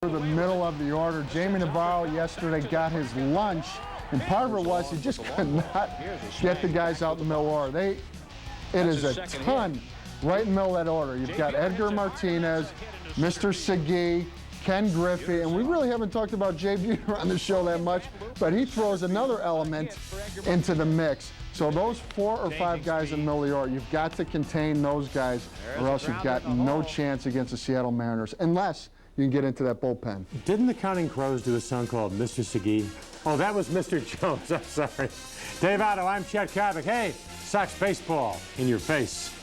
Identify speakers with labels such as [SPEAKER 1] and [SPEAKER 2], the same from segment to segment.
[SPEAKER 1] The middle of the order. Jamie Navarro yesterday got his lunch, and part of it was he just could not get the guys out in the middle order. It is a ton right in the middle of that order. You've got Edgar Martinez, Mr. Segui, Ken Griffey, and we really haven't talked about Jay Buhner on the show that much, but he throws another element into the mix. So those 4 or 5 guys in the middle of the order, you've got to contain those guys, or else you've got no chance against the Seattle Mariners, unless you can get into that bullpen.
[SPEAKER 2] Didn't the Counting Crows do a song called Mr. Segui? Oh, that was Mr. Jones. I'm sorry. Dave Otto, I'm Chet Kovic. Hey, Sox baseball in your face.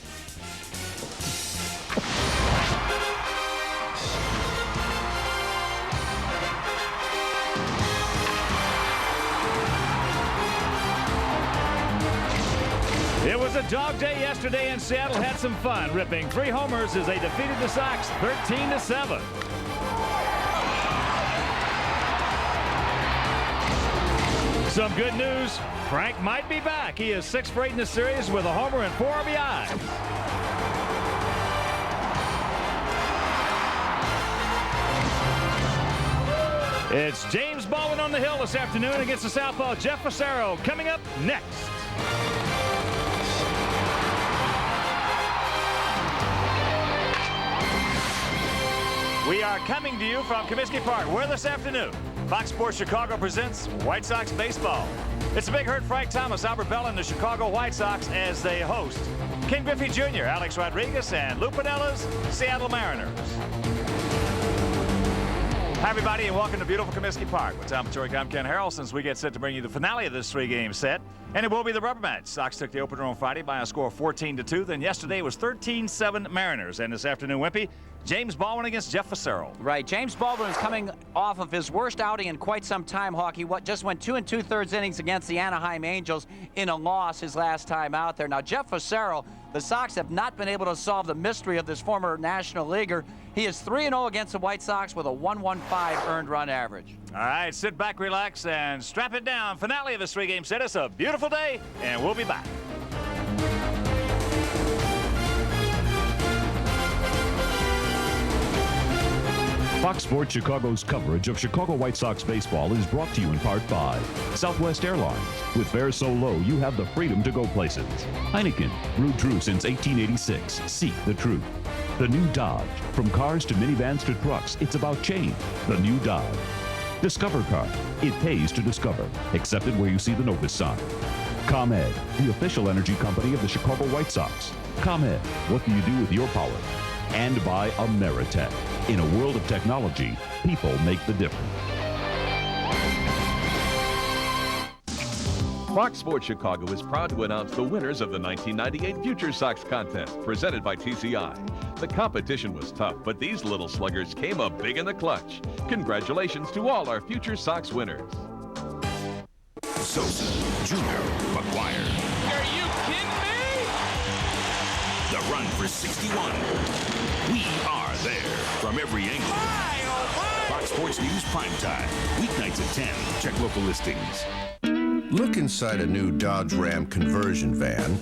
[SPEAKER 3] It was a dog day yesterday, and Seattle had some fun, ripping 3 homers as they defeated the Sox 13-7. Some good news, Frank might be back. He is 6 for 8 in the series with a homer and 4 RBIs. It's James Baldwin on the hill this afternoon against the southpaw Jeff Fassero coming up next. We are coming to you from Comiskey Park, where this afternoon Fox Sports Chicago presents White Sox baseball. It's Big Hurt, Frank Thomas, Albert Bell, and the Chicago White Sox as they host Ken Griffey Jr., Alex Rodriguez, and Lou Pinella's Seattle Mariners. Hi, everybody, and welcome to beautiful Comiskey Park. With Tom Paciorek, I'm Ken Harrelson's we get set to bring you the finale of this 3-game set, and it will be the rubber match. Sox took the opener on Friday by a score of 14-2. Then yesterday was 13-7 Mariners, and this afternoon, Wimpy, James Baldwin against Jeff Fassero.
[SPEAKER 4] Right. James Baldwin is coming off of his worst outing in quite some time, Hawk. He just went 2 2/3 innings against the Anaheim Angels in a loss his last time out there. Now, Jeff Fassero, the Sox have not been able to solve the mystery of this former National Leaguer. He is 3-0 against the White Sox with a 1.15 earned run average.
[SPEAKER 3] All right, sit back, relax, and strap it down. Finale of this 3-game set. It's a beautiful day, and we'll be back.
[SPEAKER 5] Fox Sports Chicago's coverage of Chicago White Sox baseball is brought to you in part by Southwest Airlines. With fares so low, you have the freedom to go places. Heineken, brewed true since 1886. Seek the truth. The new Dodge. From cars to minivans to trucks, it's about change. The new Dodge. Discover Car. It pays to discover. Accepted where you see the Novus sign. ComEd, the official energy company of the Chicago White Sox. ComEd, what do you do with your power? And by Ameritech. In a world of technology, people make the difference.
[SPEAKER 6] Fox Sports Chicago is proud to announce the winners of the 1998 Future Sox contest presented by TCI. The competition was tough, but these little sluggers came up big in the clutch. Congratulations to all our Future Sox winners.
[SPEAKER 7] Sosa, Jr., McGuire.
[SPEAKER 8] Are you kidding me?
[SPEAKER 7] The run for 61. We are there from every angle. Fox Sports News Primetime. Weeknights at 10. Check local listings.
[SPEAKER 9] Look inside a new Dodge Ram conversion van,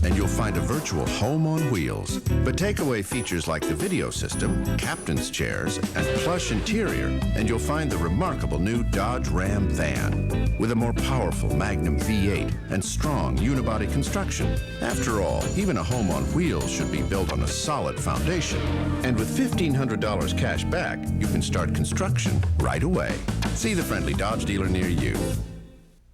[SPEAKER 9] and you'll find a virtual home on wheels. But take away features like the video system, captain's chairs, and plush interior, and you'll find the remarkable new Dodge Ram van with a more powerful Magnum V8 and strong unibody construction. After all, even a home on wheels should be built on a solid foundation. And with $1,500 cash back, you can start construction right away. See the friendly Dodge dealer near you.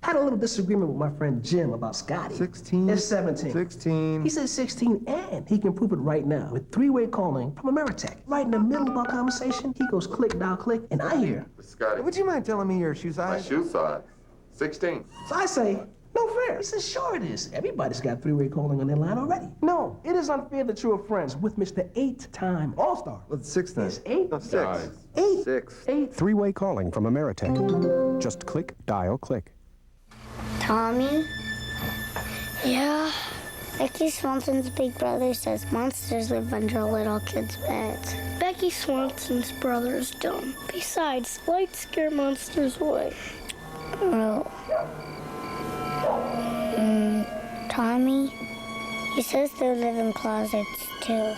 [SPEAKER 10] Had a little disagreement with my friend Jim about Scotty.
[SPEAKER 1] 16.
[SPEAKER 10] It's 17.
[SPEAKER 1] 16.
[SPEAKER 10] He said 16, and he can prove it right now with 3-way calling from Ameritech. Right in the middle of our conversation, he goes click, dial, click, and I hear.
[SPEAKER 11] Scotty,
[SPEAKER 1] Would you mind telling me your shoe
[SPEAKER 11] my
[SPEAKER 1] size?
[SPEAKER 11] shoe size, 16.
[SPEAKER 10] So I say, no fair. He says, sure it is. Everybody's got 3-way calling on their line already. No, it is unfair that you are friends with Mr. 8-time All-Star.
[SPEAKER 1] What's 6 then?
[SPEAKER 10] It's 8.
[SPEAKER 1] No, 6.
[SPEAKER 11] Guys,
[SPEAKER 10] 8.
[SPEAKER 11] 6.
[SPEAKER 10] 8.
[SPEAKER 12] 3-way calling from Ameritech. Just click, dial, click.
[SPEAKER 13] Tommy? Yeah? Becky Swanson's big brother says monsters live under little kids' beds. Becky Swanson's brother's dumb. Besides, lights scare monsters away. Oh. Tommy? He says they live in closets, too.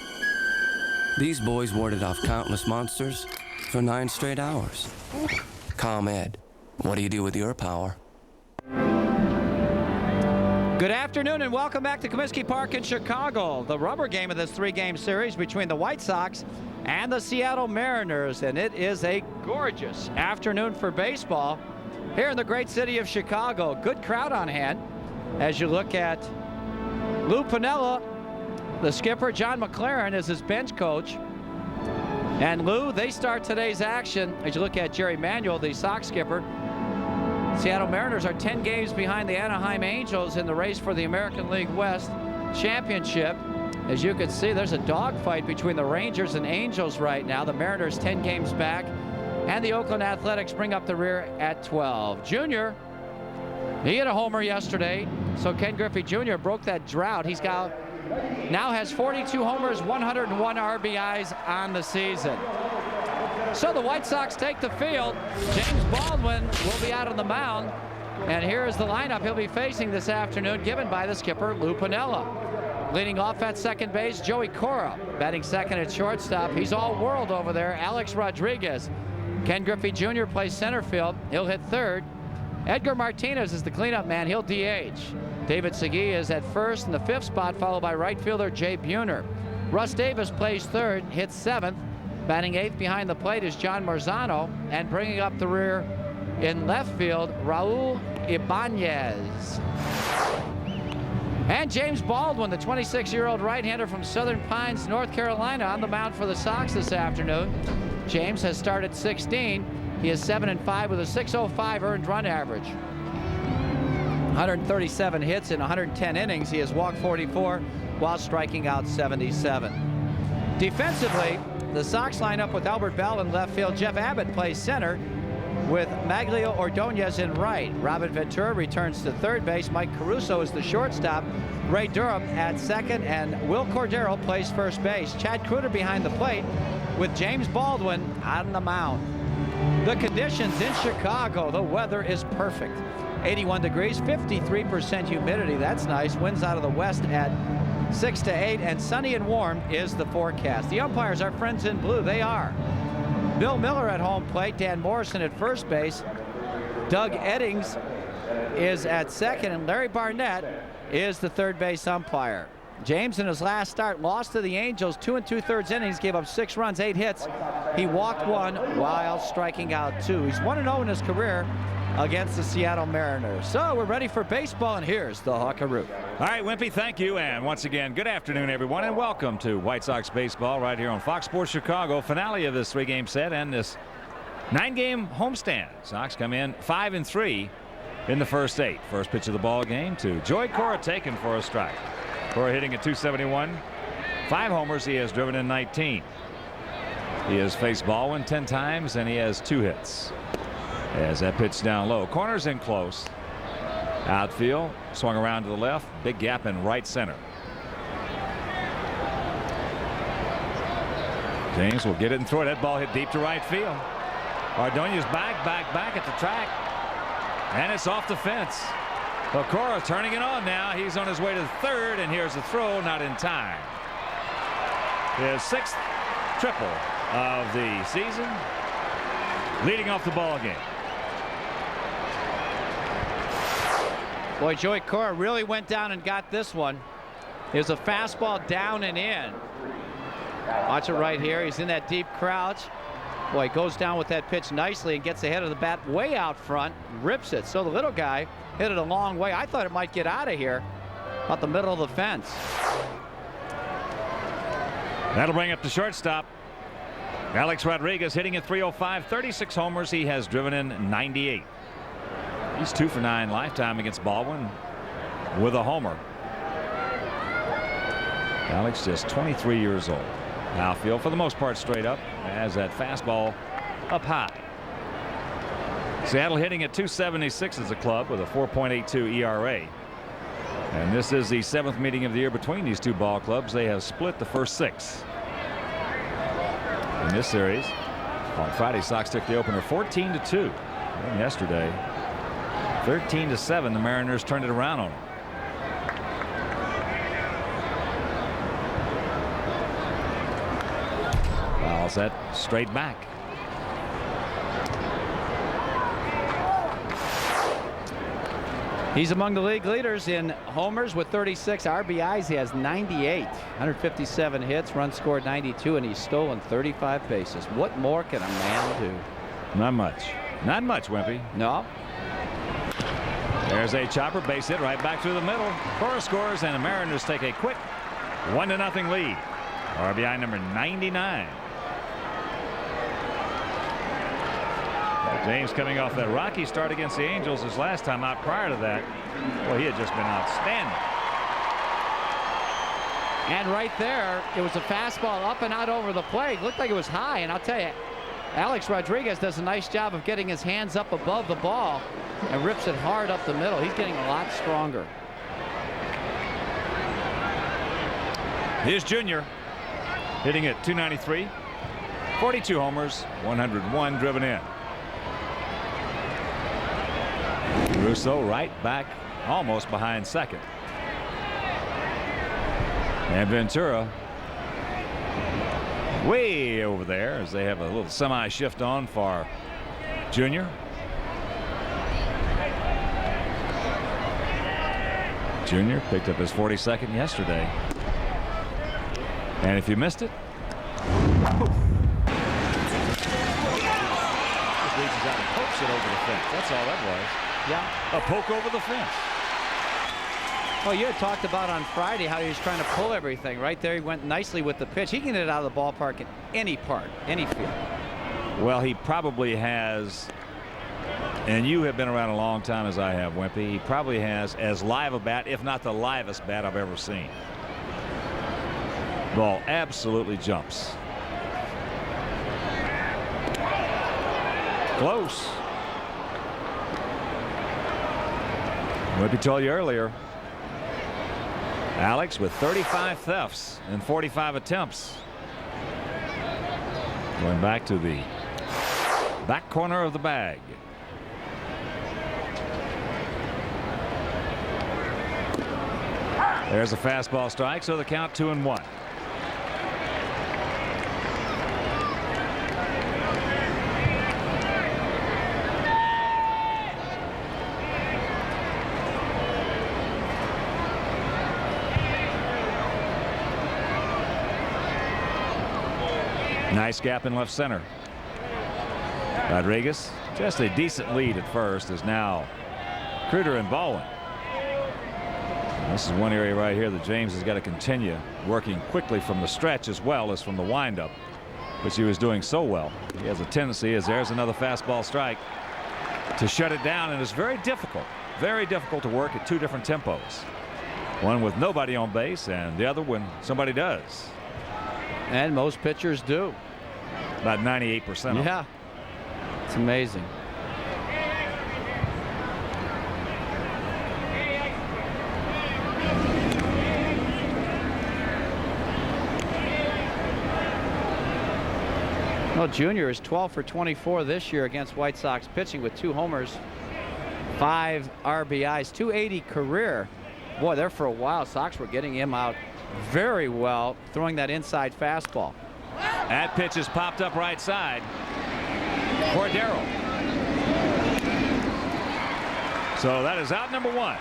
[SPEAKER 14] These boys warded off countless monsters for 9 straight hours. ComEd, what do you do with your power?
[SPEAKER 4] Good afternoon and welcome back to Comiskey Park in Chicago. The rubber game of this 3-game series between the White Sox and the Seattle Mariners. And it is a gorgeous afternoon for baseball here in the great city of Chicago. Good crowd on hand as you look at Lou Piniella, the skipper. John McLaren is his bench coach. And Lou, they start today's action as you look at Jerry Manuel, the Sox skipper. Seattle Mariners are 10 games behind the Anaheim Angels in the race for the American League West Championship. As you can see, there's a dogfight between the Rangers and Angels right now. The Mariners 10 games back, and the Oakland Athletics bring up the rear at 12. Junior, he hit a homer yesterday, so Ken Griffey Jr. broke that drought. He's got now has 42 homers, 101 RBIs on the season. So the White Sox take the field. James Baldwin will be out on the mound. And here is the lineup he'll be facing this afternoon, given by the skipper, Lou Piniella. Leading off at second base, Joey Cora. Batting second at shortstop, he's all world over there, Alex Rodriguez. Ken Griffey Jr. plays center field. He'll hit third. Edgar Martinez is the cleanup man. He'll DH. David Segui is at first in the 5th spot, followed by right fielder Jay Buhner. Russ Davis plays third, hits 7th. Batting 8th behind the plate is John Marzano, and bringing up the rear in left field, Raul Ibanez. And James Baldwin, the 26-year-old right-hander from Southern Pines, North Carolina, on the mound for the Sox this afternoon. James has started 16. He is 7-5 with a .605 earned run average. 137 hits in 110 innings. He has walked 44 while striking out 77. Defensively, the Sox line up with Albert Bell in left field. Jeff Abbott plays center with Maglio Ordonez in right. Robin Ventura returns to third base. Mike Caruso is the shortstop. Ray Durham at second, and Will Cordero plays first base. Chad Kruger behind the plate with James Baldwin on the mound. The conditions in Chicago, the weather is perfect. 81 degrees, 53% humidity. That's nice. Winds out of the west at 6 to 8, and sunny and warm is the forecast. The umpires are friends in blue. They are Bill Miller at home plate, Dan Morrison at first base, Doug Eddings is at second, and Larry Barnett is the third base umpire. James, in his last start, lost to the Angels 2 2/3 innings, gave up 6 runs, 8 hits. He walked 1 while striking out 2. He's 1-0 in his career against the Seattle Mariners. So we're ready for baseball, and here's the Hawkaroo.
[SPEAKER 3] All right, Wimpy, thank you. And once again, good afternoon, everyone, and welcome to White Sox baseball right here on Fox Sports Chicago. Finale of this 3-game set and this 9-game homestand. Sox come in 5-3 in the first 8. First pitch of the ball game to Joey Cora, taken for a strike. Cora hitting at .271. 5 homers. He has driven in 19. He has faced Baldwin 10 times, and he has 2 hits. As that pitch down low, corners in close. Outfield swung around to the left. Big gap in right center. James will get it and throw it. That ball hit deep to right field. Ordonez back at the track, and it's off the fence. Cora turning it on now. He's on his way to third, and here's the throw, not in time. His 6th triple of the season, leading off the ball game.
[SPEAKER 4] Boy, Joey Cora really went down and got this one. There's a fastball down and in. Watch it right here. He's in that deep crouch. Boy, he goes down with that pitch nicely and gets ahead of the bat way out front, rips it. So the little guy hit it a long way. I thought it might get out of here, about the middle of the fence.
[SPEAKER 3] That'll bring up the shortstop. Alex Rodriguez hitting at .305, 36 homers. He has driven in 98. He's 2 for 9 lifetime against Baldwin with a homer. Alex just 23 years old. Outfield for the most part straight up, as that fastball up high. Seattle hitting at .276 as a club with a 4.82 ERA. And this is the 7th meeting of the year between these two ball clubs. They have split the first 6 in this series. On Friday, Sox took the opener 14-2. And yesterday, 13-7. The Mariners turned it around on them. Fouls that straight back.
[SPEAKER 4] He's among the league leaders in homers with 36. RBIs, he has 98. 157 hits, runs scored 92, and he's stolen 35 bases. What more can a man do?
[SPEAKER 3] Not much. Not much, Wimpy.
[SPEAKER 4] No.
[SPEAKER 3] There's a chopper base hit right back through the middle. Cora scores, and the Mariners take a quick 1-0 lead. RBI number 99. James coming off that rocky start against the Angels his last time out. Prior to that, well, he had just been outstanding.
[SPEAKER 4] And right there, it was a fastball up and out over the plate. Looked like it was high, and I'll tell you, Alex Rodriguez does a nice job of getting his hands up above the ball and rips it hard up the middle. He's getting a lot stronger.
[SPEAKER 3] Here's Junior hitting at .293, 42 homers, 101 driven in. Russo right back, almost behind second. And Ventura way over there as they have a little semi shift on for Junior. Junior picked up his 42nd yesterday. And if you missed it, just reaches out and pokes it over the fence. That's all that was.
[SPEAKER 4] Yeah.
[SPEAKER 3] A poke over the fence.
[SPEAKER 4] Well, you had talked about on Friday how he was trying to pull everything. Right there, he went nicely with the pitch. He can get it out of the ballpark in any part, any field.
[SPEAKER 3] Well, he probably has, and you have been around a long time as I have, Wimpy. He probably has as live a bat, if not the livest bat I've ever seen. Ball absolutely jumps. Close. Wimpy told you earlier, Alex with 35 thefts and 45 attempts. Going back to the back corner of the bag. There's a fastball strike, so the count 2-1. Nice gap in left center. Rodriguez, just a decent lead at first, is now Kruder and Baldwin. This is one area right here that James has got to continue working quickly from the stretch as well as from the windup, which he was doing so well. He has a tendency, as there's another fastball strike, to shut it down, and it's very difficult to work at two different tempos. One with nobody on base, and the other when somebody does.
[SPEAKER 4] And most pitchers do.
[SPEAKER 3] About 98%.
[SPEAKER 4] Yeah, it's amazing. Well, Junior is 12 for 24 this year against White Sox pitching with 2 homers, 5 RBIs, 280 career. Boy, there for a while, Sox were getting him out very well, throwing that inside fastball.
[SPEAKER 3] That pitch is popped up right side. Cordero. So that is out number 1.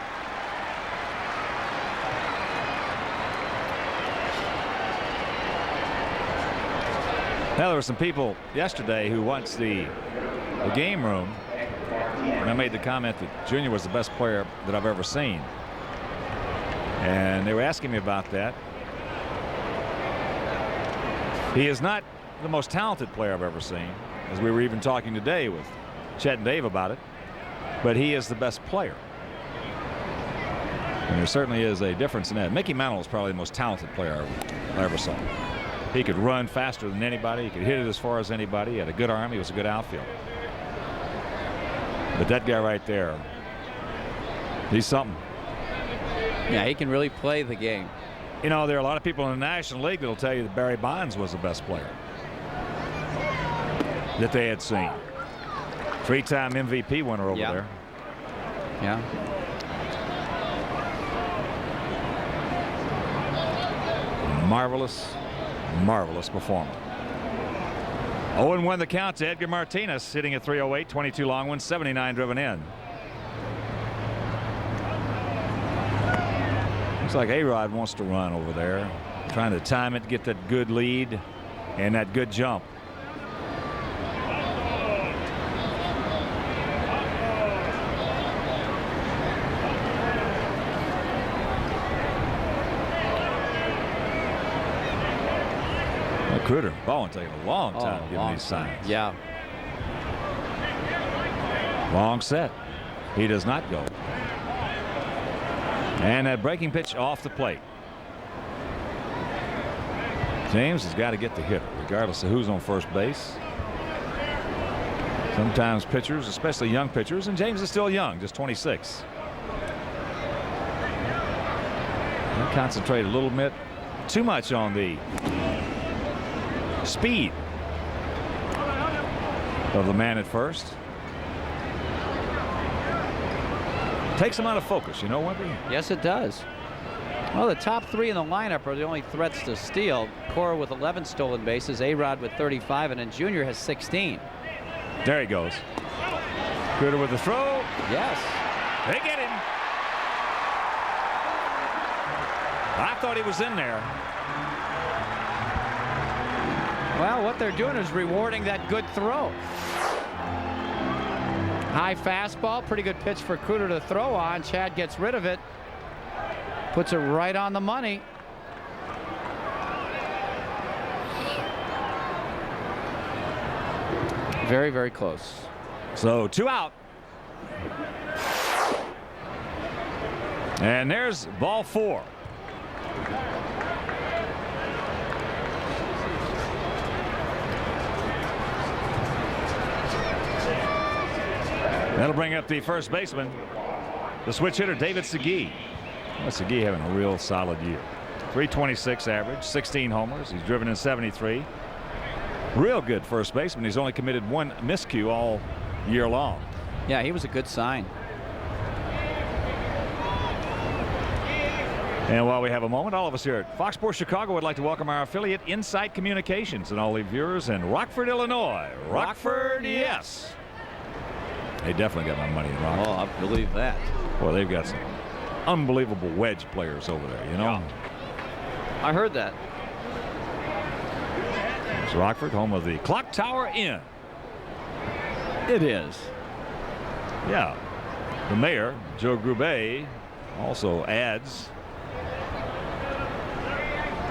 [SPEAKER 3] Now, there were some people yesterday who watched the game room, and I made the comment that Junior was the best player that I've ever seen. And they were asking me about that. He is not the most talented player I've ever seen, as we were even talking today with Chet and Dave about it, but he is the best player. And there certainly is a difference in that. Mickey Mantle is probably the most talented player I ever saw. He could run faster than anybody. He could hit it as far as anybody. He had a good arm. He was a good outfielder. But that guy right there, he's something.
[SPEAKER 4] Yeah, he can really play the game.
[SPEAKER 3] You know, there are a lot of people in the National League that will tell you that Barry Bonds was the best player that they had seen. 3-time MVP winner over there.
[SPEAKER 4] Yeah.
[SPEAKER 3] Marvelous, marvelous performer. 0-1 the count to Edgar Martinez, sitting at 308, 22 long ones, 79 driven in. Looks like A-Rod wants to run over there, trying to time it to get that good lead and that good jump. Critter, Bowen taking a long time giving these signs.
[SPEAKER 4] Yeah.
[SPEAKER 3] Long set. He does not go. And that breaking pitch off the plate. James has got to get the hitter, regardless of who's on first base. Sometimes pitchers, especially young pitchers, and James is still young, just 26. They concentrate a little bit too much on the speed of the man at first. Takes him out of focus, you know, Wimpy?
[SPEAKER 4] Yes, it does. Well, the top three in the lineup are the only threats to steal. Cora with 11 stolen bases, A-Rod with 35, and then Junior has 16.
[SPEAKER 3] There he goes. Critter with the throw.
[SPEAKER 4] Yes.
[SPEAKER 3] They get him. I thought he was in there.
[SPEAKER 4] Well, what they're doing is rewarding that good throw. High fastball, pretty good pitch for Cooter to throw on. Chad gets rid of it. Puts it right on the money. Very, very close.
[SPEAKER 3] So 2 out. And there's ball 4. That'll bring up the first baseman, the switch hitter, David Segui. Well, Segui having a real solid year. 326 average, 16 homers. He's driven in 73. Real good first baseman. He's only committed 1 miscue all year long.
[SPEAKER 4] Yeah, he was a good sign.
[SPEAKER 3] And while we have a moment, all of us here at Fox Sports Chicago would like to welcome our affiliate Insight Communications and all the viewers in Rockford, Illinois. Rockford, yes. They definitely got my money in Rockford.
[SPEAKER 4] Oh, I believe that.
[SPEAKER 3] Well, they've got some unbelievable wedge players over there, you know.
[SPEAKER 4] Yeah. I heard that.
[SPEAKER 3] It's Rockford, home of the Clock Tower Inn.
[SPEAKER 4] It is.
[SPEAKER 3] Yeah. The mayor, Joe Grube, also adds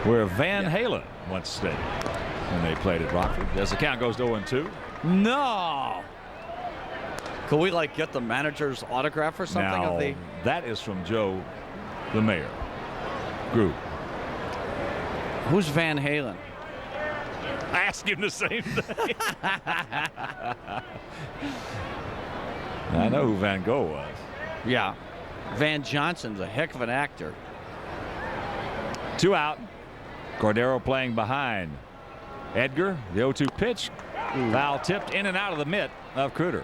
[SPEAKER 3] where Van Halen once stayed when they played at Rockford. As the count goes to 0-2.
[SPEAKER 4] No. Could we like get the manager's autograph or something?
[SPEAKER 3] Now,
[SPEAKER 4] of the...
[SPEAKER 3] that is from Joe, the mayor. Group.
[SPEAKER 4] Who's Van Halen?
[SPEAKER 3] I asked him the same thing. I know who Van Gogh was.
[SPEAKER 4] Yeah. Van Johnson's a heck of an actor.
[SPEAKER 3] 2 out. Cordero playing behind Edgar. The 0-2 pitch. Foul tipped in and out of the mitt of Cooter.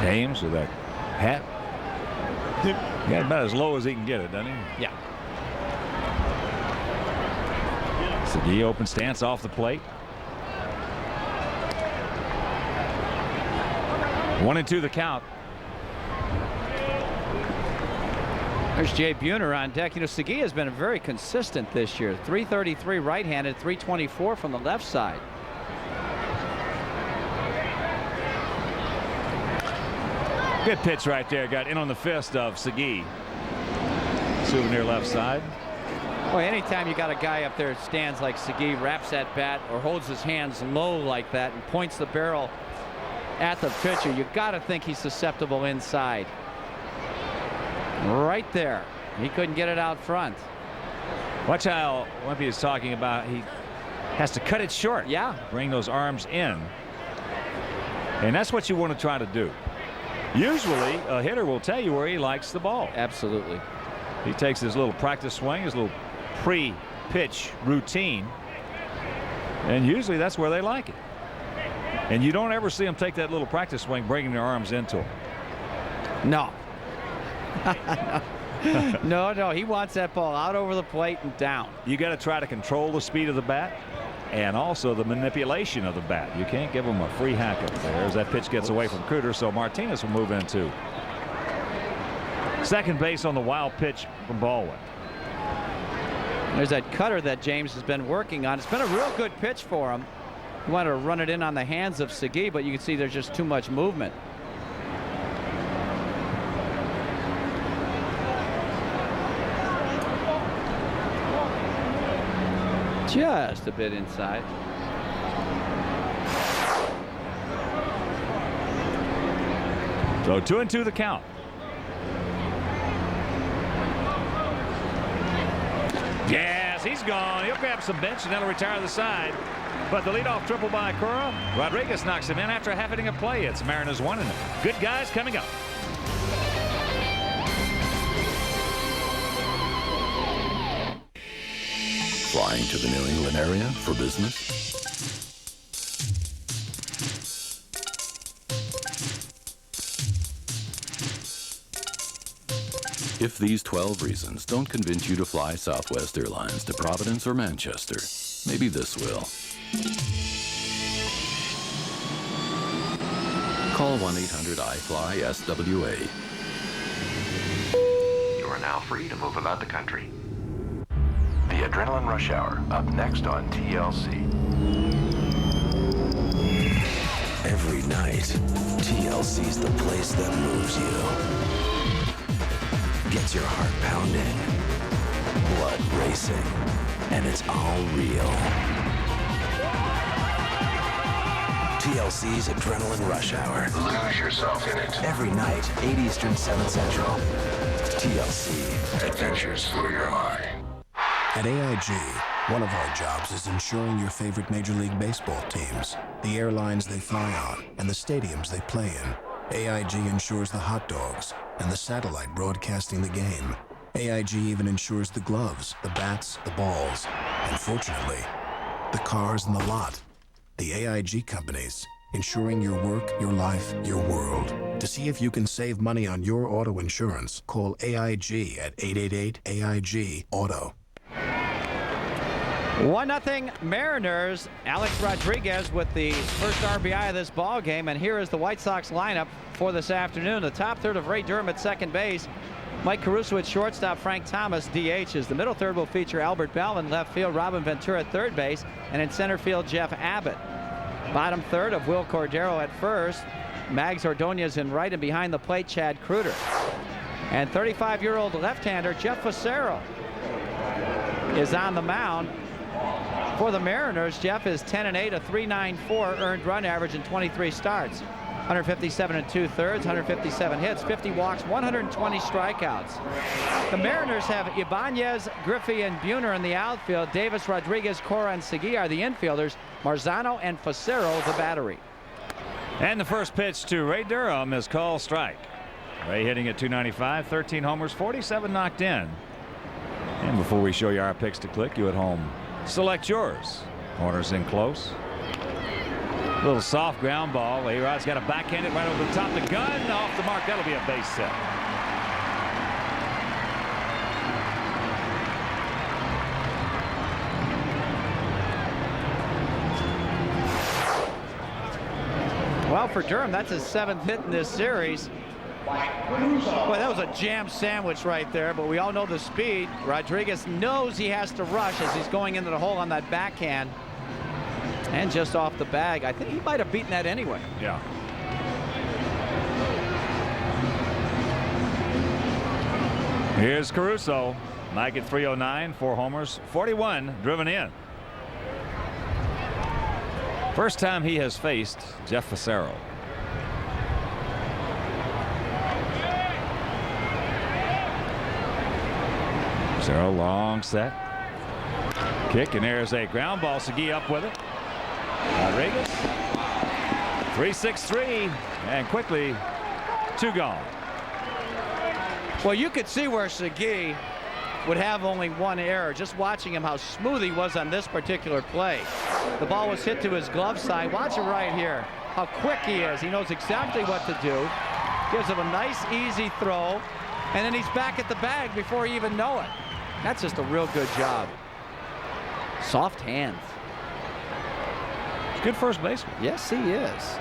[SPEAKER 3] James with that hat. Yeah, about as low as he can get it, doesn't he?
[SPEAKER 4] Yeah.
[SPEAKER 3] Segui open stance off the plate. 1-2 the count.
[SPEAKER 4] There's Jay Buhner on deck. You know, Segui has been very consistent this year. 333 right-handed, 324 from the left side.
[SPEAKER 3] Good pitch right there. Got in on the fist of Segui. Souvenir left side.
[SPEAKER 4] Boy, anytime you got a guy up there that stands like Segui, wraps that bat or holds his hands low like that and points the barrel at the pitcher, you got to think he's susceptible inside. Right there. He couldn't get it out front.
[SPEAKER 3] Watch how Wimpy is talking about he has to cut it short.
[SPEAKER 4] Yeah.
[SPEAKER 3] Bring those arms in. And that's what you want to try to do. Usually a hitter will tell you where he likes the ball.
[SPEAKER 4] Absolutely.
[SPEAKER 3] He takes his little practice swing, his little pre-pitch routine, and usually that's where they like it. And you don't ever see them take that little practice swing bringing their arms into it.
[SPEAKER 4] No. No, he wants that ball out over the plate and down.
[SPEAKER 3] You got to try to control the speed of the bat and also the manipulation of the bat. You can't give him a free hack up there as that pitch gets away from Cruder, so Martinez will move into second base on the wild pitch from Baldwin.
[SPEAKER 4] There's that cutter that James has been working on. It's been a real good pitch for him. He wanted to run it in on the hands of Segui, but you can see there's just too much movement. Just a bit inside.
[SPEAKER 3] So 2-2 the count. Yes, he's gone. He'll grab some bench and then he'll retire to the side. But the leadoff triple by Cora. Rodriguez knocks him in after a half inning of play. It's Mariners 1 inning. Good guys coming up.
[SPEAKER 7] Flying to the New England area for business? If these 12 reasons don't convince you to fly Southwest Airlines to Providence or Manchester, maybe this will. Call 1-800-I-FLY-SWA.
[SPEAKER 15] You are now free to move about the country. The Adrenaline Rush Hour, up next on TLC.
[SPEAKER 16] Every night, TLC's the place that moves you. Gets your heart pounding, blood racing, and it's all real. TLC's Adrenaline Rush Hour.
[SPEAKER 15] Lose yourself in it.
[SPEAKER 16] Every night, 8 Eastern, 7 Central. TLC.
[SPEAKER 15] Adventures for your heart.
[SPEAKER 12] At AIG, one of our jobs is ensuring your favorite Major League Baseball teams, the airlines they fly on, and the stadiums they play in. AIG insures the hot dogs and the satellite broadcasting the game. AIG even insures the gloves, the bats, the balls, and fortunately, the cars in the lot. The AIG companies, insuring your work, your life, your world. To see if you can save money on your auto insurance, call AIG at 888-AIG-AUTO.
[SPEAKER 4] 1-0 Mariners. Alex Rodriguez with the first RBI of this ball game, and here is the White Sox lineup for this afternoon. The top third of Ray Durham at second base, Mike Caruso at shortstop, Frank Thomas DHs. The middle third will feature Albert Bell, in left field Robin Ventura at third base, and in center field Jeff Abbott. Bottom third of Will Cordero at first, Mags Ordonez in right, and behind the plate Chad Cruder. And 35-year-old left-hander Jeff Facero is on the mound. For the Mariners, Jeff is 10-8, a 3.94 earned run average in 23 starts. 157 2/3, 157 hits, 50 walks, 120 strikeouts. The Mariners have Ibanez, Griffey, and Buhner in the outfield. Davis, Rodriguez, Cora, and Segui are the infielders. Marzano and Facero the battery.
[SPEAKER 3] And the first pitch to Ray Durham is called strike. Ray hitting at 295, 13 homers, 47 knocked in. And before we show you our picks to click, you at home select yours. Corners in close. Little soft ground ball. A-Rod's got a backhanded right over the top. The gun off the mark. That'll be a base set.
[SPEAKER 4] Well, for Durham, that's his 7th hit in this series. Boy, that was a jam sandwich right there, but we all know the speed. Rodriguez knows he has to rush as he's going into the hole on that backhand. And just off the bag. I think he might have beaten that anyway.
[SPEAKER 3] Yeah. Here's Caruso. Mike at 309, 4 homers, 41 driven in. First time he has faced Jeff Facero. Facero, long set. Kick, and there's a ground ball. Segui up with it. Rodriguez. 3-6-3, and quickly 2 gone.
[SPEAKER 4] Well, you could see where Segui would have only 1 error. Just watching him, how smooth he was on this particular play. The ball was hit to his glove side. Watch it right here. How quick he is. He knows exactly what to do. Gives him a nice, easy throw. and then he's back at the bag before you even know it. That's just a real good job. Soft hands.
[SPEAKER 3] Good first baseman.
[SPEAKER 4] Yes, he is.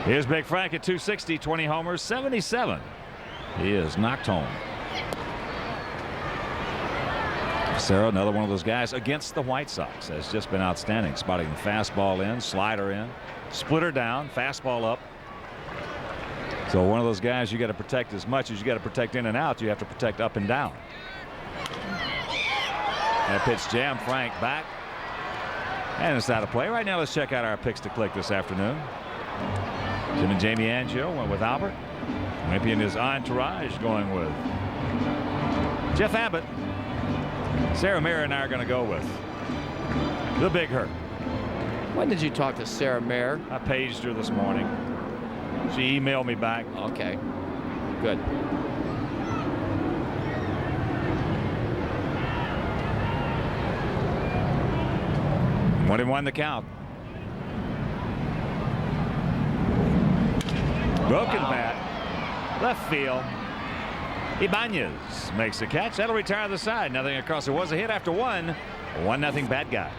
[SPEAKER 3] Here's Big Frank at 260, 20 homers, 77. He is knocked home. Sarah, another one of those guys against the White Sox, has just been outstanding, spotting the fastball in, slider in, splitter down, fastball up. So one of those guys you got to protect as much as you got to protect in and out. You have to protect up and down. That pitch jammed Frank back. And it's out of play. Right now, let's check out our picks to click this afternoon. Jim and Jamie Angio went with Albert. Wimpy and his entourage going with Jeff Abbott. Sarah Mayer and I are going to go with the Big Hurt.
[SPEAKER 4] When did you talk to Sarah Mayer?
[SPEAKER 3] I paged her this morning. She emailed me back.
[SPEAKER 4] Okay, good.
[SPEAKER 3] One and one the count. Broken bat, left field. Ibanez makes the catch. That'll retire the side. Nothing across. There was a hit after one. 1-0 Bad Guys.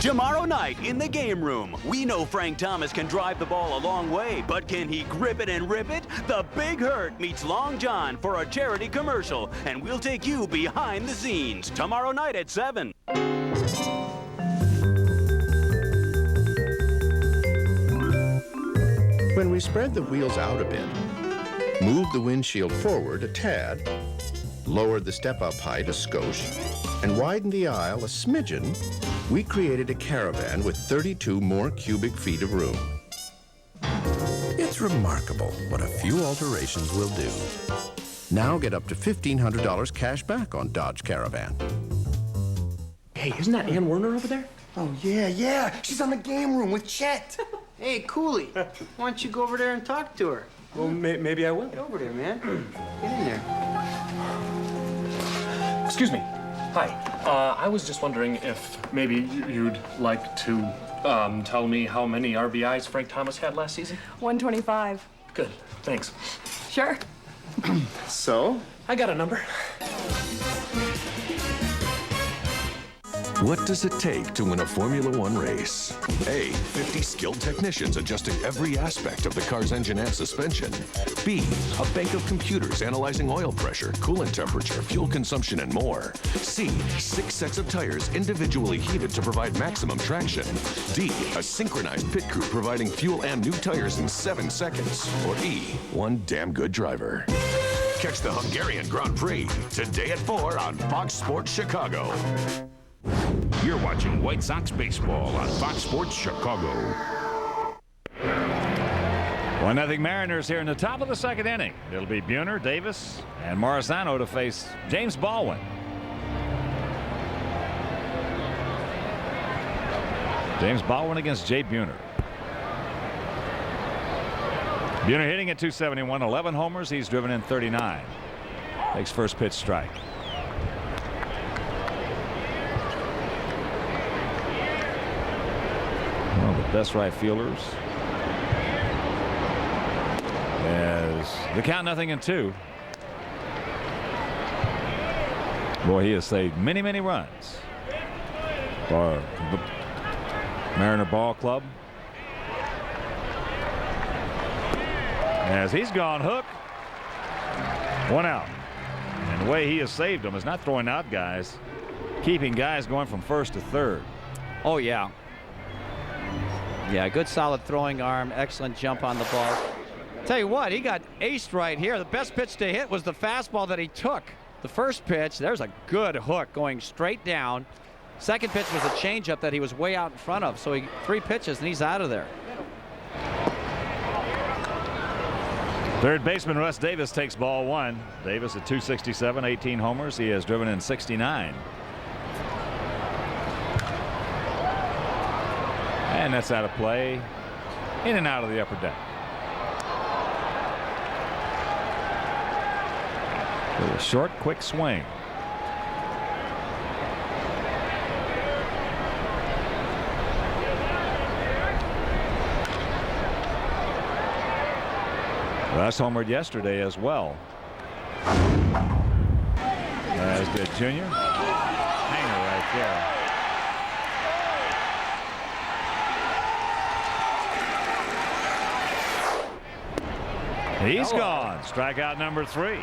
[SPEAKER 17] Tomorrow night in the game room, we know Frank Thomas can drive the ball a long way, but can he grip it and rip it? The Big Hurt meets Long John for a charity commercial, and we'll take you behind the scenes tomorrow night at 7.
[SPEAKER 9] When we spread the wheels out a bit, move the windshield forward a tad, lower the step-up height a skosh, and widen the aisle a smidgen, we created a Caravan with 32 more cubic feet of room. It's remarkable what a few alterations will do. Now get up to $1,500 cash back on Dodge Caravan.
[SPEAKER 10] Hey, isn't that Ann Werner over there?
[SPEAKER 18] Oh, yeah. She's on the game room with Chet. Hey, Cooley, why don't you go over there and talk to her?
[SPEAKER 19] Well, maybe I will.
[SPEAKER 18] Get over there, man. Get in there.
[SPEAKER 19] Excuse me. Hi. I was just wondering if maybe you'd like to tell me how many RBIs Frank Thomas had last season?
[SPEAKER 20] 125.
[SPEAKER 19] Good. Thanks.
[SPEAKER 20] Sure.
[SPEAKER 19] So? I got a number.
[SPEAKER 6] What does it take to win a Formula One race? A, 50 skilled technicians adjusting every aspect of the car's engine and suspension. B, a bank of computers analyzing oil pressure, coolant temperature, fuel consumption, and more. C, 6 sets of tires individually heated to provide maximum traction. D, a synchronized pit crew providing fuel and new tires in 7 seconds. Or E, one damn good driver. Catch the Hungarian Grand Prix today at 4 on Fox Sports Chicago.
[SPEAKER 7] You're watching White Sox baseball on Fox Sports Chicago.
[SPEAKER 3] 1-0 Mariners here in the top of the second inning. It'll be Buhner, Davis, and Marisano to face James Baldwin. James Baldwin against Jay Buhner. Buhner hitting at 271, 11 homers. He's driven in 39. Takes first pitch strike. One of the best right fielders. As the count 0-2. Boy, he has saved many runs for the Mariner Ball Club. As he's gone hook. 1 out. And the way he has saved them is not throwing out guys, keeping guys going from first to third.
[SPEAKER 4] Oh, yeah. Yeah, good solid throwing arm, excellent jump on the ball. Tell you what, he got aced right here. The best pitch to hit was the fastball that he took. The first pitch, there's a good hook going straight down. Second pitch was a changeup that he was way out in front of. So 3 pitches and he's out of there.
[SPEAKER 3] Third baseman Russ Davis takes ball 1. Davis at 267, 18 homers. He has driven in 69. And that's out of play. In and out of the upper deck. With a short, quick swing. Russ homered yesterday as well. As did Junior. Hanger right there. He's gone. Strikeout number 3.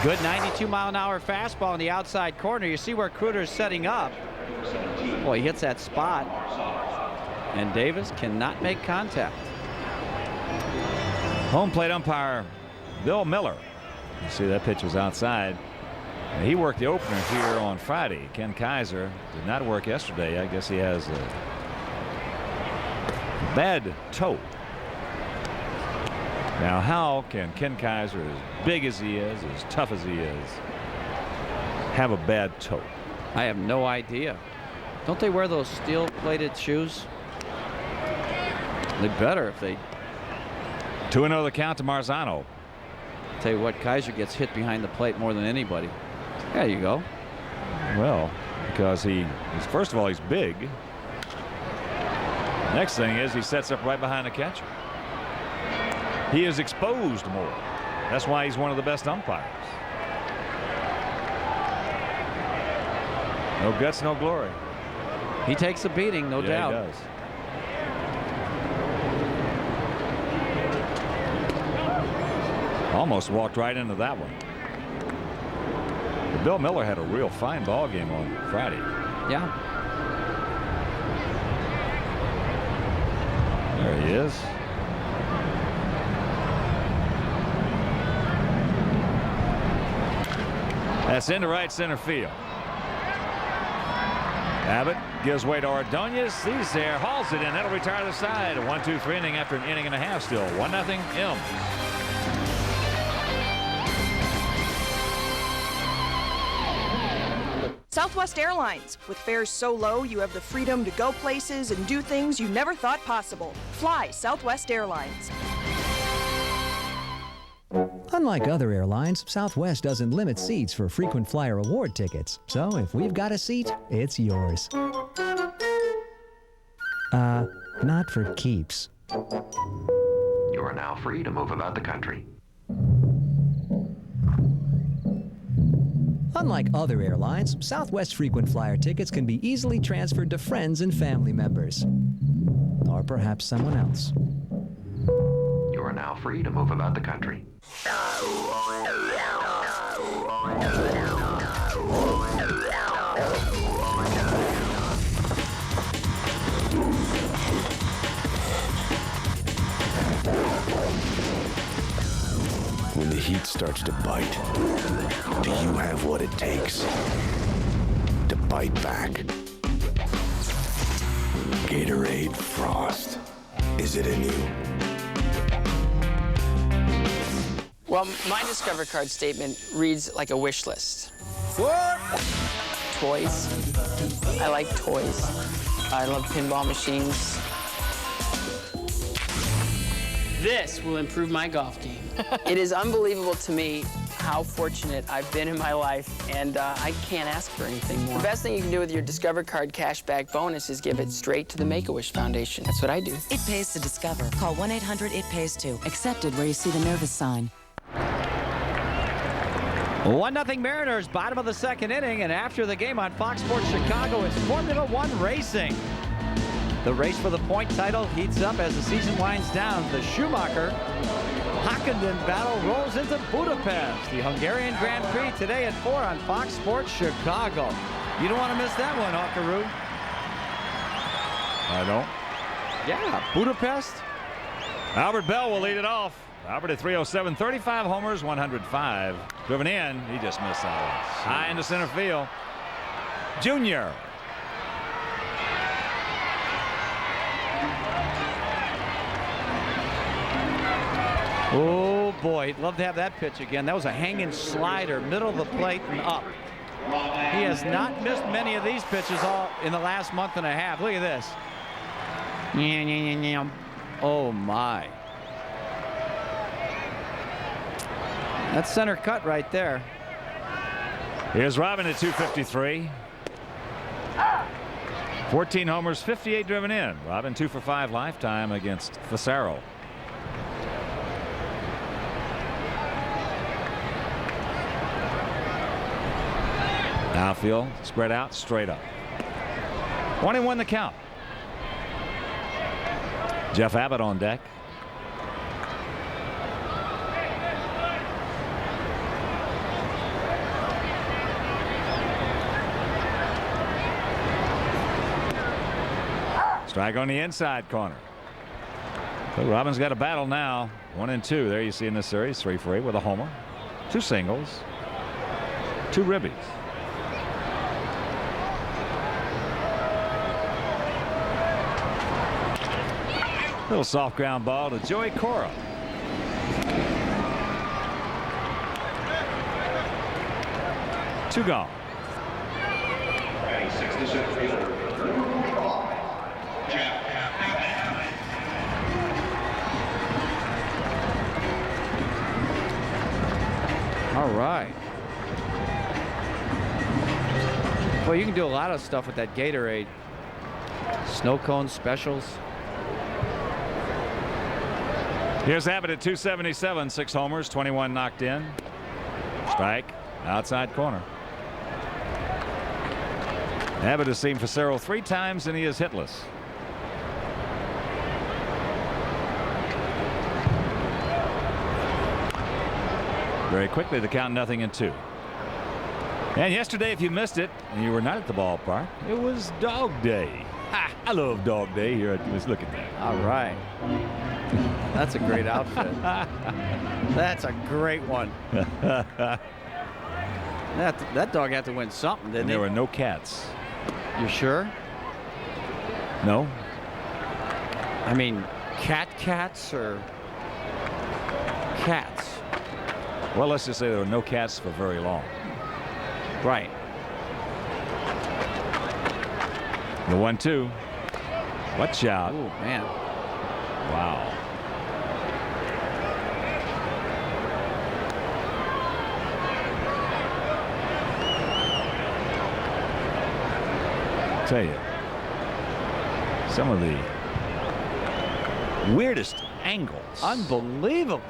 [SPEAKER 4] Good 92-mile-an-hour fastball in the outside corner. You see where Cruder's setting up. Boy, he hits that spot. And Davis cannot make contact.
[SPEAKER 3] Home plate umpire Bill Miller. You see that pitch was outside. He worked the opener here on Friday. Ken Kaiser did not work yesterday. I guess he has a bad toe. Now, how can Ken Kaiser, as big as he is, as tough as he is, have a bad toe?
[SPEAKER 4] I have no idea. Don't they wear those steel-plated shoes? They better if they.
[SPEAKER 3] 2-0 the count to Marzano.
[SPEAKER 4] Tell you what, Kaiser gets hit behind the plate more than anybody. There you go.
[SPEAKER 3] Well, because he's first of all, he's big. Next thing is he sets up right behind the catcher. He is exposed more. That's why he's one of the best umpires. No guts, no glory.
[SPEAKER 4] He takes a beating, no doubt.
[SPEAKER 3] He does. Almost walked right into that one. But Bill Miller had a real fine ball game on Friday.
[SPEAKER 4] Yeah.
[SPEAKER 3] There he is. That's into right center field. Abbott gives way to Ordonez. He's there, hauls it in. That'll retire the side. A 1-2-3 inning after an inning and a half still. 1-0 M's.
[SPEAKER 20] Southwest Airlines. With fares so low, you have the freedom to go places and do things you never thought possible. Fly Southwest Airlines.
[SPEAKER 21] Unlike other airlines, Southwest doesn't limit seats for frequent flyer award tickets. So if we've got a seat, it's yours. Not for keeps.
[SPEAKER 15] You are now free to move about the country.
[SPEAKER 21] Unlike other airlines, Southwest frequent flyer tickets can be easily transferred to friends and family members. Or perhaps someone else.
[SPEAKER 15] You are now free to move about the country.
[SPEAKER 16] When the heat starts to bite, do you have what it takes to bite back? Gatorade Frost. Is it in you?
[SPEAKER 22] Well, my Discover Card statement reads like a wish list. Toys. I like toys. I love pinball machines. This will improve my golf game. It is unbelievable to me how fortunate I've been in my life, and I can't ask for anything more. The best thing you can do with your Discover Card cashback bonus is give it straight to the Make-A-Wish Foundation. That's what I do.
[SPEAKER 23] It pays to discover. Call 1-800-IT-PAYS-TO. Accepted where you see the nervous sign.
[SPEAKER 4] 1-0 Mariners, bottom of the second inning, and after the game on Fox Sports Chicago, it's Formula One racing. The race for the point title heats up as the season winds down. The Schumacher-Hakkinen battle rolls into Budapest. The Hungarian Grand Prix today at 4 on Fox Sports Chicago. You don't want to miss that one, Hawkaroo.
[SPEAKER 3] I don't.
[SPEAKER 4] Yeah, Budapest.
[SPEAKER 3] Albert Bell will lead it off. Albert at 307, 35 homers, 105. Driven in, he just missed that one. High into center field. Junior.
[SPEAKER 4] Oh boy, he'd love to have that pitch again. That was a hanging slider, middle of the plate and up. He has not missed many of these pitches all in the last month and a half. Look at this. Oh my. That's center cut right there.
[SPEAKER 3] Here's Robin at 253. 14 homers, 58 driven in. Robin 2 for 5 lifetime against Facero. Outfield spread out, straight up. 1-1 the count. Jeff Abbott on deck. Strike on the inside corner. So Robin's got a battle now. 1-2. There you see in this series. 3 for 8 with a homer. 2 singles. 2 ribbies. Little soft ground ball to Joey Cora. Two gone.
[SPEAKER 2] All right. Well, you can do a lot of stuff with that Gatorade. Snow cone specials.
[SPEAKER 3] Here's Abbott at 277, 6 homers, 21 knocked in. Strike, outside corner. Abbott has seen Facero 3 times and he is hitless. Very quickly the count 0-2. And yesterday, if you missed it and you were not at the ballpark, it was Dog Day. Ha, I love Dog Day here at Look at that.
[SPEAKER 2] All right. That's a great outfit. That's a great one. That dog had to win something, didn't he?
[SPEAKER 3] There were no cats.
[SPEAKER 2] You sure?
[SPEAKER 3] No.
[SPEAKER 2] I mean, cats or cats?
[SPEAKER 3] Well, let's just say there were no cats for very long.
[SPEAKER 2] Right.
[SPEAKER 3] The 1-2. Watch out.
[SPEAKER 2] Oh, man.
[SPEAKER 3] Wow. Tell you, some of the weirdest angles.
[SPEAKER 2] Unbelievable.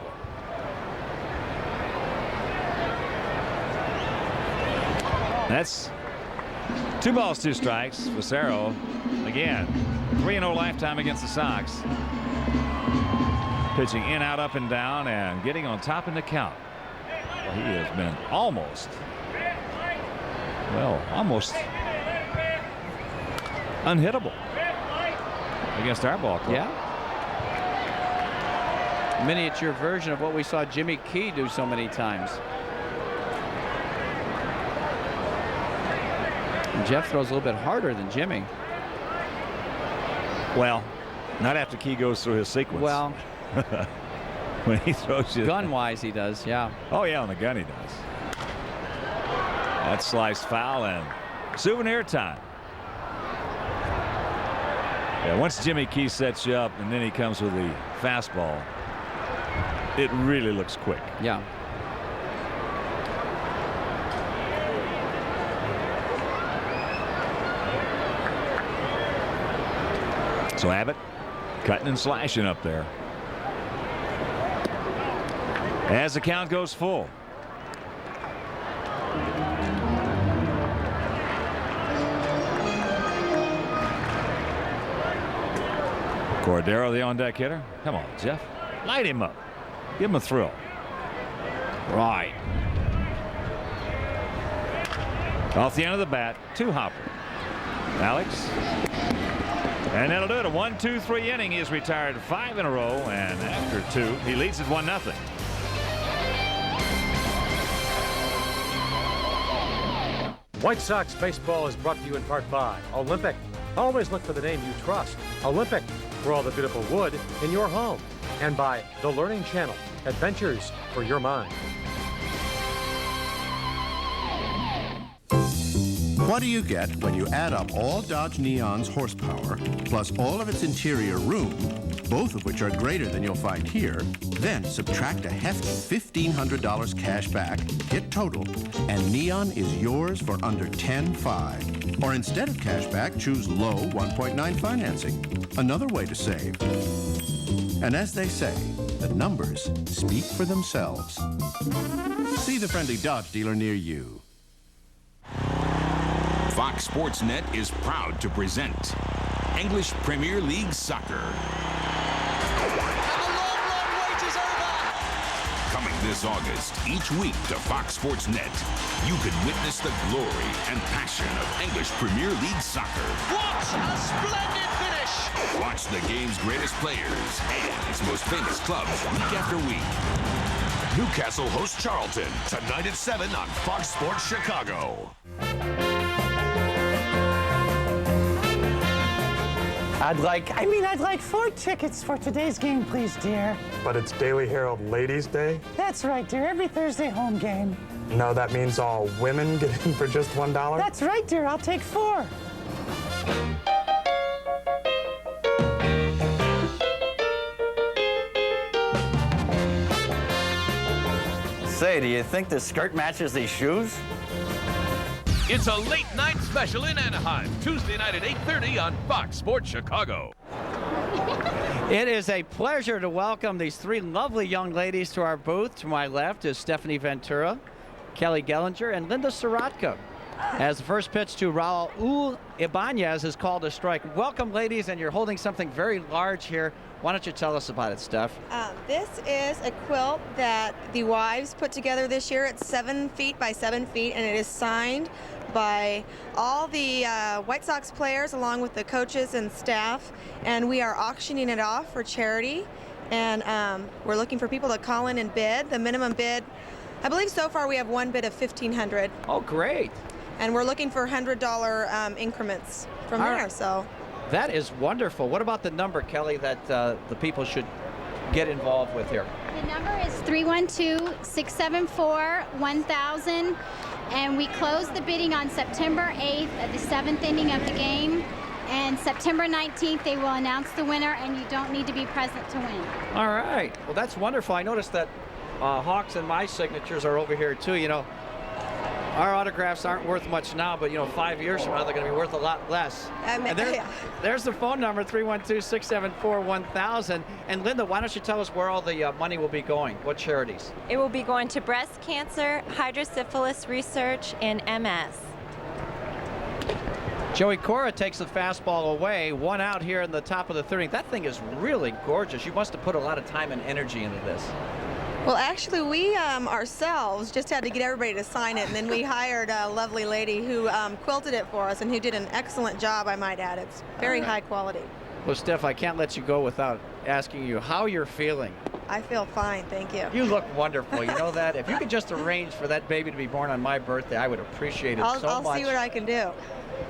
[SPEAKER 3] That's 2 balls, 2 strikes. Facero again, 3-0 lifetime against the Sox. Pitching in, out, up, and down, and getting on top in the count. Well, he has been almost unhittable against our ball club.
[SPEAKER 2] Yeah. Miniature version of what we saw Jimmy Key do so many times. And Jeff throws a little bit harder than Jimmy.
[SPEAKER 3] Well, not after Key goes through his sequence.
[SPEAKER 2] Well,
[SPEAKER 3] when he throws you
[SPEAKER 2] gun-wise, he does. Yeah.
[SPEAKER 3] Oh yeah, on the gun he does. That slice foul and souvenir time. Yeah, once Jimmy Key sets you up and then he comes with the fastball, it really looks quick.
[SPEAKER 2] Yeah.
[SPEAKER 3] So Abbott cutting and slashing up there. As the count goes full. Cordero, the on-deck hitter. Come on, Jeff. Light him up. Give him a thrill. Right. Off the end of the bat, 2 hopper. Alex. And that'll do it. A 1-2-3 inning. He has retired 5 in a row, and after 2, he leads at 1-0.
[SPEAKER 5] White Sox baseball is brought to you in part by Olympic. Always look for the name you trust. Olympic, for all the beautiful wood in your home. And by The Learning Channel, adventures for your mind.
[SPEAKER 9] What do you get when you add up all Dodge Neon's horsepower, plus all of its interior room, both of which are greater than you'll find here, then subtract a hefty $1,500 cash back, hit total, and Neon is yours for under $10,500. Or instead of cash back, choose low 1.9 financing. Another way to save. And as they say, the numbers speak for themselves. See the friendly Dodge dealer near you.
[SPEAKER 7] Fox Sports Net is proud to present English Premier League Soccer. Coming this August, each week to Fox Sports Net, you can witness the glory and passion of English Premier League Soccer.
[SPEAKER 1] What a splendid finish!
[SPEAKER 7] Watch the game's greatest players and its most famous clubs week after week. Newcastle hosts Charlton tonight at 7 on Fox Sports Chicago.
[SPEAKER 8] I'd like 4 tickets for today's game, please, dear.
[SPEAKER 11] But it's Daily Herald Ladies' Day?
[SPEAKER 8] That's right, dear. Every Thursday home game.
[SPEAKER 11] No, that means all women get in for just $1?
[SPEAKER 8] That's right, dear. I'll take 4.
[SPEAKER 4] Say, do you think the skirt matches these shoes?
[SPEAKER 6] It's a late night special in Anaheim, Tuesday night at 8:30 on Fox Sports Chicago.
[SPEAKER 2] It is a pleasure to welcome these 3 lovely young ladies to our booth. To my left is Stephanie Ventura, Kelly Gellinger, and Linda Sorotka. As the first pitch to Raul Ibanez is called a strike. Welcome, ladies, and you're holding something very large here. Why don't you tell us about it, Steph?
[SPEAKER 24] This is a quilt that the wives put together this year. It's 7 feet by 7 feet, and it is signed by all the White Sox players along with the coaches and staff, and we are auctioning it off for charity, and we're looking for people to call in and bid. The minimum bid, I believe so far we have one bid of $1,500.
[SPEAKER 2] Oh, great.
[SPEAKER 24] And we're looking for $100 increments from there. So
[SPEAKER 2] that is wonderful. What about the number, Kelly, that the people should get involved with here?
[SPEAKER 25] The number is 312-674-1000, and we close the bidding on September 8th at the 7th inning of the game, and September 19th they will announce the winner, and you don't need to be present to win.
[SPEAKER 2] All right. Well, that's wonderful. I noticed that Hawks and my signatures are over here too. You know, our autographs aren't worth much now, but 5 years from now they're going to be worth a lot less. And there's the phone number, 312-674-1000. And Linda, why don't you tell us where all the money will be going? What charities?
[SPEAKER 26] It will be going to breast cancer, hydrosyphilis research, and MS.
[SPEAKER 2] Joey Cora takes the fastball away. 1 out here in the top of the 3rd inning. That thing is really gorgeous. You must have put a lot of time and energy into this.
[SPEAKER 24] Well, actually, we ourselves just had to get everybody to sign it, and then we hired a lovely lady who quilted it for us and who did an excellent job, I might add. It's very high quality.
[SPEAKER 2] Well, Steph, I can't let you go without asking you how you're feeling.
[SPEAKER 24] I feel fine, thank you.
[SPEAKER 2] You look wonderful. You know that? If you could just arrange for that baby to be born on my birthday, I would appreciate it so much.
[SPEAKER 24] I'll see what I can do.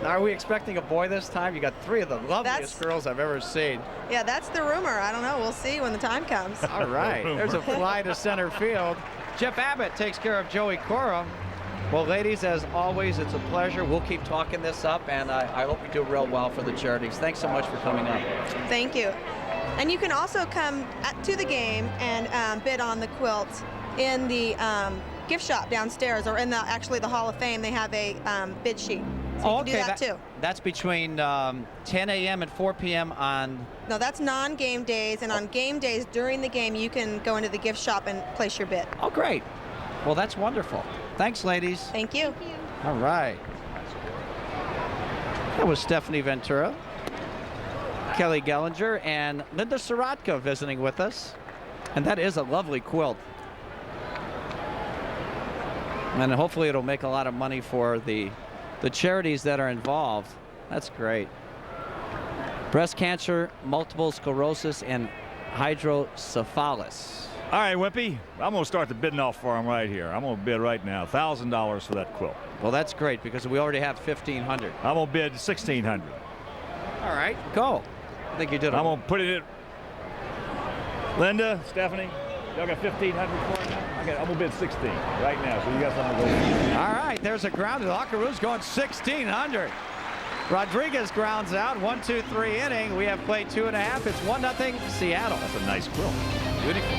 [SPEAKER 2] Now, are we expecting a boy this time? You got 3 of the loveliest girls I've ever seen.
[SPEAKER 24] Yeah, that's the rumor. I don't know. We'll see when the time comes.
[SPEAKER 2] All right. There's a fly to center field. Jeff Abbott takes care of Joey Cora. Well, ladies, as always, it's a pleasure. We'll keep talking this up, and I hope you do real well for the charities. Thanks so much for coming up.
[SPEAKER 24] Thank you. And you can also come to the game and bid on the quilt in the gift shop downstairs, or in the Hall of Fame. They have a bid sheet. So you can do that too.
[SPEAKER 2] That's between 10 a.m. and 4 p.m. on...
[SPEAKER 24] No, that's non-game days, and on game days during the game, you can go into the gift shop and place your bid.
[SPEAKER 2] Oh, great. Well, that's wonderful. Thanks, ladies.
[SPEAKER 24] Thank you.
[SPEAKER 2] All right. That was Stephanie Ventura, Kelly Gellinger, and Linda Sorotka visiting with us. And that is a lovely quilt. And hopefully it'll make a lot of money for the charities that are involved. That's great. Breast cancer, multiple sclerosis, and hydrocephalus.
[SPEAKER 3] All right, Wimpy, I'm going to start the bidding off for him right here. I'm going to bid right now $1,000 for that quilt.
[SPEAKER 2] Well, that's great because we already have $1,500.
[SPEAKER 3] I'm going to bid $1,600.
[SPEAKER 2] All right, go. I think you did.
[SPEAKER 3] I'm going to put it in. Linda, Stephanie, y'all got $1,500 for it now? I'm going to bid 16 right now, so you got something to go with.
[SPEAKER 2] All right, there's a ground. The Hawkeroos going 1,600. Rodriguez grounds out. 1-2-3 inning. We have played 2.5. It's 1-0 Seattle.
[SPEAKER 3] That's a nice quilt.
[SPEAKER 2] Beautiful.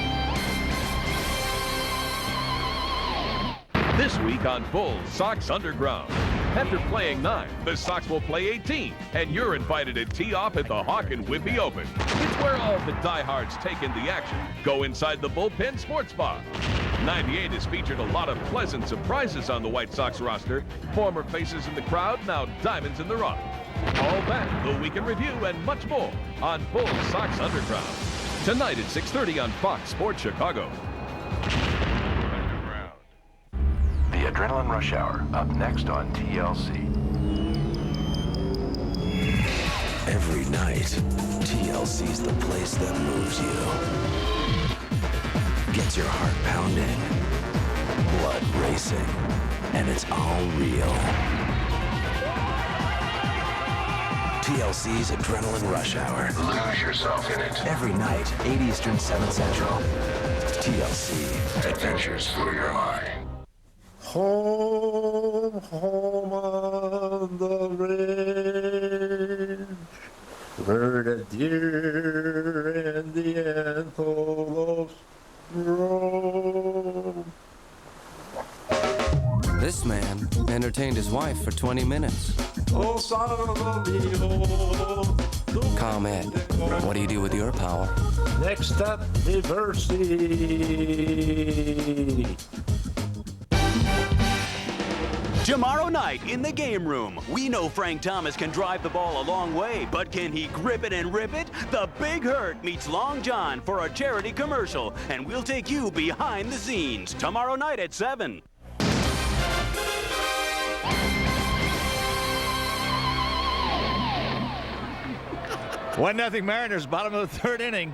[SPEAKER 6] This week on Bulls Sox Underground. After playing 9, the Sox will play 18, and you're invited to tee off at the Hawk and Whippy Open. It's where all the diehards take in the action. Go inside the Bullpen Sports Bar. 98 has featured a lot of pleasant surprises on the White Sox roster. Former faces in the crowd, now diamonds in the rough. All that, the weekend review, and much more on Bull Sox Underground. Tonight at 6:30 on Fox Sports Chicago.
[SPEAKER 15] The Adrenaline Rush Hour, up next on TLC.
[SPEAKER 16] Every night, TLC's the place that moves you. Gets your heart pounding, blood racing, and it's all real. TLC's Adrenaline Rush Hour.
[SPEAKER 15] Lose yourself in it.
[SPEAKER 16] Every night, 8 Eastern, 7 Central. TLC.
[SPEAKER 15] Adventures for your mind.
[SPEAKER 10] Home, home on the range, where the deer and the antelopes roam.
[SPEAKER 12] This man entertained his wife for 20 minutes.
[SPEAKER 10] Oh, son of a
[SPEAKER 12] ComEd, what do you do with your power?
[SPEAKER 10] Next up, diversity.
[SPEAKER 13] Tomorrow night in the game room, we know Frank Thomas can drive the ball a long way, but can he grip it and rip it? The Big Hurt meets Long John for a charity commercial, and we'll take you behind the scenes tomorrow night at 7.
[SPEAKER 3] 1-0 Mariners, bottom of the 3rd inning.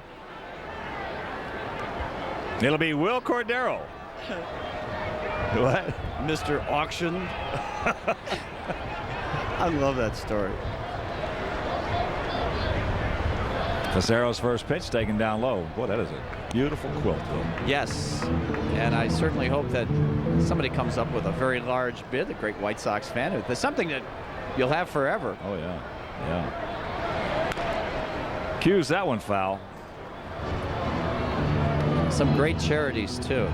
[SPEAKER 3] It'll be Will Cordero. What?
[SPEAKER 2] Mr. Auction. I love that story.
[SPEAKER 3] Facero's first pitch taken down low. Boy, that is a beautiful quilt.
[SPEAKER 2] Yes, and I certainly hope that somebody comes up with a very large bid, a great White Sox fan. It's something that you'll have forever.
[SPEAKER 3] Oh, yeah. Yeah. Cues that one foul.
[SPEAKER 2] Some great charities, too.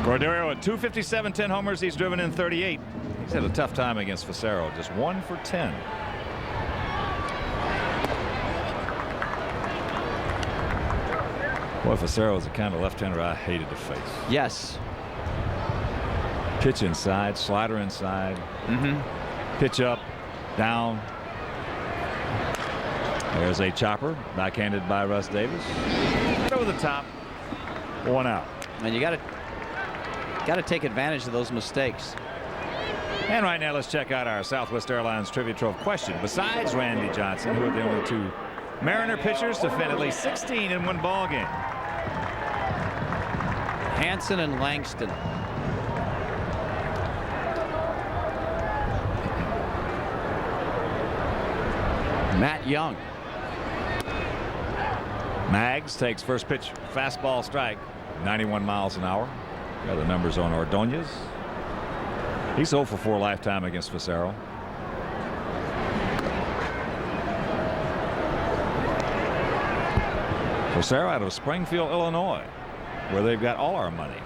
[SPEAKER 3] Cordero at 257, 10 homers. He's driven in 38. He's had a tough time against Facero. Just 1 for 10. Boy, Facero is the kind of left-hander I hated to face.
[SPEAKER 2] Yes.
[SPEAKER 3] Pitch inside, slider inside. Pitch up, down. There's a chopper, backhanded by Russ Davis. Over the top, 1 out.
[SPEAKER 2] And you got to take advantage of those mistakes.
[SPEAKER 3] And right now, let's check out our Southwest Airlines Trivia Trove question. Besides Randy Johnson, who are the only 2 Mariner pitchers to fit at least 16 in one ball game?
[SPEAKER 2] Hansen and Langston. Matt Young.
[SPEAKER 3] Maggs takes first pitch, fastball strike, 91 miles an hour. Got the numbers on Ordonez. He's 0 for 4 lifetime against Facero. Facero out of Springfield, Illinois, where they've got all our money.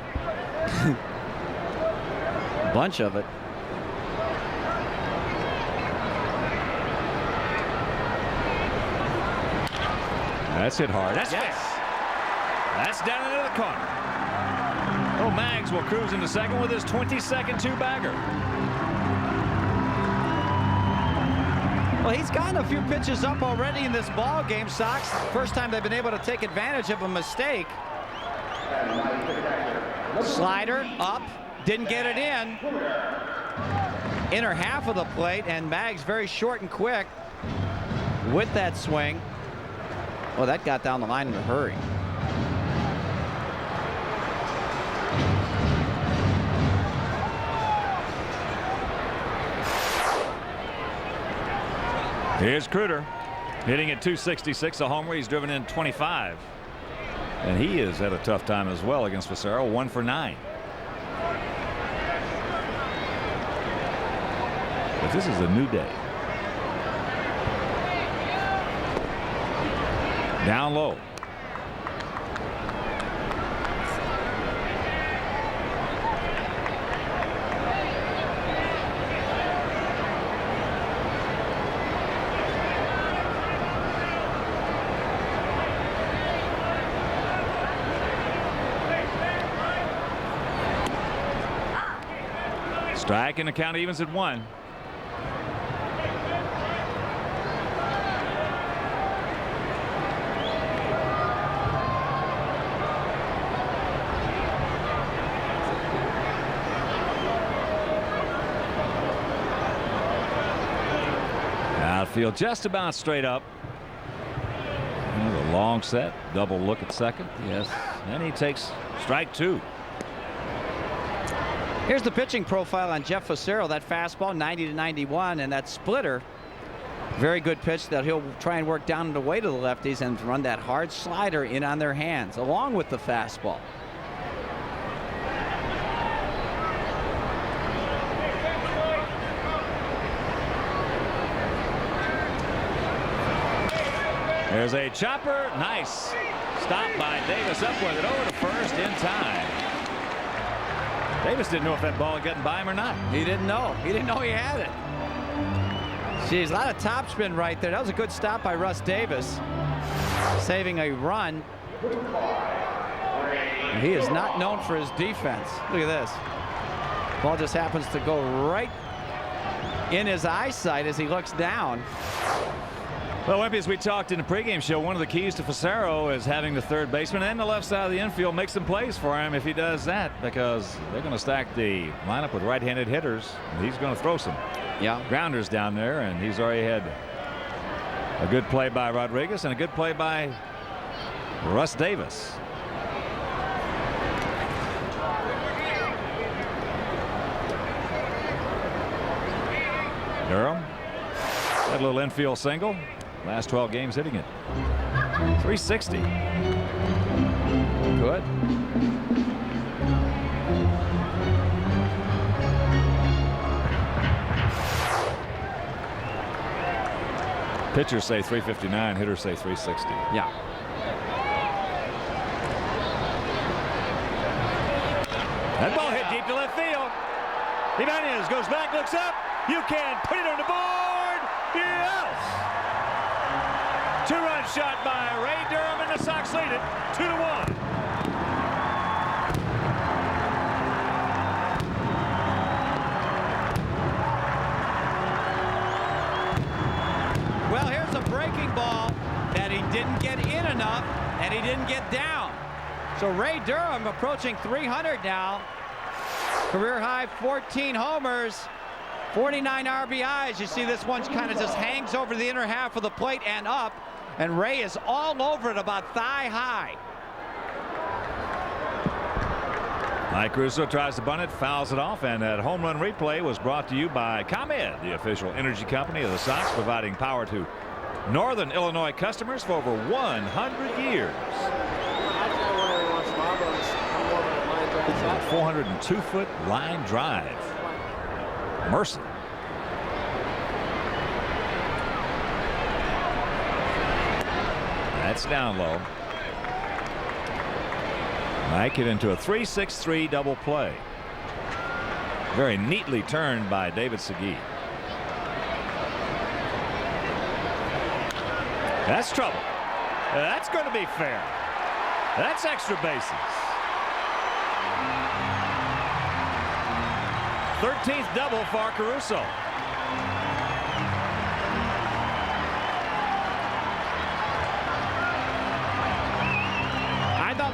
[SPEAKER 2] A bunch of it.
[SPEAKER 3] That's hit hard. That's fair. That's down into the corner. Oh, Maggs will cruise into second with his 22nd 2-bagger.
[SPEAKER 2] Well, he's gotten a few pitches up already in this ball game, Sox. First time they've been able to take advantage of a mistake. Slider up, didn't get it in. Inner half of the plate, and Maggs very short and quick with that swing. Oh, that got down the line in a hurry.
[SPEAKER 3] Here's Kruder hitting at 266, a homer. He's driven in 25. And he has had a tough time as well against Facero, 1 for 9. But this is a new day. Down low. Strike and the count evens at 1. Outfield just about straight up. A long set, double look at second. Yes, and he takes strike 2.
[SPEAKER 2] Here's the pitching profile on Jeff Facero. That fastball 90-91, and that splitter, very good pitch that he'll try and work down and away to the lefties and run that hard slider in on their hands along with the fastball.
[SPEAKER 3] There's a chopper. Nice stop by Davis, up with it over to first in time. Davis didn't know if that ball had gotten by him or not.
[SPEAKER 2] He didn't know. He didn't know he had it. Geez, a lot of topspin right there. That was a good stop by Russ Davis, saving a run. And he is not known for his defense. Look at this. Ball just happens to go right in his eyesight as he looks down.
[SPEAKER 3] Well, Wimpy, as we talked in the pregame show, one of the keys to Facero is having the third baseman and the left side of the infield make some plays for him if he does that, because they're going to stack the lineup with right-handed hitters. He's going to throw some grounders down there, and he's already had a good play by Rodriguez and a good play by Russ Davis. Durham, that little infield single. Last 12 games hitting it. 360.
[SPEAKER 2] Good.
[SPEAKER 3] Pitchers say 359, hitters say 360.
[SPEAKER 2] Yeah.
[SPEAKER 3] That ball hit deep to left field. Ibanez goes back, looks up. You can put it on the board. Yes! Two-run shot by Ray Durham, and the Sox lead it 2-1.
[SPEAKER 2] Well, here's a breaking ball that he didn't get in enough, and he didn't get down. So Ray Durham approaching 300 now. Career high 14 homers, 49 RBIs. You see this one kind of just hangs over the inner half of the plate and up. And Ray is all over it, about thigh high.
[SPEAKER 3] Mike Russo tries to bunt it, fouls it off, and that home run replay was brought to you by ComEd, the official energy company of the Sox, providing power to Northern Illinois customers for over 100 years. 402-foot line drive. Mercy. That's down low. Mike it into a 3-6-3 double play. Very neatly turned by David Segui. That's trouble. That's going to be fair. That's extra bases. 13th double for Caruso.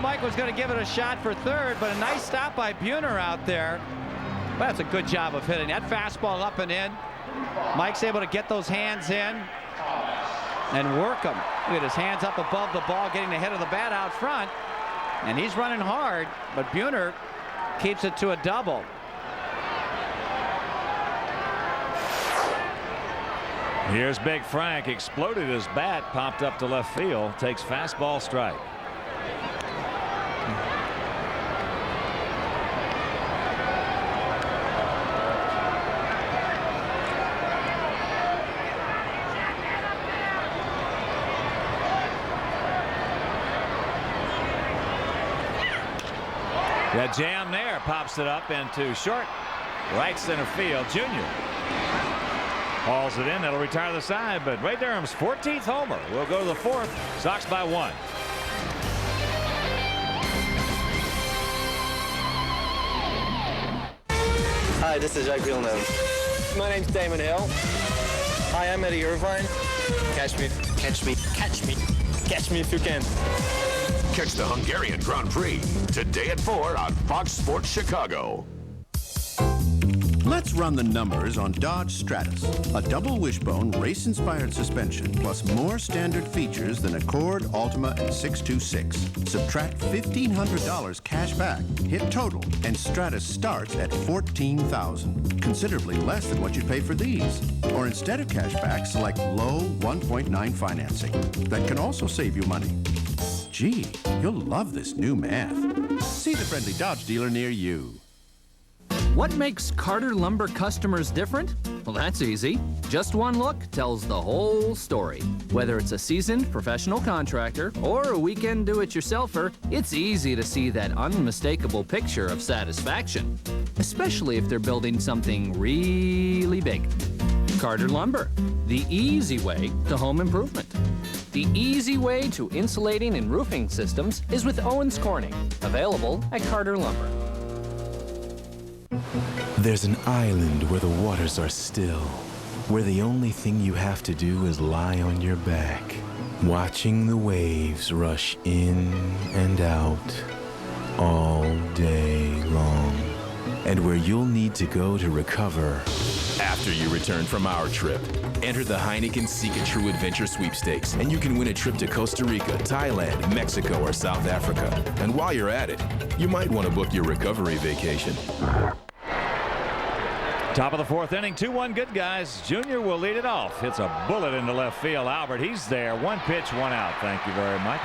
[SPEAKER 2] Mike was going to give it a shot for third, but a nice stop by Buhner out there. Well, that's a good job of hitting that fastball up and in. Mike's able to get those hands in and work them. Look at his hands up above the ball, getting the head of the bat out front. And he's running hard, but Buhner keeps it to a double.
[SPEAKER 3] Here's Big Frank. Exploded his bat, popped up to left field, takes fastball strike. That jam there, pops it up into short right center field. Junior hauls it in. That'll retire the side, but Ray Durham's 14th homer will go to the 4th. Sox by 1.
[SPEAKER 14] Hi, this is Jacques Villeneuve. My name's Damon Hill. Hi, I'm Eddie Irvine. Catch me if you can.
[SPEAKER 7] Catch the Hungarian Grand Prix today at 4 on Fox Sports Chicago.
[SPEAKER 9] Let's run the numbers on Dodge Stratus, a double wishbone race-inspired suspension plus more standard features than Accord, Altima, and 626. Subtract $1,500 cash back, hit total, and Stratus starts at $14,000, considerably less than what you'd pay for these. Or instead of cash back, select low 1.9 financing. That can also save you money. Gee, you'll love this new math. See the friendly Dodge dealer near you.
[SPEAKER 17] What makes Carter Lumber customers different? Well, that's easy. Just one look tells the whole story. Whether it's a seasoned professional contractor or a weekend do-it-yourselfer, it's easy to see that unmistakable picture of satisfaction, especially if they're building something really big. Carter Lumber, the easy way to home improvement. The easy way to insulating and roofing systems is with Owens Corning, available at Carter Lumber.
[SPEAKER 16] There's an island where the waters are still, where the only thing you have to do is lie on your back, watching the waves rush in and out all day long, and where you'll need to go to recover after you return from our trip. Enter the Heineken Seek a True Adventure Sweepstakes, and you can win a trip to Costa Rica, Thailand, Mexico, or South Africa. And while you're at it, you might want to book your recovery vacation.
[SPEAKER 3] Top of the fourth inning, 2-1 good guys. Junior will lead it off. Hits a bullet into left field. Albert, he's there. One pitch, one out. Thank you very much.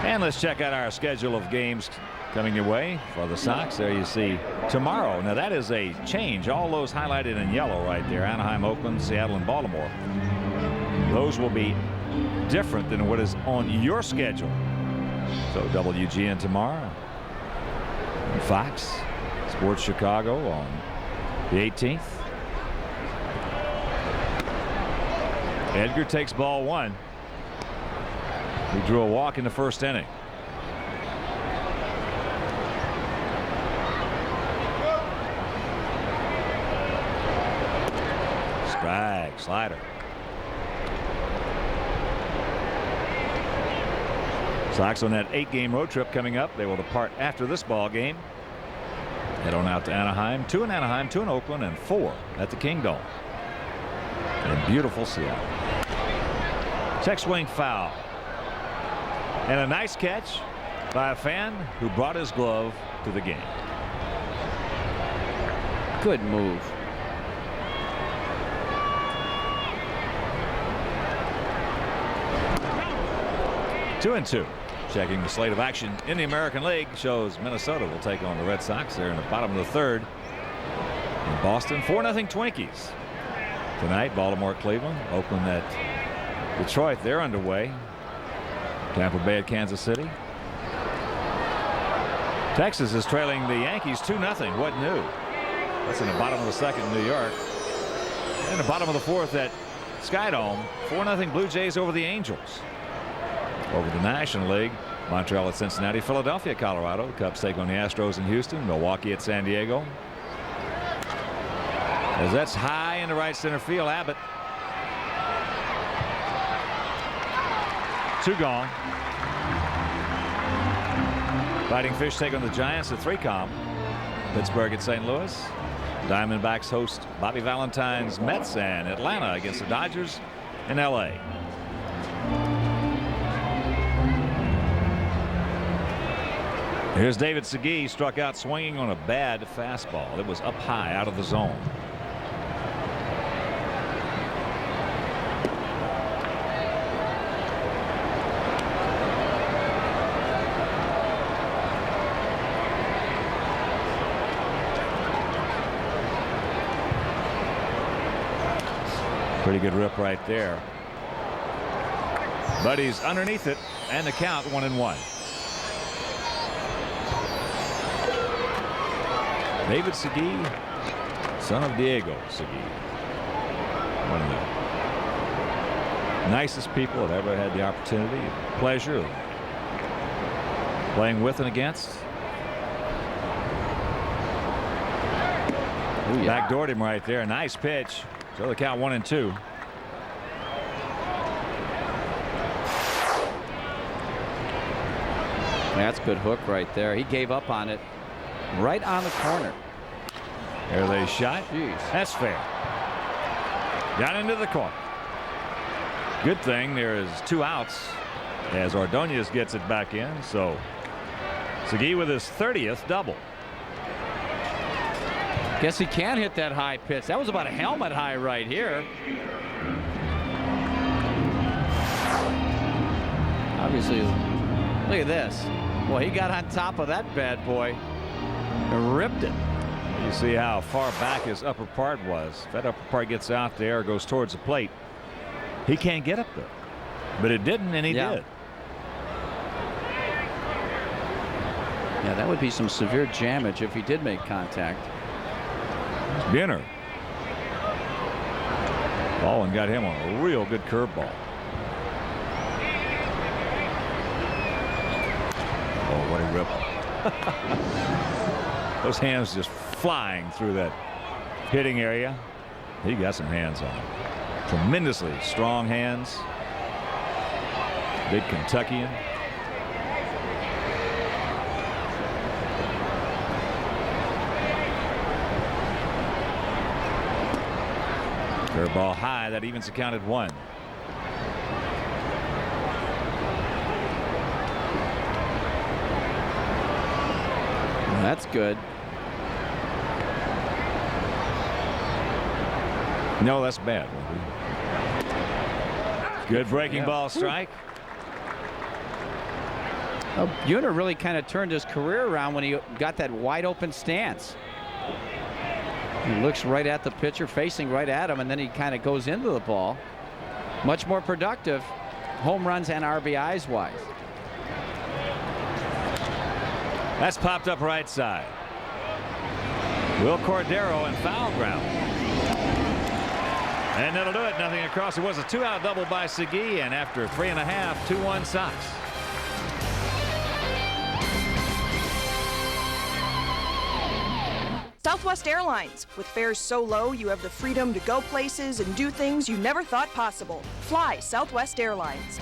[SPEAKER 3] And let's check out our schedule of games coming your way for the Sox. There you see tomorrow. Now that is a change. All those highlighted in yellow right there. Anaheim, Oakland, Seattle, and Baltimore. Those will be different than what is on your schedule. So WGN tomorrow. And Fox Sports Chicago on the 18th. Edgar takes ball one. He drew a walk in the first inning. Strike, slider. Sox on that 8-game road trip coming up. They will depart after this ball game. Head on out to Anaheim. 2 in Anaheim, 2 in Oakland, and 4 at the Kingdome in beautiful Seattle. Check swing foul. And a nice catch by a fan who brought his glove to the game.
[SPEAKER 2] Good move.
[SPEAKER 3] Two and two. Checking the slate of action in the American League shows Minnesota will take on the Red Sox. They're in the bottom of the third. In Boston, 4-0 Twinkies. Tonight, Baltimore, Cleveland, Oakland at Detroit. They're underway. Tampa Bay at Kansas City. Texas is trailing the Yankees 2-0. What new? That's in the bottom of the second in New York. And the bottom of the fourth at Skydome. 4-0 Blue Jays over the Angels. Over the National League, Montreal at Cincinnati, Philadelphia, Colorado. The Cubs take on the Astros in Houston, Milwaukee at San Diego. As that's high into right center field, Abbott. 2 gone. Fighting Fish take on the Giants at 3-com. Pittsburgh at St. Louis. Diamondbacks host Bobby Valentine's Mets, and Atlanta against the Dodgers in L.A. Here's David Segui, struck out swinging on a bad fastball. It was up high out of the zone. Pretty good rip right there. But he's underneath it, and the count 1-1. David Segui, son of Diego Segui. One of the nicest people I've ever had the opportunity, pleasure of Playing with and against.
[SPEAKER 2] Ooh, yeah.
[SPEAKER 3] Backdoored him right there. Nice pitch. So the count 1-2.
[SPEAKER 2] That's good hook right there. He gave up on it right on the corner.
[SPEAKER 3] There's a shot.
[SPEAKER 2] Jeez.
[SPEAKER 3] That's fair. Down into the corner. Good thing there is 2 outs as Ordonez gets it back in. So Segui with his 30th double.
[SPEAKER 2] Guess he can hit that high pitch. That was about a helmet high right here. Obviously, look at this. Well, he got on top of that bad boy and ripped it.
[SPEAKER 3] You see how far back his upper part was. If that upper part gets out there or goes towards the plate, he can't get up there. But it didn't, and he did.
[SPEAKER 2] Yeah, that would be some severe damage if he did make contact.
[SPEAKER 3] Binner. Baldwin got him on a real good curveball. Oh, what a rip. Those hands just flying through that hitting area. He got some hands on him. Tremendously strong hands. Big Kentuckian. Curveball high, that evens the count at 1.
[SPEAKER 2] That's good.
[SPEAKER 3] No, that's bad. Good breaking ball strike.
[SPEAKER 2] Oh, Buhner really kind of turned his career around when he got that wide open stance. He looks right at the pitcher, facing right at him, and then he kind of goes into the ball. Much more productive, home runs and RBIs wise.
[SPEAKER 3] That's popped up right side. Will Cordero and foul ground. And that'll do it. Nothing across. It was a 2-out double by Segui, and after 3.5, 2-1 Sox.
[SPEAKER 18] Southwest Airlines. With fares so low, you have the freedom to go places and do things you never thought possible. Fly Southwest Airlines.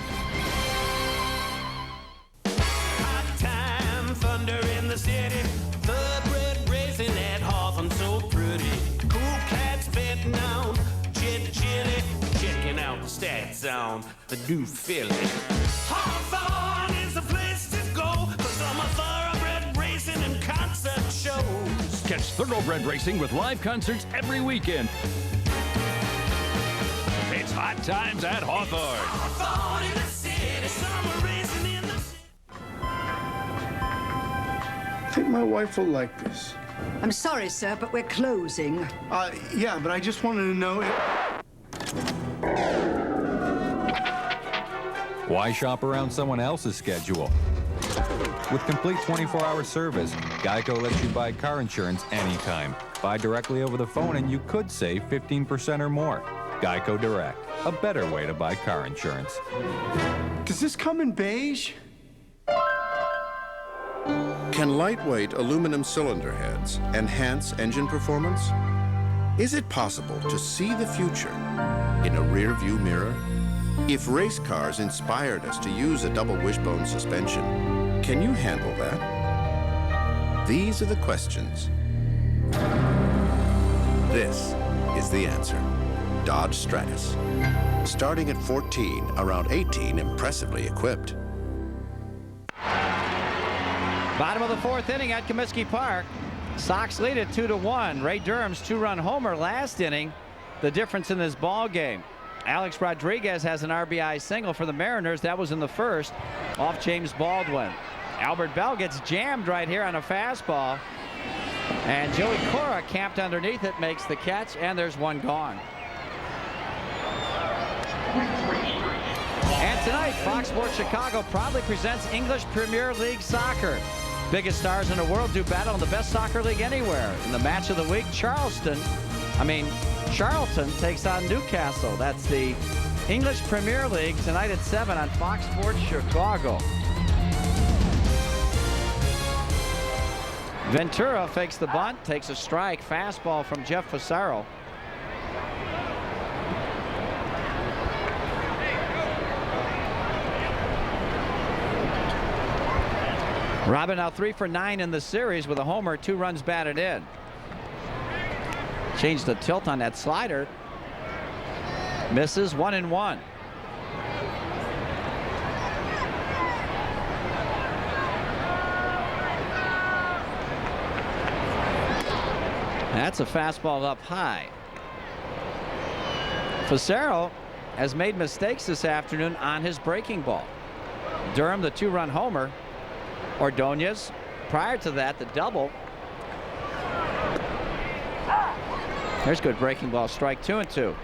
[SPEAKER 19] Hot time, thunder in the city. Thoroughbred racing at Hawthorne, so pretty. Cool cats betting on jet chili. Checking out the stat zone, the new Philly. Hawthorne is the place to go for summer thoroughbred racing and concert shows.
[SPEAKER 20] Catch thoroughbred racing with live concerts every weekend. It's hot times at Hawthorne.
[SPEAKER 19] Hawthorne in the city, summer racing in the city.
[SPEAKER 21] I think my wife will like this.
[SPEAKER 22] I'm sorry, sir, but we're closing.
[SPEAKER 21] Yeah, but I just wanted to know if...
[SPEAKER 23] Why shop around someone else's schedule? With complete 24-hour service, Geico lets you buy car insurance anytime. Buy directly over the phone and you could save 15% or more. Geico Direct, a better way to buy car insurance.
[SPEAKER 21] Does this come in beige?
[SPEAKER 9] Can lightweight aluminum cylinder heads enhance engine performance? Is it possible to see the future in a rear-view mirror? If race cars inspired us to use a double wishbone suspension, can you handle that? These are the questions. This is the answer. Dodge Stratus. Starting at 14, around 18 impressively equipped.
[SPEAKER 2] Bottom of the 4th inning at Comiskey Park. Sox lead it 2-1. Ray Durham's 2-run homer last inning. The difference in this ball game. Alex Rodriguez has an RBI single for the Mariners. That was in the first off James Baldwin. Albert Bell gets jammed right here on a fastball. And Joey Cora camped underneath it, makes the catch, and there's one gone. And tonight, Fox Sports Chicago proudly presents English Premier League Soccer. Biggest stars in the world do battle in the best soccer league anywhere. In the match of the week, Charlton takes on Newcastle. That's the English Premier League tonight at 7 on Fox Sports Chicago. Ventura fakes the bunt, takes a strike. Fastball from Jeff Fassero. Robin now 3 for 9 in the series with a homer, 2 runs batted in. Changed the tilt on that slider. Misses, 1-1. That's a fastball up high. Fassero has made mistakes this afternoon on his breaking ball. Durham, the 2-run homer. Ordonez, prior to that, the double. There's good breaking ball, strike 2-2.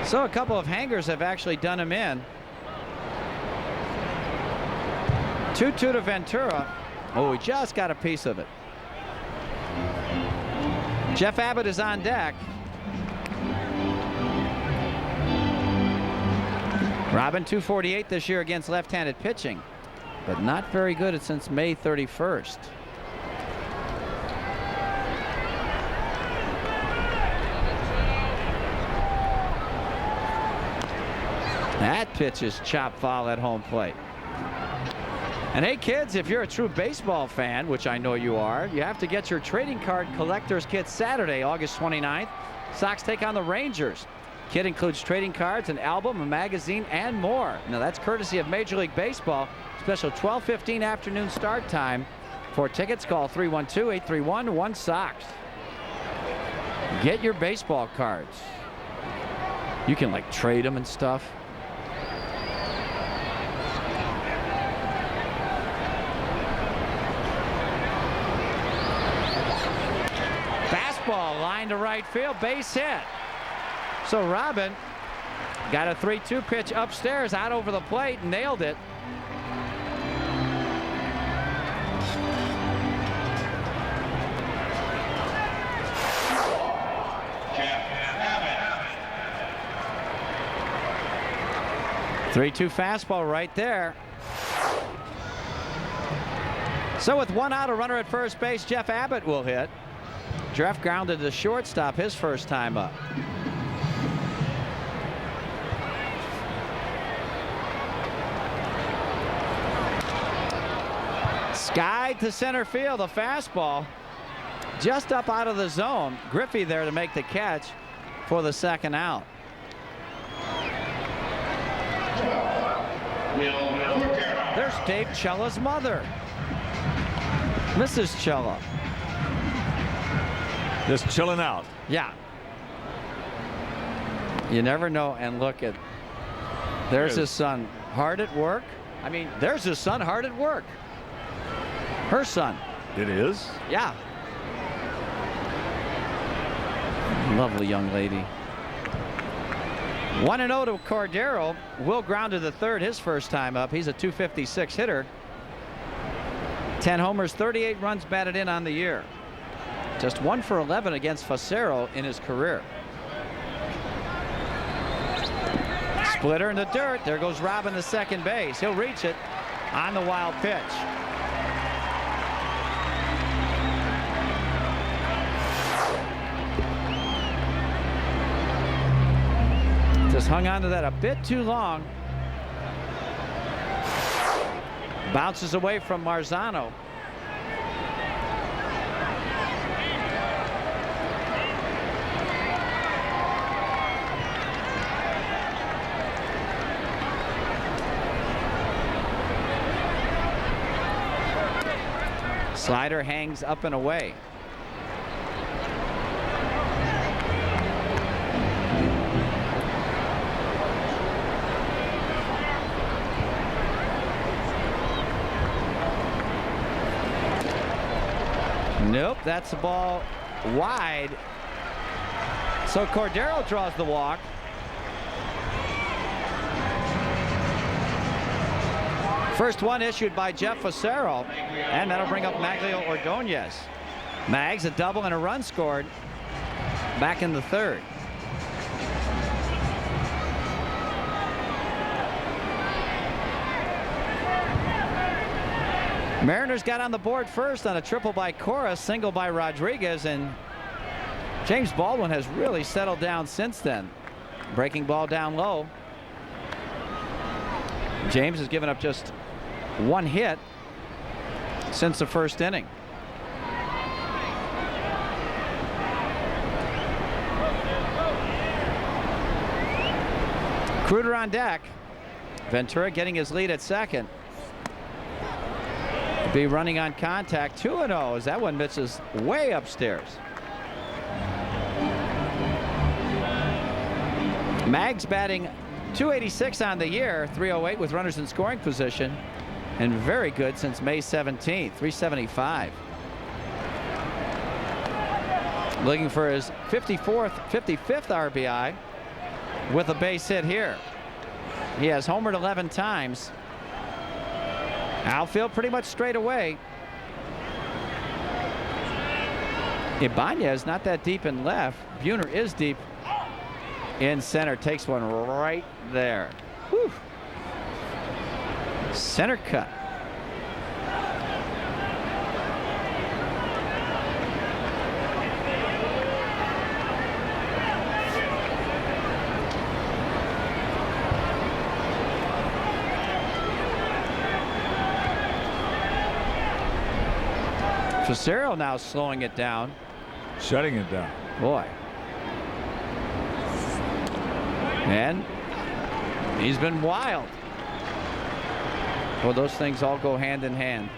[SPEAKER 2] So a couple of hangers have actually done him in. 2-2 to Ventura. Oh, he just got a piece of it. Jeff Abbott is on deck. Robin, 248 this year against left-handed pitching, but not very good since May 31st. That pitch is chopped foul at home plate. And hey kids, if you're a true baseball fan, which I know you are, you have to get your trading card collector's kit Saturday, August 29th. Sox take on the Rangers. Kit includes trading cards, an album, a magazine, and more. Now that's courtesy of Major League Baseball. Special 12:15 afternoon start time. For tickets, call 312-831-1SOX. Get your baseball cards. You can like trade them and stuff. Fastball, line to right field, base hit. So Robin got a 3-2 pitch upstairs, out over the plate, nailed it. Three-two fastball right there. So with 1 out, a runner at first base, Jeff Abbott will hit. Jeff grounded to shortstop his first time up. Skied to center field, a fastball just up out of the zone. Griffey there to make the catch for the second out. There's Dave Cella's mother, Mrs. Cella.
[SPEAKER 3] Just chilling out.
[SPEAKER 2] Yeah. You never know. And look at, there's his son hard at work. I mean, there's his son hard at work. Her son.
[SPEAKER 3] It is?
[SPEAKER 2] Yeah. Lovely young lady. 1-0 to Cordero. Will grounded to third his first time up. He's a .256 hitter. 10 homers, 38 runs batted in on the year. Just 1 for 11 against Fassero in his career. Splitter in the dirt. There goes Robin to second base. He'll reach it on the wild pitch. Just hung on to that a bit too long. Bounces away from Marzano. Slider hangs up and away. Nope, that's the ball wide. So Cordero draws the walk. First one issued by Jeff Fassero, and that'll bring up Maglio Ordonez. Mags, a double and a run scored back in the third. Mariners got on the board first on a triple by Cora, single by Rodriguez, and James Baldwin has really settled down since then. Breaking ball down low. James has given up just one hit since the first inning. Cruder on deck. Ventura getting his lead at second. Be running on contact. 2-0 as that one misses way upstairs. Maggs batting .286 on the year, .308 with runners in scoring position, and very good since May 17th, .375. Looking for his 55th RBI with a base hit here. He has homered 11 times. Outfield pretty much straight away. Ibanez not that deep in left. Buhner is deep in center. Takes one right there. Whew. Center cut. Cicero now slowing it down.
[SPEAKER 3] Shutting it down.
[SPEAKER 2] Boy. And he's been wild. Well, those things all go hand in hand.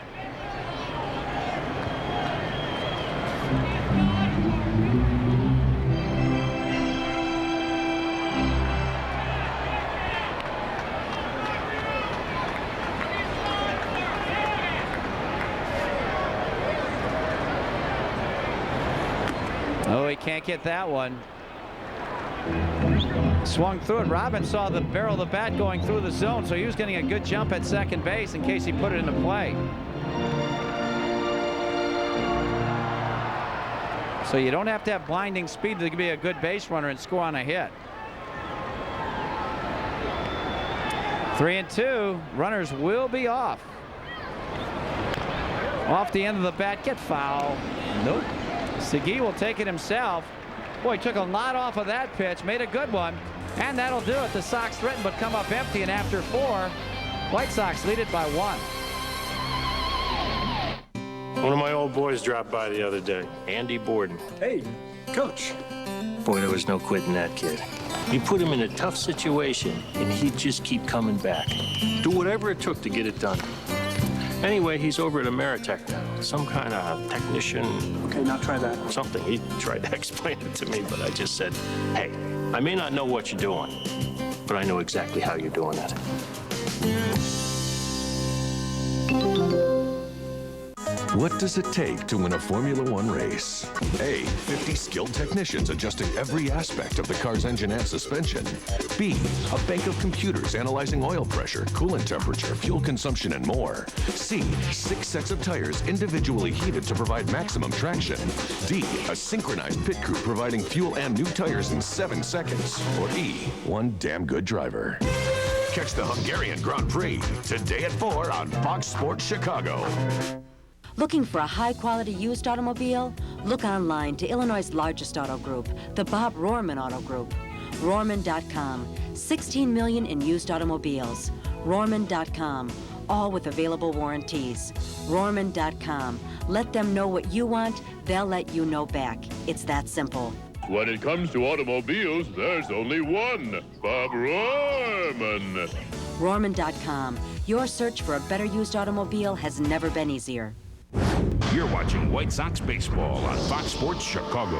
[SPEAKER 2] Oh, he can't get that one. Swung through it. Robin saw the barrel of the bat going through the zone, so he was getting a good jump at second base in case he put it into play. So you don't have to have blinding speed to be a good base runner and score on a hit. 3-2. Runners will be off. Off the end of the bat. Get foul. Nope. Segui will take it himself. Boy, he took a lot off of that pitch, made a good one, and that'll do it. The Sox threaten but come up empty, and after 4, White Sox lead it by 1.
[SPEAKER 10] One of my old boys dropped by the other day, Andy Borden.
[SPEAKER 1] Hey, Coach.
[SPEAKER 10] Boy, there was no quitting that kid. You put him in a tough situation, and he'd just keep coming back. Do whatever it took to get it done. Anyway, he's over at Ameritech now. Some kind of technician.
[SPEAKER 1] Okay, now try that.
[SPEAKER 10] Something. He tried to explain it to me, but I just said, hey, I may not know what you're doing, but I know exactly how you're doing it.
[SPEAKER 4] What does it take to win a Formula One race? A, 50 skilled technicians adjusting every aspect of the car's engine and suspension. B, a bank of computers analyzing oil pressure, coolant temperature, fuel consumption, and more. C, 6 sets of tires individually heated to provide maximum traction. D, a synchronized pit crew providing fuel and new tires in 7 seconds. Or E, one damn good driver. Catch the Hungarian Grand Prix today at 4 on Fox Sports Chicago.
[SPEAKER 5] Looking for a high-quality used automobile? Look online to Illinois' largest auto group, the Bob Rohrman Auto Group. Rohrman.com. 16 million in used automobiles. Rohrman.com. All with available warranties. Rohrman.com. Let them know what you want, they'll let you know back. It's that simple.
[SPEAKER 8] When it comes to automobiles, there's only one, Bob Rohrman.
[SPEAKER 5] Rohrman.com. Your search for a better used automobile has never been easier.
[SPEAKER 7] You're watching White Sox baseball on Fox Sports Chicago.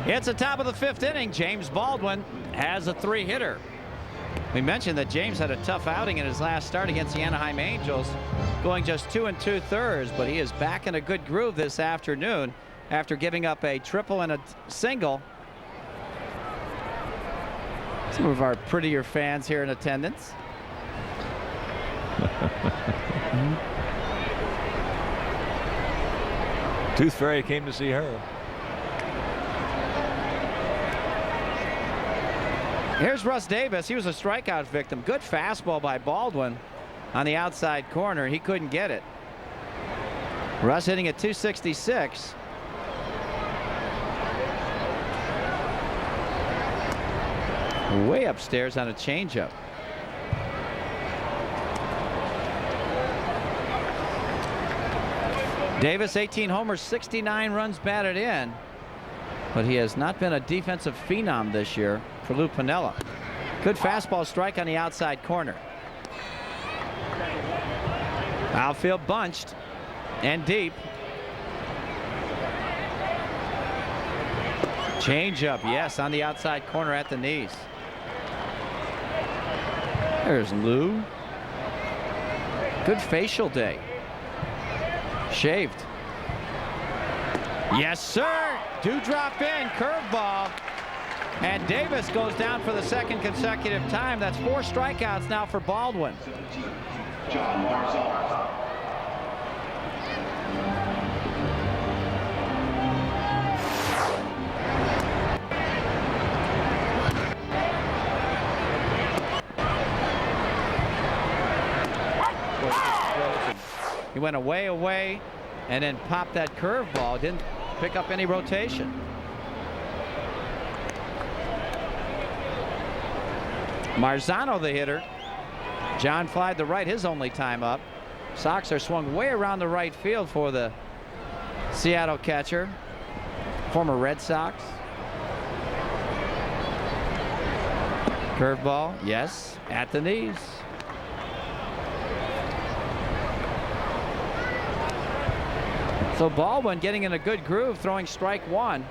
[SPEAKER 2] It's the top of the 5th inning. James Baldwin has a 3-hitter. We mentioned that James had a tough outing in his last start against the Anaheim Angels, going just 2 2/3, but he is back in a good groove this afternoon after giving up a triple and a single. Some of our prettier fans here in attendance.
[SPEAKER 3] Tooth Fairy came to see her.
[SPEAKER 2] Here's Russ Davis. He was a strikeout victim. Good fastball by Baldwin on the outside corner. He couldn't get it. Russ hitting at 266. Way upstairs on a changeup. Davis, 18 homers, 69 runs batted in. But he has not been a defensive phenom this year for Lou Piniella. Good fastball strike on the outside corner. Outfield bunched and deep. Changeup, yes, on the outside corner at the knees. There's Lou. Good facial day. Shaved. Yes, sir. Dewdrop in, curveball. And Davis goes down for the second consecutive time. That's 4 strikeouts now for Baldwin.
[SPEAKER 6] John Barzal.
[SPEAKER 2] He went away, and then popped that curveball. Didn't pick up any rotation. Marzano, the hitter. John Fly to right, his only time up. Sox are swung way around the right field for the Seattle catcher, former Red Sox. Curveball, yes, at the knees. So Baldwin getting in a good groove, throwing strike 1.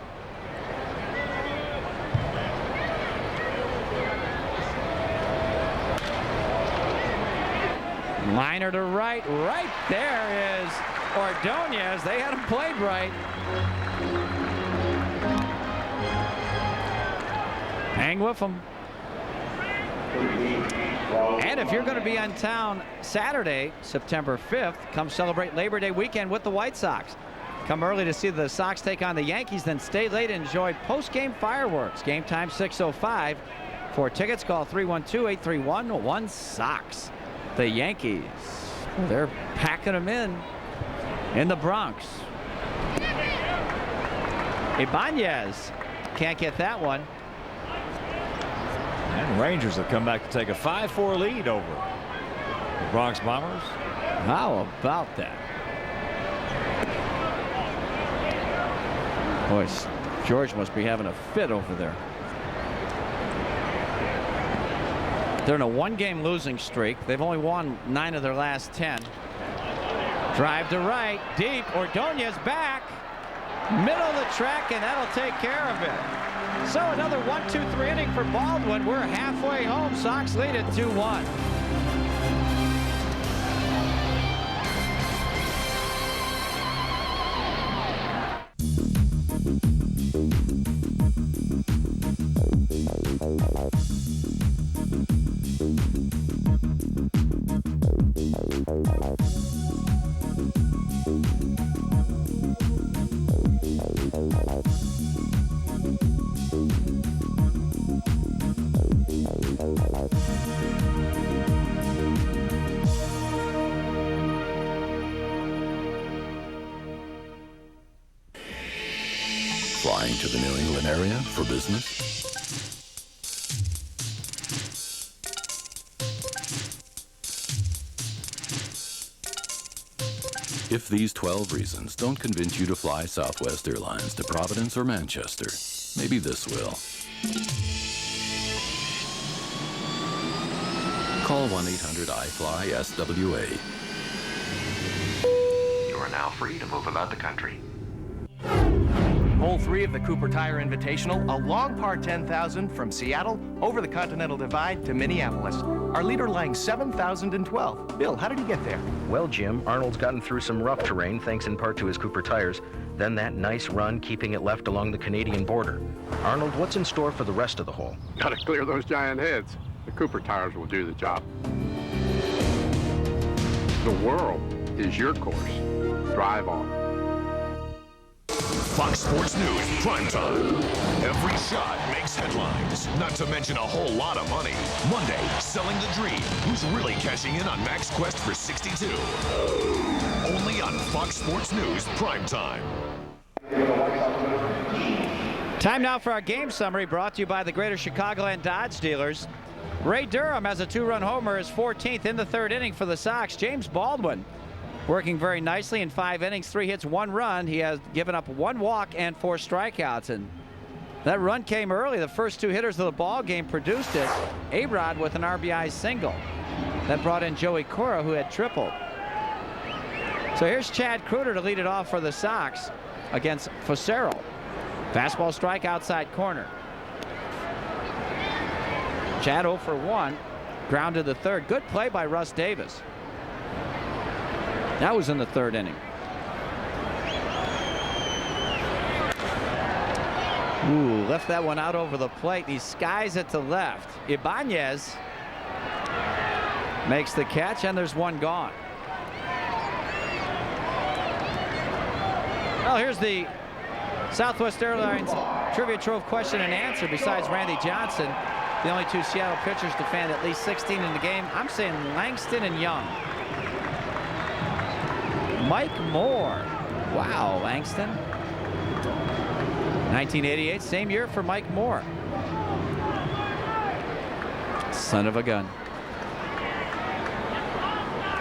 [SPEAKER 2] Liner to right. Right there is Ordonez. They had him played right. Hang with him. And if you're going to be in town Saturday, September 5th, come celebrate Labor Day weekend with the White Sox. Come early to see the Sox take on the Yankees, then stay late and enjoy post-game fireworks. Game time 6:05. For tickets, call 312-831-1-SOX. The Yankees, they're packing them in the Bronx. Ibanez can't get that one.
[SPEAKER 3] And Rangers have come back to take a 5-4 lead over the Bronx Bombers.
[SPEAKER 2] How about that? Boy, George must be having a fit over there. They're in a 1-game losing streak. They've only won 9 of their last 10. Drive to right, deep. Ordonez back, middle of the track, and that'll take care of it. So another 1-2-3 inning for Baldwin. We're halfway home. Sox lead at 2-1.
[SPEAKER 4] Flying to the New England area for business? If these 12 reasons don't convince you to fly Southwest Airlines to Providence or Manchester, maybe this will. Call 1-800-I-FLY-SWA.
[SPEAKER 11] You are now free to move about the country.
[SPEAKER 15] Hole 3 of the Cooper Tire Invitational, a long par 10,000 from Seattle over the Continental Divide to Minneapolis. Our leader lying 7,012. Bill, how did he get there?
[SPEAKER 11] Well, Jim, Arnold's gotten through some rough terrain, thanks in part to his Cooper tires. Then that nice run, keeping it left along the Canadian border. Arnold, what's in store for the rest of the hole?
[SPEAKER 24] Gotta clear those giant heads. The Cooper tires will do the job. The world is your course. Drive on.
[SPEAKER 4] Fox Sports News Primetime. Every shot makes headlines, not to mention a whole lot of money. Monday, Selling the Dream. Who's really cashing in on Max Quest for 62? Only on Fox Sports News Primetime.
[SPEAKER 2] Time now for our game summary, brought to you by the Greater Chicagoland Dodge dealers. Ray Durham has a 2-run homer, his 14th in the 3rd inning for the Sox. James Baldwin working very nicely in 5 innings, 3 hits, 1 run. He has given up 1 walk and 4 strikeouts, and that run came early. The first 2 hitters of the ball game produced it. A-Rod with an RBI single. That brought in Joey Cora, who had tripled. So here's Chad Kruder to lead it off for the Sox against Facero. Fastball strike outside corner. Chad 0 for 1. Ground to the 3rd. Good play by Russ Davis. That was in the 3rd inning. Ooh, left that one out over the plate. He skies it to left. Ibanez makes the catch, and there's 1 gone. Well, here's the Southwest Airlines Trivia Trove question and answer. Besides Randy Johnson, the only 2 Seattle pitchers to fan at least 16 in the game. I'm saying Langston and Young. Mike Moore. Wow, Langston. 1988, same year for Mike Moore. Son of a gun.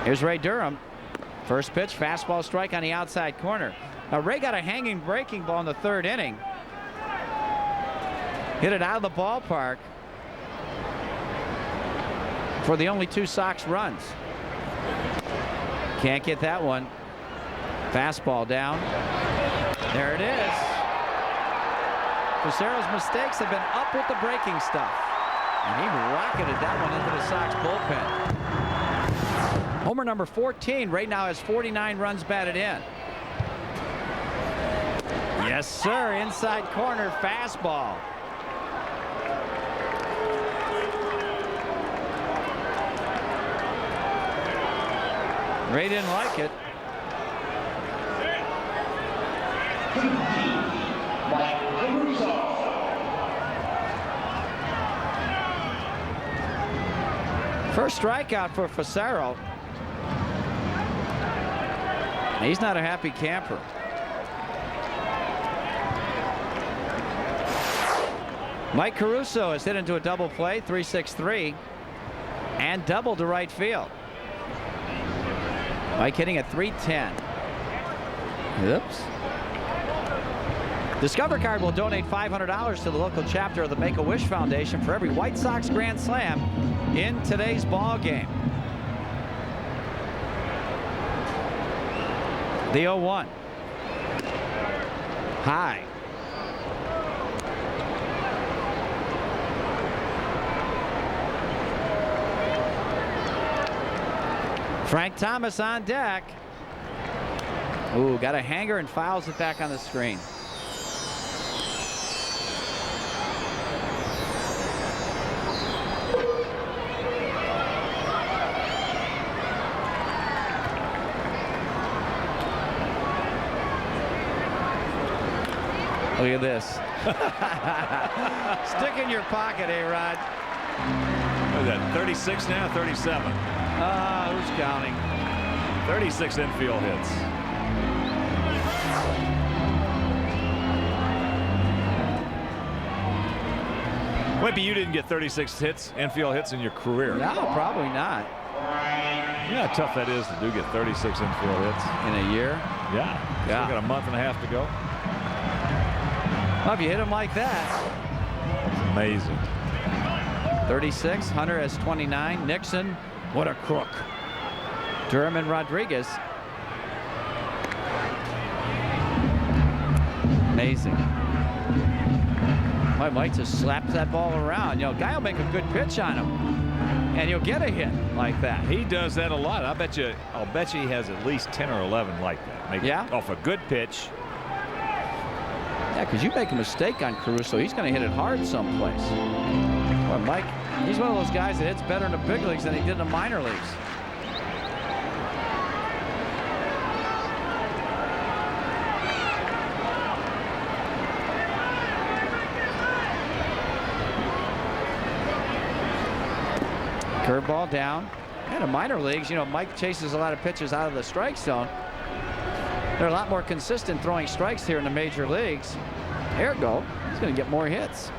[SPEAKER 2] Here's Ray Durham. First pitch, fastball strike on the outside corner. Now Ray got a hanging breaking ball in the 3rd inning. Hit it out of the ballpark for the only 2 Sox runs. Can't get that one. Fastball down. There it is. Facero's mistakes have been up with the breaking stuff. And he rocketed that one into the Sox bullpen. Homer number 14. Ray now has 49 runs batted in. Yes, sir. Inside corner fastball. Ray didn't like it. First strikeout for Facero. He's not a happy camper. Mike Caruso has hit into a double play, 3-6-3, and double to right field. Mike hitting at 310. Oops. Discover Card will donate $500 to the local chapter of the Make-A-Wish Foundation for every White Sox Grand Slam in today's ball game. The 0-1. High. Frank Thomas on deck. Ooh, got a hanger and fouls it back on the screen. Look at this. Stick in your pocket, A-Rod.
[SPEAKER 3] What is that, 36 now, 37?
[SPEAKER 2] Who's counting?
[SPEAKER 3] 36 infield hits. Maybe you didn't get 36 infield hits in your career.
[SPEAKER 2] No, probably not.
[SPEAKER 3] You know how tough that is to get 36 infield hits
[SPEAKER 2] in a year?
[SPEAKER 3] Yeah.
[SPEAKER 2] Yeah.
[SPEAKER 3] Still got a month and a half to go.
[SPEAKER 2] Well, if you hit him like that.
[SPEAKER 3] It's amazing.
[SPEAKER 2] 36. Hunter has 29. Nixon, what a crook. Durham and Rodriguez. Amazing. Might just slap that ball around. You know, guy will make a good pitch on him, and you'll get a hit like that.
[SPEAKER 3] He does that a lot. I'll bet you he has at least 10 or 11 like that.
[SPEAKER 2] Yeah.
[SPEAKER 3] Off a good pitch.
[SPEAKER 2] Yeah, because you make a mistake on Caruso, he's going to hit it hard someplace. Boy, Mike, he's one of those guys that hits better in the big leagues than he did in the minor leagues. ball down. And in minor leagues, you know, Mike chases a lot of pitches out of the strike zone. They're a lot more consistent throwing strikes here in the major leagues. Ergo, he's going to get more hits.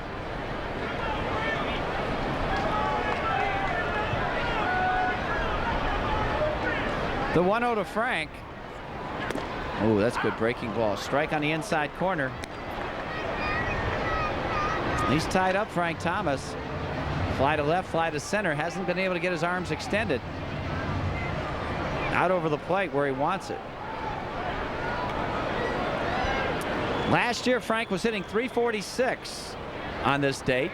[SPEAKER 2] The 1-0 to Frank. Oh, that's good breaking ball. Strike on the inside corner. He's tied up, Frank Thomas. Fly to left, fly to center. Hasn't been able to get his arms extended. Out over the plate where he wants it. Last year, Frank was hitting .346 on this date.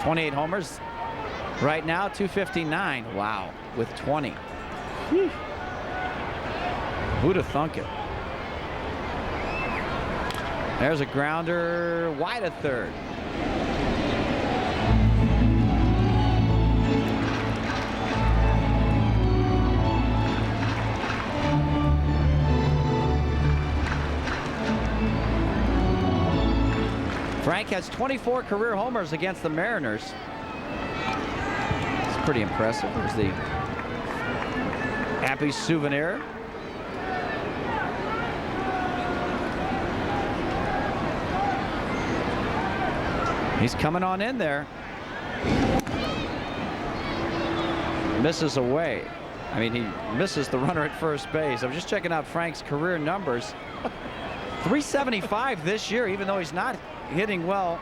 [SPEAKER 2] 28 homers. Right now, .259. Wow, with 20. Whew. Who'd have thunk it? There's a grounder wide to third. Frank has 24 career homers against the Mariners. It's pretty impressive. There's the happy souvenir. He's coming on in there. Misses away. I mean, he misses the runner at first base. I'm just checking out Frank's career numbers. 375 this year, even though he's not hitting well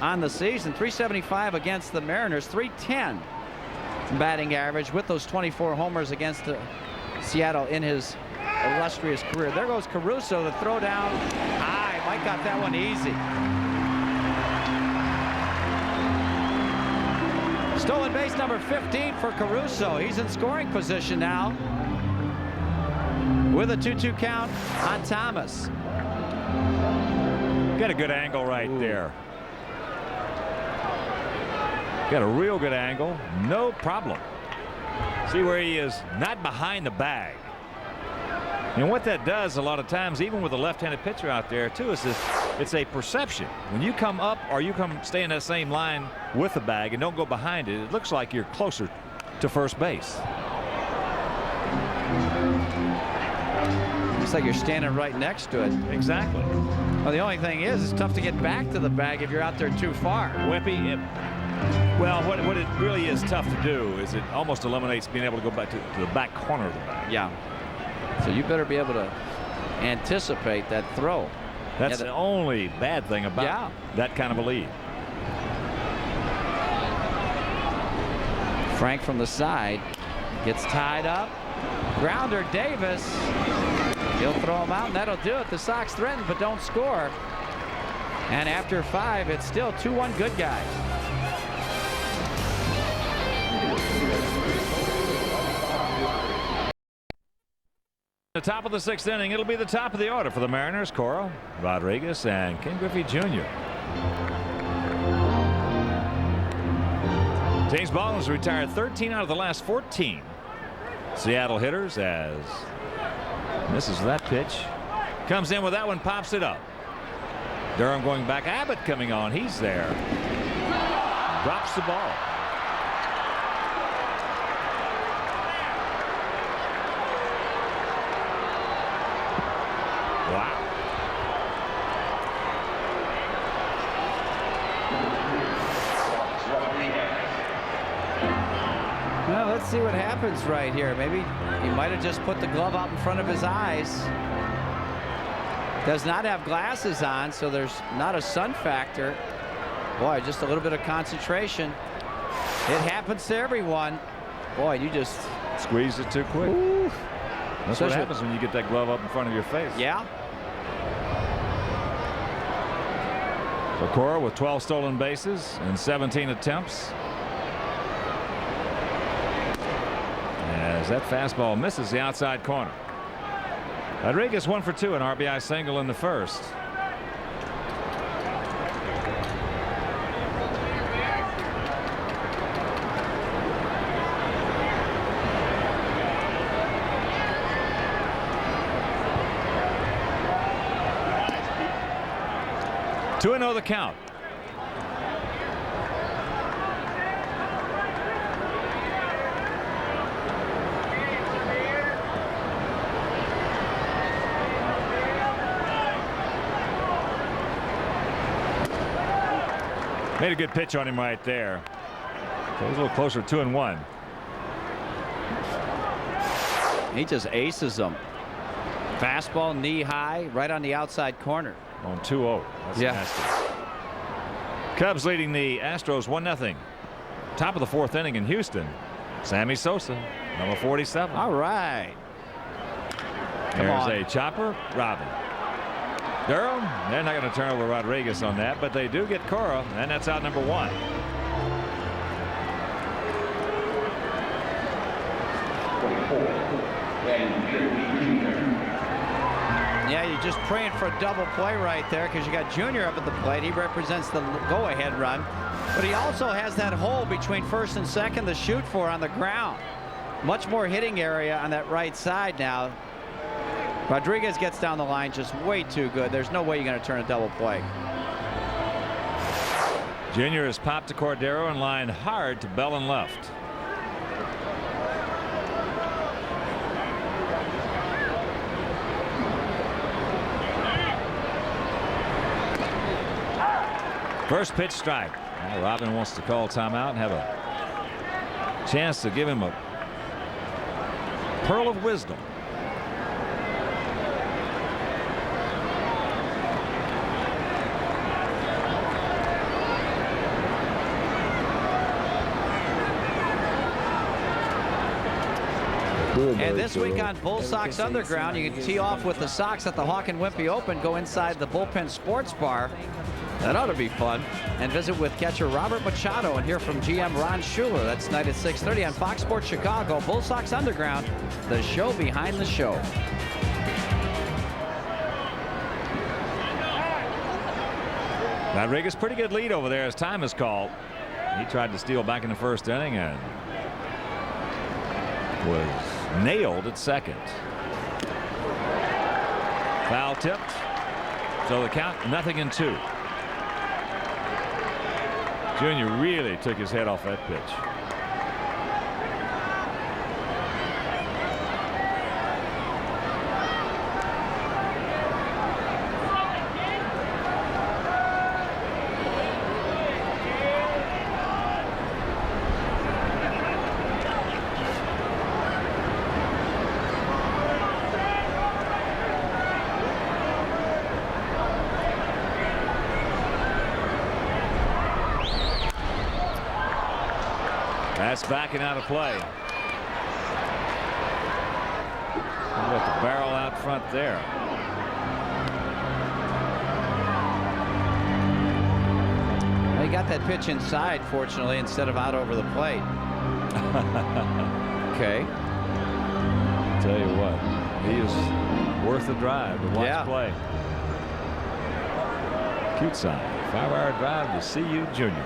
[SPEAKER 2] on the season. 375 against the Mariners. 310 batting average with those 24 homers against Seattle in his illustrious career. There goes Caruso. The throw down. Mike got that one easy. Stolen base number 15 for Caruso. He's in scoring position now with a 2-2 count on Thomas.
[SPEAKER 3] Got a good angle right there. Got a real good angle. No problem. See where he is not behind the bag. And what that does a lot of times, even with a left-handed pitcher out there too, is it's a perception. When you come up or you stay in that same line with the bag and don't go behind it, it looks like you're closer to first base.
[SPEAKER 2] Looks like you're standing right next to it.
[SPEAKER 3] Exactly.
[SPEAKER 2] Well, the only thing is, it's tough to get back to the bag if you're out there too far.
[SPEAKER 3] Whippy, well, what it really is tough to do is it almost eliminates being able to go back to the back corner of the bag.
[SPEAKER 2] Yeah. So you better be able to anticipate that throw.
[SPEAKER 3] That's the only bad thing about that kind of a lead.
[SPEAKER 2] Frank from the side gets tied up. Grounder Davis. He'll throw him out, and that'll do it. The Sox threaten but don't score. And after 5, it's still 2-1 good guys.
[SPEAKER 3] The top of the 6th inning. It'll be the top of the order for the Mariners. Cora, Rodriguez, and Ken Griffey Jr. James Baldwin has retired 13 out of the last 14 Seattle hitters as misses that pitch. Comes in with that one, pops it up. Durham going back. Abbott coming on. He's there. Drops the ball. Wow.
[SPEAKER 2] Well, let's see what happens right here. Maybe he might have just put the glove out in front of his eyes. Does not have glasses on, so there's not a sun factor. Boy, just a little bit of concentration. It happens to everyone. Boy, you just
[SPEAKER 3] squeezed it too quick.
[SPEAKER 2] Ooh.
[SPEAKER 3] That's what happens when you get that glove up in front of your face.
[SPEAKER 2] Yeah.
[SPEAKER 3] So Cora with 12 stolen bases and 17 attempts. As that fastball misses the outside corner. Rodriguez 1 for 2, an RBI single in the first. Two and 0 the count. Made a good pitch on him right there. So he's a little closer to 2-1.
[SPEAKER 2] He just aces them. Fastball knee high right on the outside corner.
[SPEAKER 3] On 2-0. That's nasty. Cubs leading the Astros 1-0. Top of the 4th inning in Houston. Sammy Sosa, number 47.
[SPEAKER 2] All right.
[SPEAKER 3] There's a chopper. Robin. Durham, they're not going to turn over Rodriguez on that, but they do get Cora, and that's out number 1.
[SPEAKER 2] Yeah, you're just praying for a double play right there because you got Junior up at the plate. He represents the go-ahead run, but he also has that hole between first and second to shoot for on the ground. Much more hitting area on that right side now. Rodriguez gets down the line just way too good. There's no way you're going to turn a double play.
[SPEAKER 3] Junior has popped to Cordero and lined hard to Bell and left. First pitch strike. Now Robin wants to call timeout and have a chance to give him a pearl of wisdom.
[SPEAKER 2] And this week on Bull Sox Underground, you can tee off with the Sox at the Hawk and Wimpy Open, go inside the Bullpen Sports Bar. That ought to be fun. And visit with catcher Robert Machado and hear from GM Ron Schuler. That's tonight at 6:30 on Fox Sports Chicago. Bull Sox Underground, the show behind the show.
[SPEAKER 3] Rodriguez, pretty good lead over there as time is called. He tried to steal back in the first inning and was nailed at second. Foul tipped. So the count 0-2. Junior really took his head off that pitch. That's backing out of play. Look at the barrel out front there.
[SPEAKER 2] Well, he got that pitch inside, fortunately, instead of out over the plate. Okay.
[SPEAKER 3] Tell you what, he is worth the drive to watch play. Cute sign. 5-hour drive to CU Junior.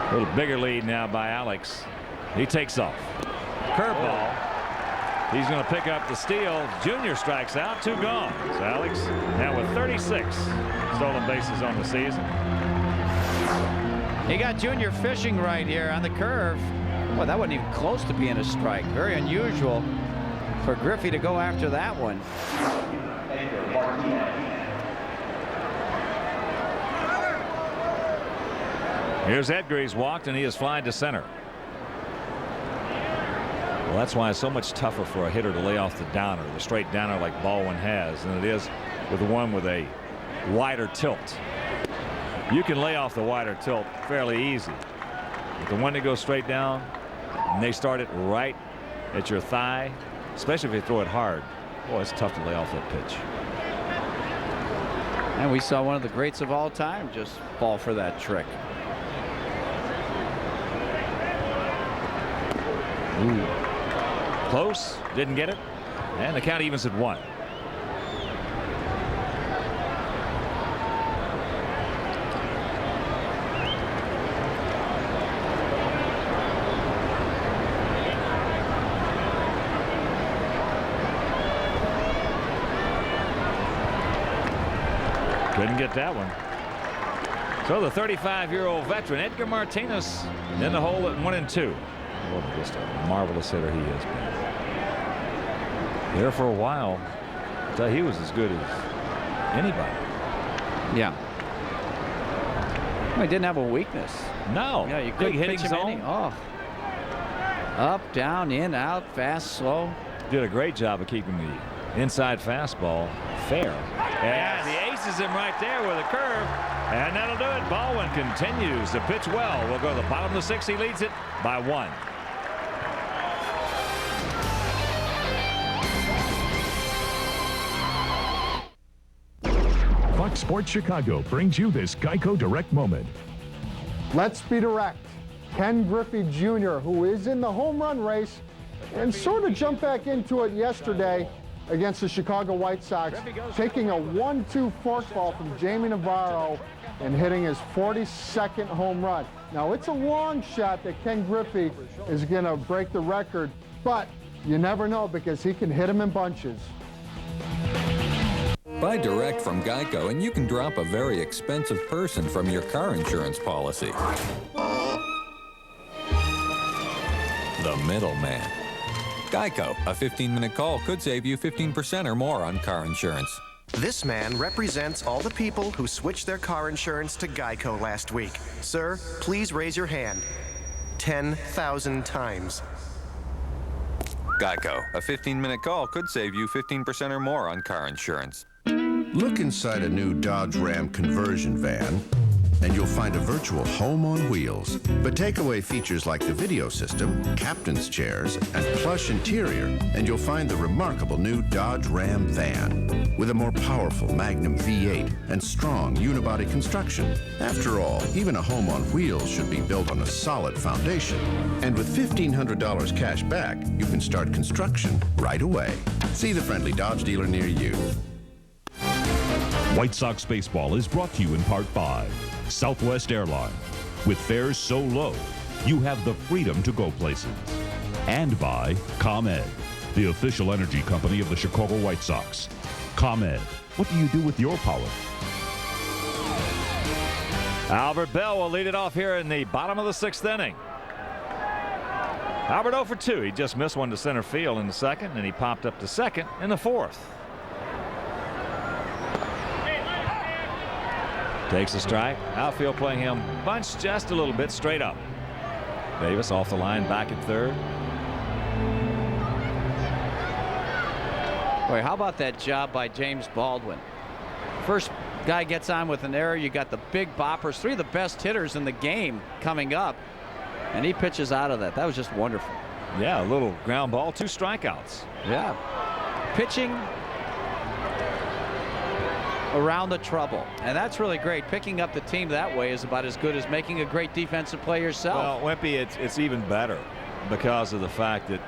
[SPEAKER 3] A little bigger lead now by Alex. He takes off. Curveball. He's going to pick up the steal. Junior strikes out. 2 gone. So Alex now with 36 stolen bases on the season.
[SPEAKER 2] He got Junior fishing right here on the curve. Well, that wasn't even close to being a strike. Very unusual for Griffey to go after that one.
[SPEAKER 3] Here's Edgar. He's walked and he is flying to center. Well, that's why it's so much tougher for a hitter to lay off the downer, the straight downer like Baldwin has, than it is with the one with a wider tilt. You can lay off the wider tilt fairly easy. But the one that goes straight down and they start it right at your thigh, especially if they throw it hard, boy, it's tough to lay off that pitch.
[SPEAKER 2] And we saw one of the greats of all time just fall for that trick.
[SPEAKER 3] Ooh. Close, didn't get it, and the count evens at 1. Couldn't get that one. So the 35-year-old veteran Edgar Martinez in the hole at 1-2. What just a marvelous hitter he has been. There for a while, I tell you, he was as good as anybody.
[SPEAKER 2] Yeah. Well, he didn't have a weakness.
[SPEAKER 3] No.
[SPEAKER 2] Yeah, you
[SPEAKER 3] Big
[SPEAKER 2] couldn't
[SPEAKER 3] hitting
[SPEAKER 2] pitch him
[SPEAKER 3] zone.
[SPEAKER 2] any. Oh. Up, down, in, out, fast, slow.
[SPEAKER 3] Did a great job of keeping the inside fastball fair. And he aces him right there with a curve. And that'll do it. Baldwin continues to pitch well. We'll go to the bottom of the 6th. He leads it by 1.
[SPEAKER 12] Fox Sports Chicago brings you this Geico Direct moment.
[SPEAKER 13] Let's be direct. Ken Griffey Jr., who is in the home run race and sort of jumped back into it yesterday against the Chicago White Sox, taking a 1-2 forkball from Jamie Navarro and hitting his 42nd home run. Now, it's a long shot that Ken Griffey is going to break the record, but you never know because he can hit them in bunches.
[SPEAKER 23] Buy direct from Geico and you can drop a very expensive person from your car insurance policy. The middleman. Geico, a 15-minute call could save you 15% or more on car insurance.
[SPEAKER 14] This man represents all the people who switched their car insurance to Geico last week. Sir, please raise your hand. 10,000 times.
[SPEAKER 23] Geico, a 15-minute call could save you 15% or more on car insurance.
[SPEAKER 9] Look inside a new Dodge Ram conversion van, and you'll find a virtual home on wheels. But take away features like the video system, captain's chairs, and plush interior, and you'll find the remarkable new Dodge Ram van with a more powerful Magnum V8 and strong unibody construction. After all, even a home on wheels should be built on a solid foundation. And with $1,500 cash back, you can start construction right away. See the friendly Dodge dealer near you.
[SPEAKER 17] White Sox baseball is brought to you in part by Southwest Airlines. With fares so low, you have the freedom to go places. And by ComEd, the official energy company of the Chicago White Sox. ComEd, what do you do with your power?
[SPEAKER 3] Albert Bell will lead it off here in the bottom of the 6th inning. Albert 0 for 2. He just missed one to center field in the 2nd, and he popped up to 2nd in the 4th. Takes a strike. Outfield playing him bunched just a little bit straight up. Davis off the line back at 3rd.
[SPEAKER 2] Boy, how about that job by James Baldwin? First guy gets on with an error. You got the big boppers, 3 of the best hitters in the game coming up, and he pitches out of that. That was just wonderful.
[SPEAKER 3] Yeah, a little ground ball, 2 strikeouts.
[SPEAKER 2] Yeah. Pitching around the trouble, and that's really great. Picking up the team that way is about as good as making a great defensive play yourself.
[SPEAKER 3] Well, Wimpy, it's even better because of the fact that,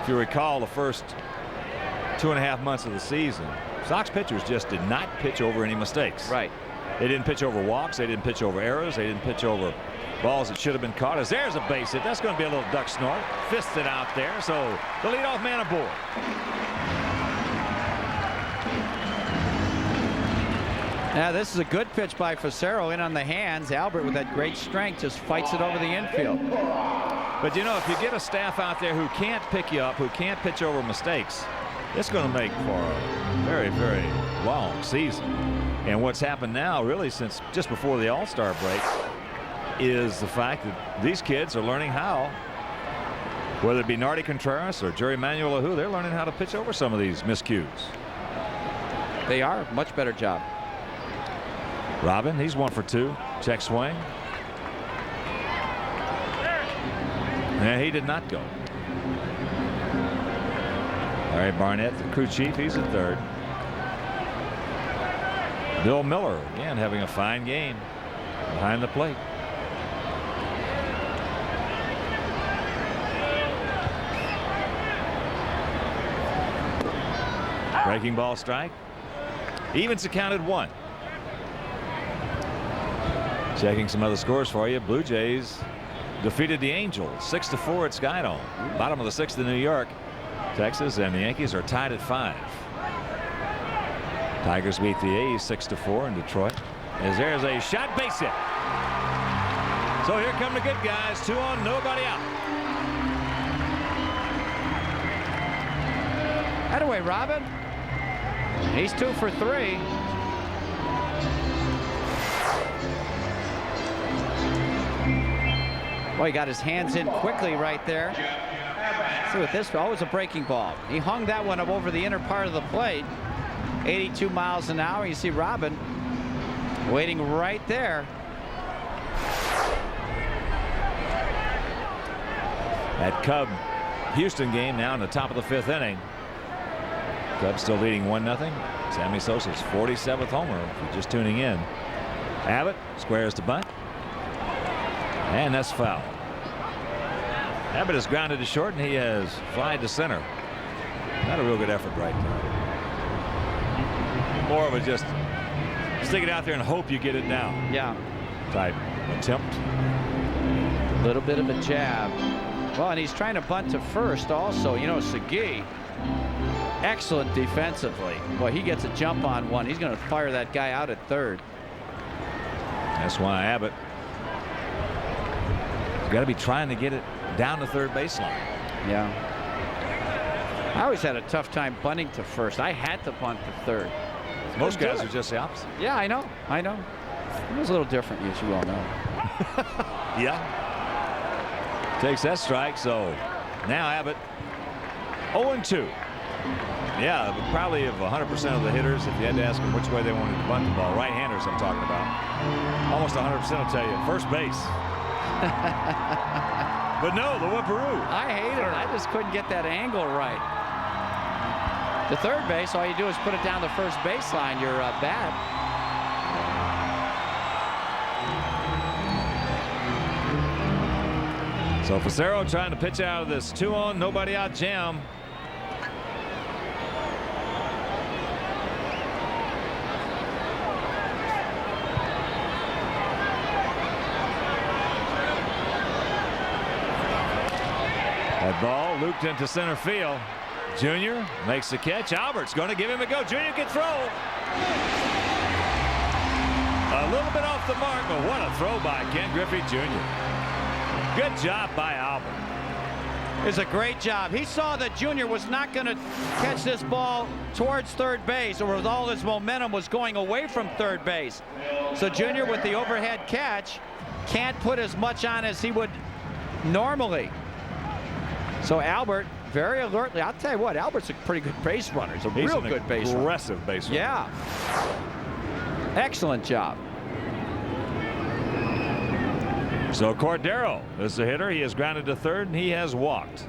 [SPEAKER 3] if you recall, the first 2.5 months of the season, Sox pitchers just did not pitch over any mistakes.
[SPEAKER 2] Right.
[SPEAKER 3] They didn't pitch over walks. They didn't pitch over errors. They didn't pitch over balls that should have been caught. As there's a base hit, that's going to be a little duck snort. Fisted out there, so the leadoff man aboard.
[SPEAKER 2] Now this is a good pitch by Facero in on the hands. Albert with that great strength just fights it over the infield.
[SPEAKER 3] But you know, if you get a staff out there who can't pick you up, who can't pitch over mistakes, it's going to make for a very, very long season. And what's happened now, really, since just before the All-Star break, is the fact that these kids are learning how, whether it be Nardi Contreras or Jerry Manuel or who, they're learning how to pitch over some of these miscues.
[SPEAKER 2] They are. Much better job.
[SPEAKER 3] Robin, he's 1 for 2. Check swing. And he did not go. Larry Barnett, the crew chief, he's at 3rd. Bill Miller, again, having a fine game behind the plate. Breaking ball strike. Evens accounted 1. Checking some other scores for you. Blue Jays defeated the Angels 6-4 at Skydome. Bottom of the 6th in New York. Texas and the Yankees are tied at 5. Tigers beat the A's 6-4 in Detroit. As there's a shot base hit. So here come the good guys. 2 on, nobody out.
[SPEAKER 2] That away, Robin. He's 2 for 3. Boy, he got his hands in quickly right there. See what this, oh, it was a breaking ball. He hung that one up over the inner part of the plate. 82 miles an hour. You see Robin waiting right there.
[SPEAKER 3] That Cub Houston game now in the top of the 5th inning. Cubs still leading 1-0. Sammy Sosa's 47th homer if you're just tuning in. Abbott squares to bunt. And that's foul. Abbott is grounded to short, and he has flied to center. Not a real good effort right there. More of a just stick it out there and hope you get it down.
[SPEAKER 2] Yeah.
[SPEAKER 3] Type attempt.
[SPEAKER 2] A little bit of a jab. Well, and he's trying to bunt to first also. You know, Segui, excellent defensively. Boy, he gets a jump on one. He's going to fire that guy out at third.
[SPEAKER 3] That's why Abbott got to be trying to get it down the third baseline.
[SPEAKER 2] Yeah. I always had a tough time bunting to first. I had to bunt to third.
[SPEAKER 3] Most guys are just the opposite.
[SPEAKER 2] Yeah, I know. I know. It was a little different, as you all know.
[SPEAKER 3] Yeah. Takes that strike. So now Abbott 0-2. Yeah, probably of 100% of the hitters, if you had to ask them which way they wanted to bunt the ball, right-handers I'm talking about, almost 100% will tell you first base. But no, the Whipperoo.
[SPEAKER 2] I hate it. I just couldn't get that angle right. The third base, all you do is put it down the first baseline. You're bad.
[SPEAKER 3] So Facero trying to pitch out of this 2-on, nobody out jam. That ball looped into center field. Junior makes the catch. Albert's going to give him a go. Junior can throw. A little bit off the mark, but what a throw by Ken Griffey Jr. Good job by Albert.
[SPEAKER 2] It's a great job. He saw that Junior was not going to catch this ball towards third base, or with all his momentum was going away from third base. So Junior, with the overhead catch, can't put as much on as he would normally. So Albert very alertly. I'll tell you what, Albert's a pretty good base runner. He's a real good base runner.
[SPEAKER 3] Aggressive base runner.
[SPEAKER 2] Yeah. Excellent job.
[SPEAKER 3] So Cordero is the hitter. He has grounded to third, and he has walked.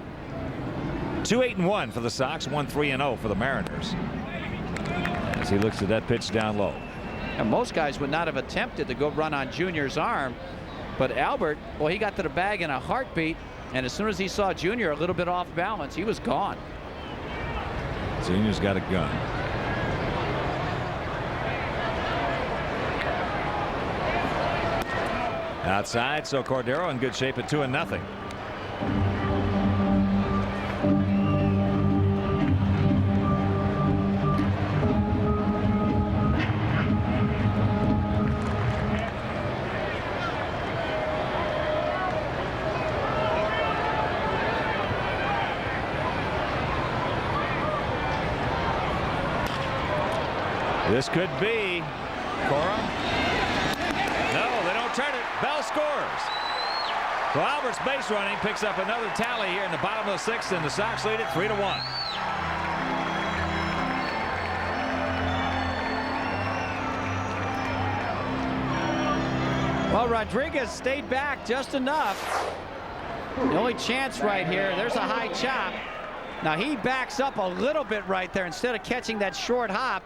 [SPEAKER 3] 2-8-1 for the Sox, 1-3-0 for the Mariners. As he looks at that pitch down low.
[SPEAKER 2] And most guys would not have attempted to go run on Junior's arm, but Albert, well, he got to the bag in a heartbeat. And as soon as he saw Junior a little bit off balance, he was gone.
[SPEAKER 3] Junior's got a gun. Outside, so Cordero in good shape at 2-0. This could be Cora. No, they don't turn it. Bell scores. So Albert's base running picks up another tally here in the bottom of the 6th, and the Sox lead it 3-1.
[SPEAKER 2] Well, Rodriguez stayed back just enough. The only chance right here, there's a high chop. Now he backs up a little bit right there instead of catching that short hop.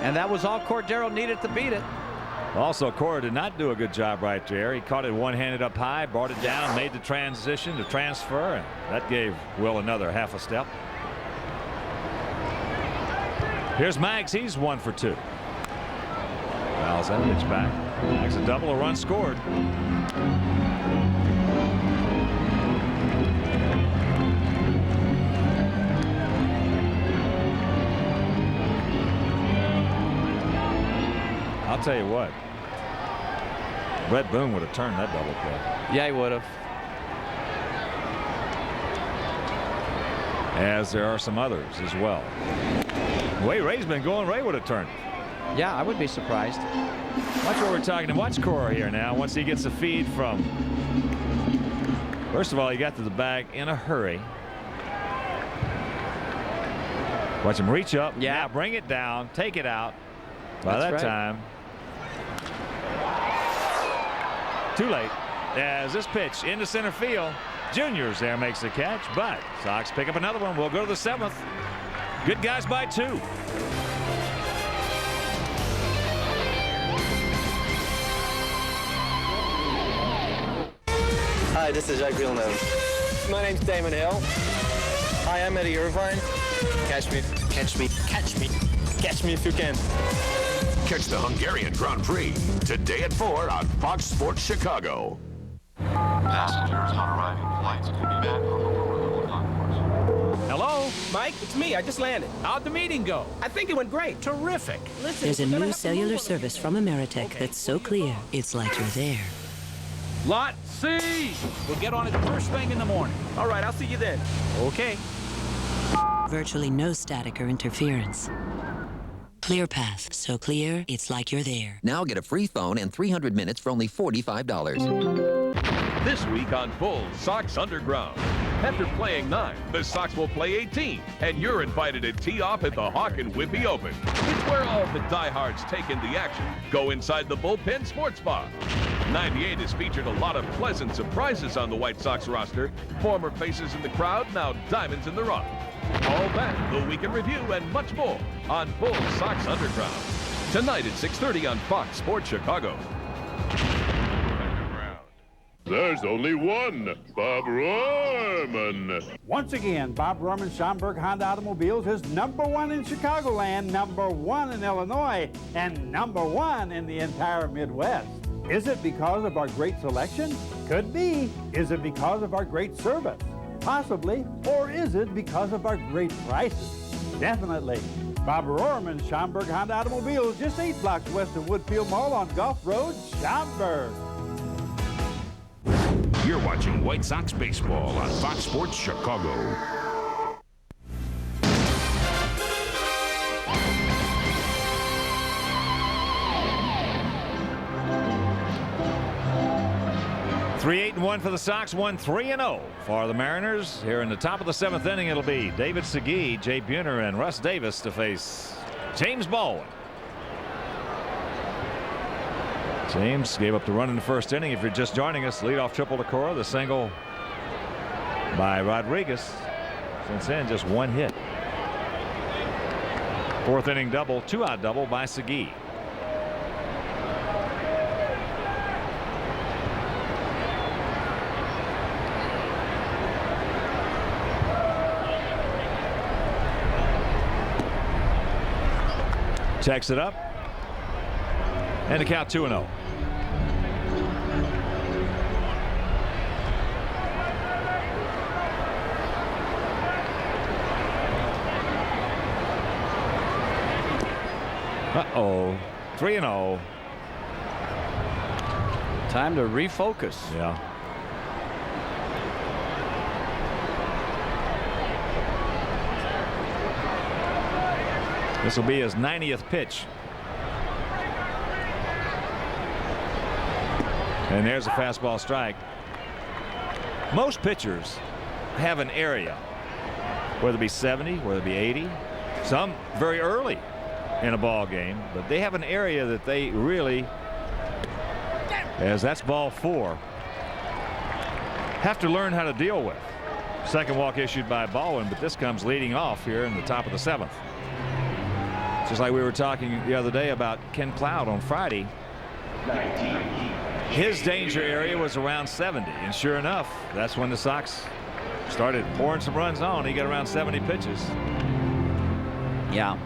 [SPEAKER 2] And that was all Cordero needed to beat it.
[SPEAKER 3] Also, Cora did not do a good job right there. He caught it one-handed up high, brought it down, made the transition to transfer, and that gave Will another half a step. Here's Mags. He's 1 for 2. Fouls that pitch back. Mags a double, a run scored. I'll tell you what, Brett Boone would have turned that double play.
[SPEAKER 2] Yeah, he would have.
[SPEAKER 3] As there are some others as well. The way Ray's been going, Ray would have turned.
[SPEAKER 2] Yeah, I would be surprised.
[SPEAKER 3] Watch what we're talking to. Watch Cora here now. Once he gets a feed from First of all, he got to the bag in a hurry. Watch him reach up.
[SPEAKER 2] Yeah.
[SPEAKER 3] Now bring it down. Take it out. By
[SPEAKER 2] That's
[SPEAKER 3] that
[SPEAKER 2] right.
[SPEAKER 3] time. Too late. As this pitch into center field. Junior's there, makes the catch, but Sox pick up another one. We'll go to the 7th. Good guys by 2.
[SPEAKER 16] Hi, this is Jacques Villeneuve. My name's Damon Hill. Hi, I'm Eddie Irvine. Catch me if you can.
[SPEAKER 7] Catch the Hungarian Grand Prix today at 4 on Fox Sports Chicago.
[SPEAKER 6] Passengers on arriving flights can be back on the lower concourse.
[SPEAKER 18] Hello? Mike, it's me. I just landed. How'd the meeting go? I think it went great. Terrific. Listen,
[SPEAKER 19] There's a new cellular service from Ameritech that's so clear, it's like you're there.
[SPEAKER 18] Lot C! We'll get on it first thing in the morning. All right, I'll see you then. Okay.
[SPEAKER 19] Virtually no static or interference. ClearPath, so clear, it's like you're there.
[SPEAKER 20] Now get a free phone and 300 minutes for only $45.
[SPEAKER 25] This week on Bulls Sox Underground. After playing 9, the Sox will play 18, and you're invited to tee off at the Hawk and Whippy Open. It's where all the diehards take in the action. Go inside the Bullpen Sports Bar. 98 has featured a lot of pleasant surprises on the White Sox roster. Former faces in the crowd, now diamonds in the rough. All that, the weekend review, and much more on Bulls Sox Underground. Tonight at 6:30 on Fox Sports Chicago.
[SPEAKER 8] There's only one, Bob Rohrman.
[SPEAKER 26] Once again, Bob Rohrman Schomburg Honda Automobiles is #1 in Chicagoland, #1 in Illinois, and #1 in the entire Midwest. Is it because of our great selection? Could be. Is it because of our great service? Possibly. Or is it because of our great prices? Definitely. Bob Rohrman Schomburg Honda Automobiles, just 8 blocks west of Woodfield Mall on Gulf Road, Schaumburg.
[SPEAKER 7] You're watching White Sox baseball on Fox Sports Chicago.
[SPEAKER 3] Three 8-1 for the Sox, 1-3-0 for the Mariners. Here in the top of the 7th inning, it'll be David Segui, Jay Buhner, and Russ Davis to face James Baldwin. James gave up the run in the first inning. If you're just joining us, leadoff triple to Cora, the single by Rodriguez. Since then, just 1 hit. 4th inning double, 2-out double by Segui. Checks it up. And the count 2-0. Uh-oh. 3-0.
[SPEAKER 2] Time to refocus.
[SPEAKER 3] Yeah. This will be his 90th pitch. And there's a fastball strike. Most pitchers have an area, whether it be 70, whether it be 80, some very early in a ball game, but they have an area that they really, as that's ball 4, have to learn how to deal with. Second walk issued by Baldwin, but this comes leading off here in the top of the 7th. Just like we were talking the other day about Ken Cloud on Friday. His danger area was around 70, and sure enough, that's when the Sox started pouring some runs on. He got around 70 pitches.
[SPEAKER 2] Yeah.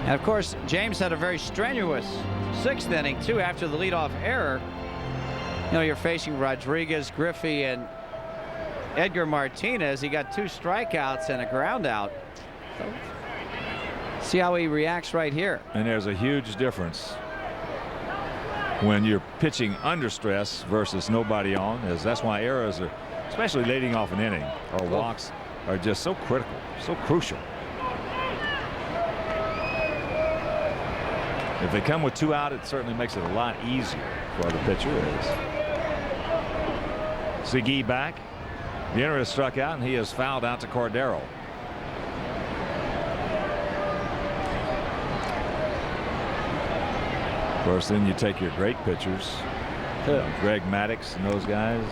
[SPEAKER 2] And of course, James had a very strenuous 6th inning too after the leadoff error. You know, you're facing Rodriguez, Griffey, and Edgar Martinez. He got 2 strikeouts and a ground out. So, see how he reacts right here.
[SPEAKER 3] And there's a huge difference when you're pitching under stress versus nobody on, as that's why errors are, especially leading off an inning, or walks, are just so critical, so crucial. If they come with 2 out, it certainly makes it a lot easier for the pitcher. Segui back. Buhner has struck out, and he is fouled out to Cordero. Of course, then you take your great pitchers, Greg Maddux and those guys.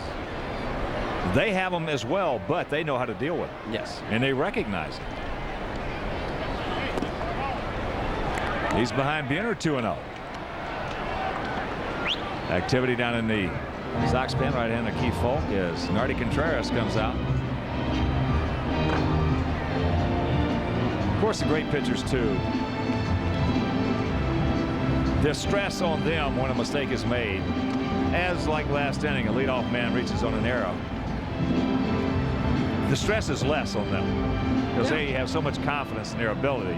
[SPEAKER 3] They have them as well, but they know how to deal with it.
[SPEAKER 2] Yes.
[SPEAKER 3] And they recognize it. He's behind Buhner 2-0. Activity down in the Sox pen, right-hander Keith Folk, as Nardi Contreras comes out. Of course, the great pitchers, too. The stress on them when a mistake is made, as like last inning, a leadoff man reaches on an arrow. The stress is less on them because they have so much confidence in their ability.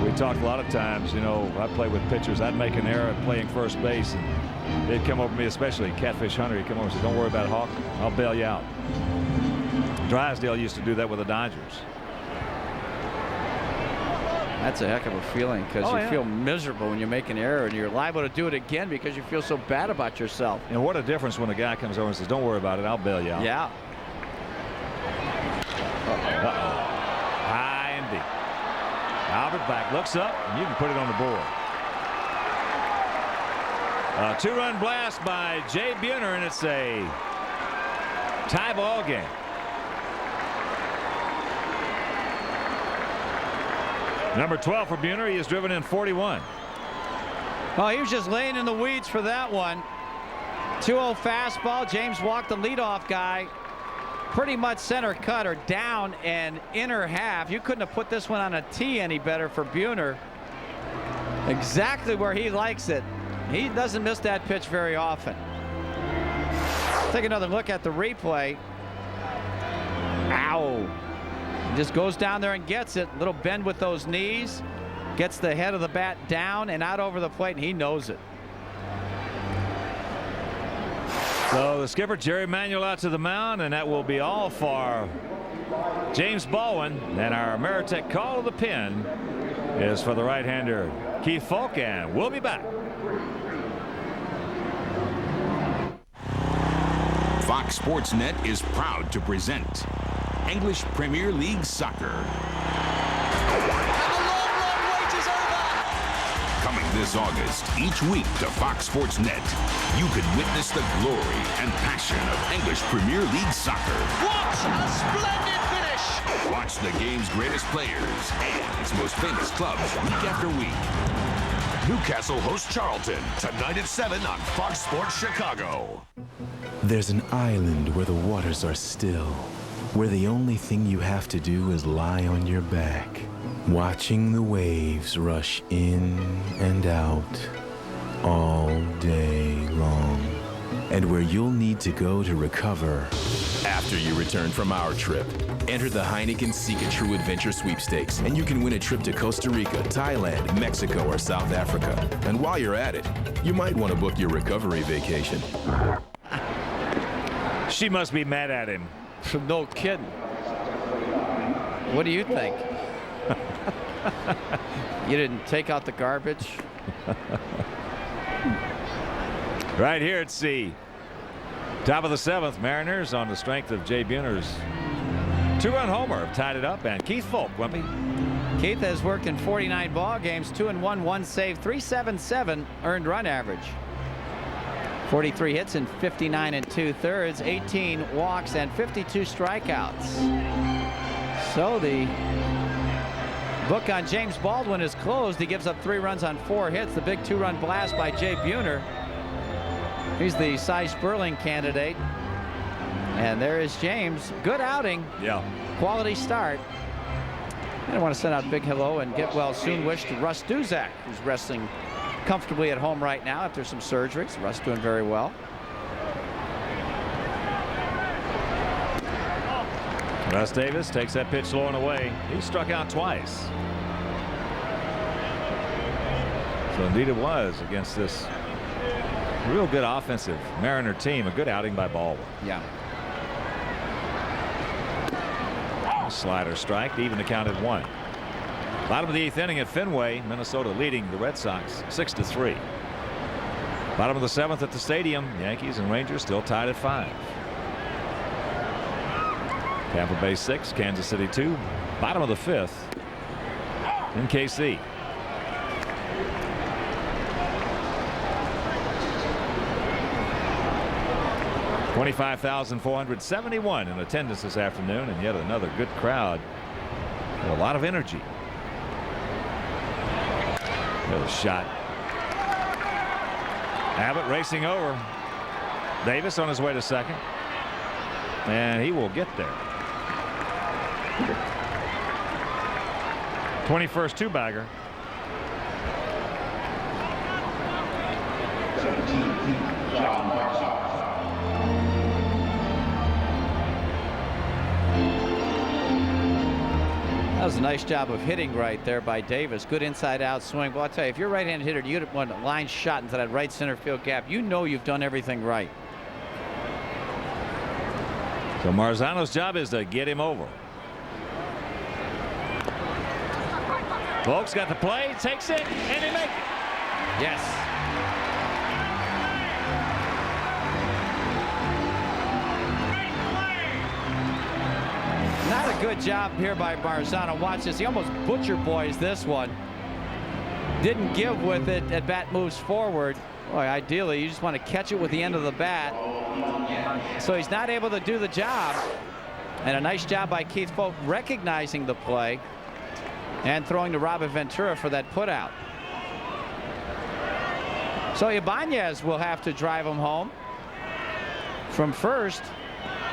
[SPEAKER 3] We talked a lot of times, you know, I play with pitchers. I'd make an error at playing first base, and they'd come over to me, especially Catfish Hunter. He'd come over and say, "Don't worry about it, Hawk. I'll bail you out." Drysdale used to do that with the Dodgers.
[SPEAKER 2] That's a heck of a feeling because you feel miserable when you make an error, and you're liable to do it again because you feel so bad about yourself.
[SPEAKER 3] And what a difference when a guy comes over and says, "Don't worry about it, I'll bail you out."
[SPEAKER 2] Yeah.
[SPEAKER 3] High and deep. Albert back, looks up, and you can put it on the board. A 2-run blast by Jay Buhner, and it's a tie ball game. Number 12 for Buhner. He has driven in 41.
[SPEAKER 2] Well, he was just laying in the weeds for that one. 2-0 fastball. James walked the leadoff guy pretty much center cut or down and inner half. You couldn't have put this one on a tee any better for Buhner. Exactly where he likes it. He doesn't miss that pitch very often. Take another look at the replay. Ow. Just goes down there and gets it. Little bend with those knees. Gets the head of the bat down and out over the plate, and he knows it.
[SPEAKER 3] So the skipper, Jerry Manuel, out to the mound, and that will be all for James Baldwin. And our Ameritech call of the pin is for the right-hander Keith Folk, and we'll be back.
[SPEAKER 7] Fox Sports Net is proud to present English Premier League Soccer. Coming this August, each week to Fox Sports Net, you can witness the glory and passion of English Premier League Soccer.
[SPEAKER 1] What a splendid finish!
[SPEAKER 7] Watch the game's greatest players and its most famous clubs week after week. Newcastle hosts Charlton tonight at 7 on Fox Sports Chicago.
[SPEAKER 5] There's an island where the waters are still, where the only thing you have to do is lie on your back, watching the waves rush in and out all day long, and where you'll need to go to recover after you return from our trip. Enter the Heineken Sika True Adventure Sweepstakes, and you can win a trip to Costa Rica, Thailand, Mexico, or South Africa. And while you're at it, you might want to book your recovery vacation.
[SPEAKER 3] She must be mad at him.
[SPEAKER 2] No kidding. What do you think? You didn't take out the garbage?
[SPEAKER 3] Right here at C. Top of the 7th, Mariners on the strength of Jay Buhner's 2-run homer have tied it up, and Keith Folk, Wimpy.
[SPEAKER 2] Keith has worked in 49 ball games, 2-1, 1 save, 3.77 earned run average. 43 hits in 59 2/3, 18 walks, and 52 strikeouts. So the book on James Baldwin is closed. He gives up 3 runs on 4 hits. The big 2-run blast by Jay Buhner. He's the Cy Sperling candidate. And there is James. Good outing.
[SPEAKER 3] Yeah.
[SPEAKER 2] Quality start. And I want to send out a big hello and get well soon wish to Russ Duzak, who's resting comfortably at home right now after some surgeries. Russ doing very well.
[SPEAKER 3] Russ Davis takes that pitch low and away. He struck out twice. So indeed it was against this real good offensive Mariner team. A good outing by Baldwin.
[SPEAKER 2] Yeah.
[SPEAKER 3] Slider strike to even the count at 1. Bottom of the 8th inning at Fenway, Minnesota leading the Red Sox 6-3. Bottom of the 7th at the stadium, Yankees and Rangers still tied at 5. Tampa Bay 6, Kansas City 2. Bottom of the 5th in KC. $25,471 in attendance this afternoon, and yet another good crowd with a lot of energy. Another shot. Abbott racing over Davis on his way to second, and he will get there. 21st two-bagger.
[SPEAKER 2] That was a nice job of hitting right there by Davis. Good inside-out swing. Well, I'll tell you, if you're a right-handed hitter, you want a line shot into that right center field gap, you know you've done everything right.
[SPEAKER 3] So Marzano's job is to get him over. Folks got the play, takes it, and he makes it.
[SPEAKER 2] Yes. Not a good job here by Marzano. Watch this. He almost butcher boys this one. Didn't give with it. At bat moves forward. Boy, ideally, you just want to catch it with the end of the bat. So he's not able to do the job. And a nice job by Keith Folt recognizing the play and throwing to Robert Ventura for that putout. So Ibanez will have to drive him home from first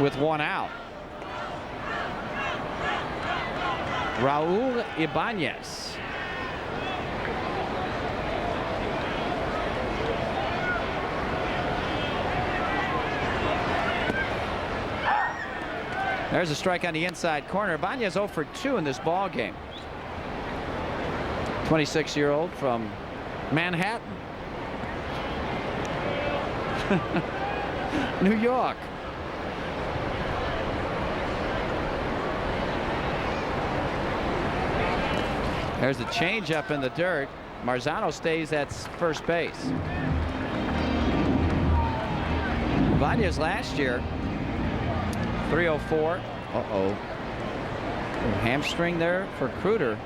[SPEAKER 2] with one out. Raul Ibanez. There's a strike on the inside corner. Ibanez 0 for 2 in this ball game. 26-year-old from Manhattan, New York. There's a changeup in the dirt. Marzano stays at first base. Ibanez last year, 304. Uh-oh. Hamstring there for Kruder.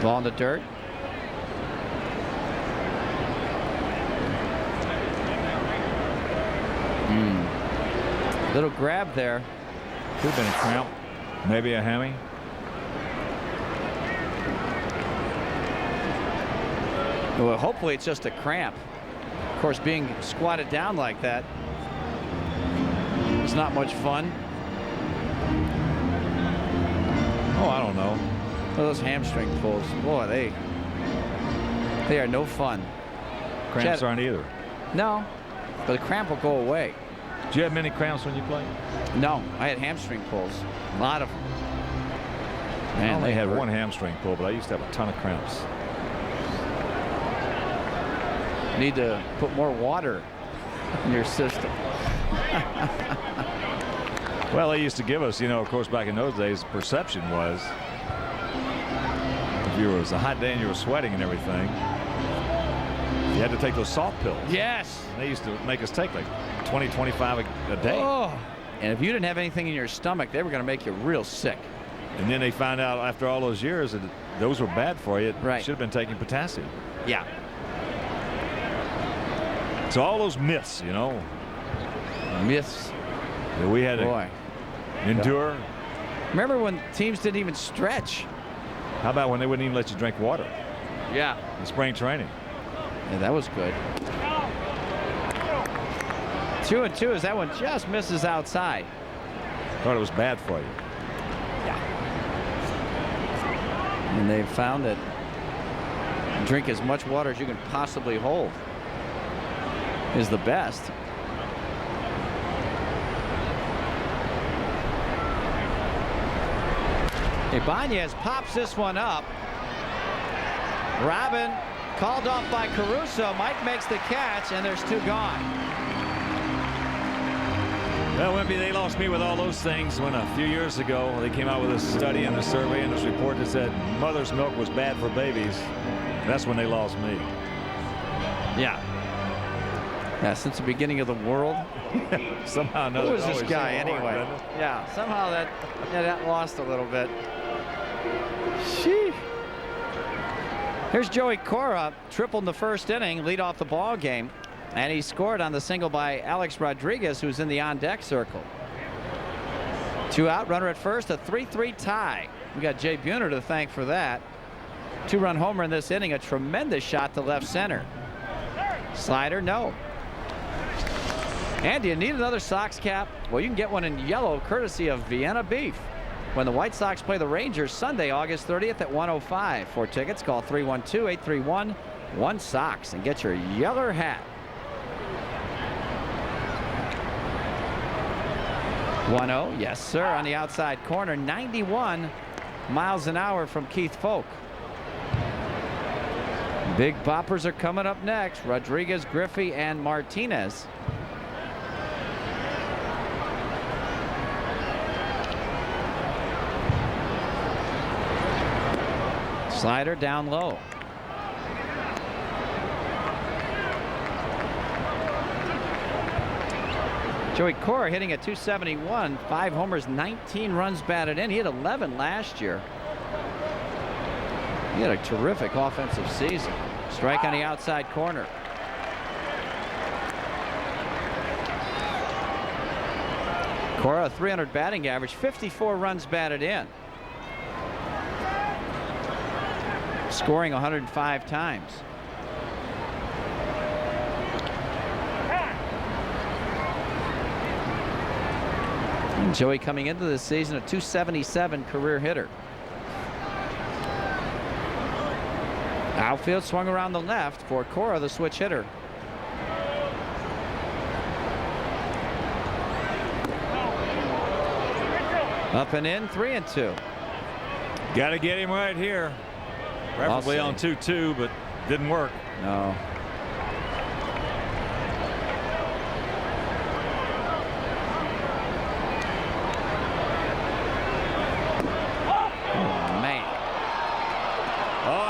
[SPEAKER 2] Ball in the dirt. Little grab there.
[SPEAKER 3] Could have been a cramp, maybe a hammy.
[SPEAKER 2] Well, hopefully it's just a cramp. Of course, being squatted down like that is not much fun.
[SPEAKER 3] Oh, I don't know.
[SPEAKER 2] Those hamstring pulls, boy, they are no fun.
[SPEAKER 3] Cramps aren't either.
[SPEAKER 2] No, but the cramp will go away.
[SPEAKER 3] Did you have many cramps when you played?
[SPEAKER 2] No, I had hamstring pulls. A lot of them.
[SPEAKER 3] Man, I only had one hamstring pull, but I used to have a ton of cramps.
[SPEAKER 2] Need to put more water in your system.
[SPEAKER 3] Well, they used to give us, of course, back in those days, perception was if it was a hot day and you were sweating and everything, you had to take those salt pills.
[SPEAKER 2] Yes.
[SPEAKER 3] And they used to make us take like 20, 25 a day.
[SPEAKER 2] Oh. And if you didn't have anything in your stomach, they were going to make you real sick.
[SPEAKER 3] And then they found out after all those years that those were bad for you.
[SPEAKER 2] Right.
[SPEAKER 3] Should have been taking potassium.
[SPEAKER 2] Yeah.
[SPEAKER 3] So all those myths,
[SPEAKER 2] Myths.
[SPEAKER 3] That we had to endure.
[SPEAKER 2] Remember when teams didn't even stretch?
[SPEAKER 3] How about when they wouldn't even let you drink water?
[SPEAKER 2] Yeah.
[SPEAKER 3] In spring training.
[SPEAKER 2] Yeah, that was good. 2-2 as that one just misses outside.
[SPEAKER 3] Thought it was bad for you.
[SPEAKER 2] Yeah. And they've found that drink as much water as you can possibly hold is the best. Ibanez pops this one up. Robin called off by Caruso. Mike makes the catch, and there's 2 gone.
[SPEAKER 3] Well, Wimpy, they lost me with all those things when a few years ago they came out with a study and a survey and this report that said mother's milk was bad for babies. That's when they lost me.
[SPEAKER 2] Yeah. Yeah, since the beginning of the world.
[SPEAKER 3] Somehow or another.
[SPEAKER 2] Who is this
[SPEAKER 3] always
[SPEAKER 2] guy
[SPEAKER 3] seems
[SPEAKER 2] anyway?
[SPEAKER 3] important, doesn't it?
[SPEAKER 2] Yeah, somehow that lost a little bit. Sheesh. Here's Joey Cora, tripled in the first inning, lead off the ball game, and he scored on the single by Alex Rodriguez, who's in the on-deck circle. 2 out, runner at first, a 3-3 tie. We got Jay Buhner to thank for that. 2-run homer in this inning, a tremendous shot to left center. Slider, no. And do you need another Sox cap? Well, you can get one in yellow, courtesy of Vienna Beef, when the White Sox play the Rangers Sunday, August 30th at 1:05. For tickets, call 312-831-1SOX and get your yeller hat. 1-0, yes sir, on the outside corner, 91 miles an hour from Keith Folk. Big boppers are coming up next. Rodriguez, Griffey, and Martinez. Slider down low. Joey Cora hitting at 271, 5 homers, 19 runs batted in. He had 11 last year. He had a terrific offensive season. Strike on the outside corner. Cora, a 300 batting average, 54 runs batted in. Scoring 105 times. And Joey coming into this season a 277 career hitter. Outfield swung around the left for Cora, the switch hitter. Up and in, 3-2.
[SPEAKER 3] Got to get him right here. Preferably on 2-2, but didn't work.
[SPEAKER 2] No.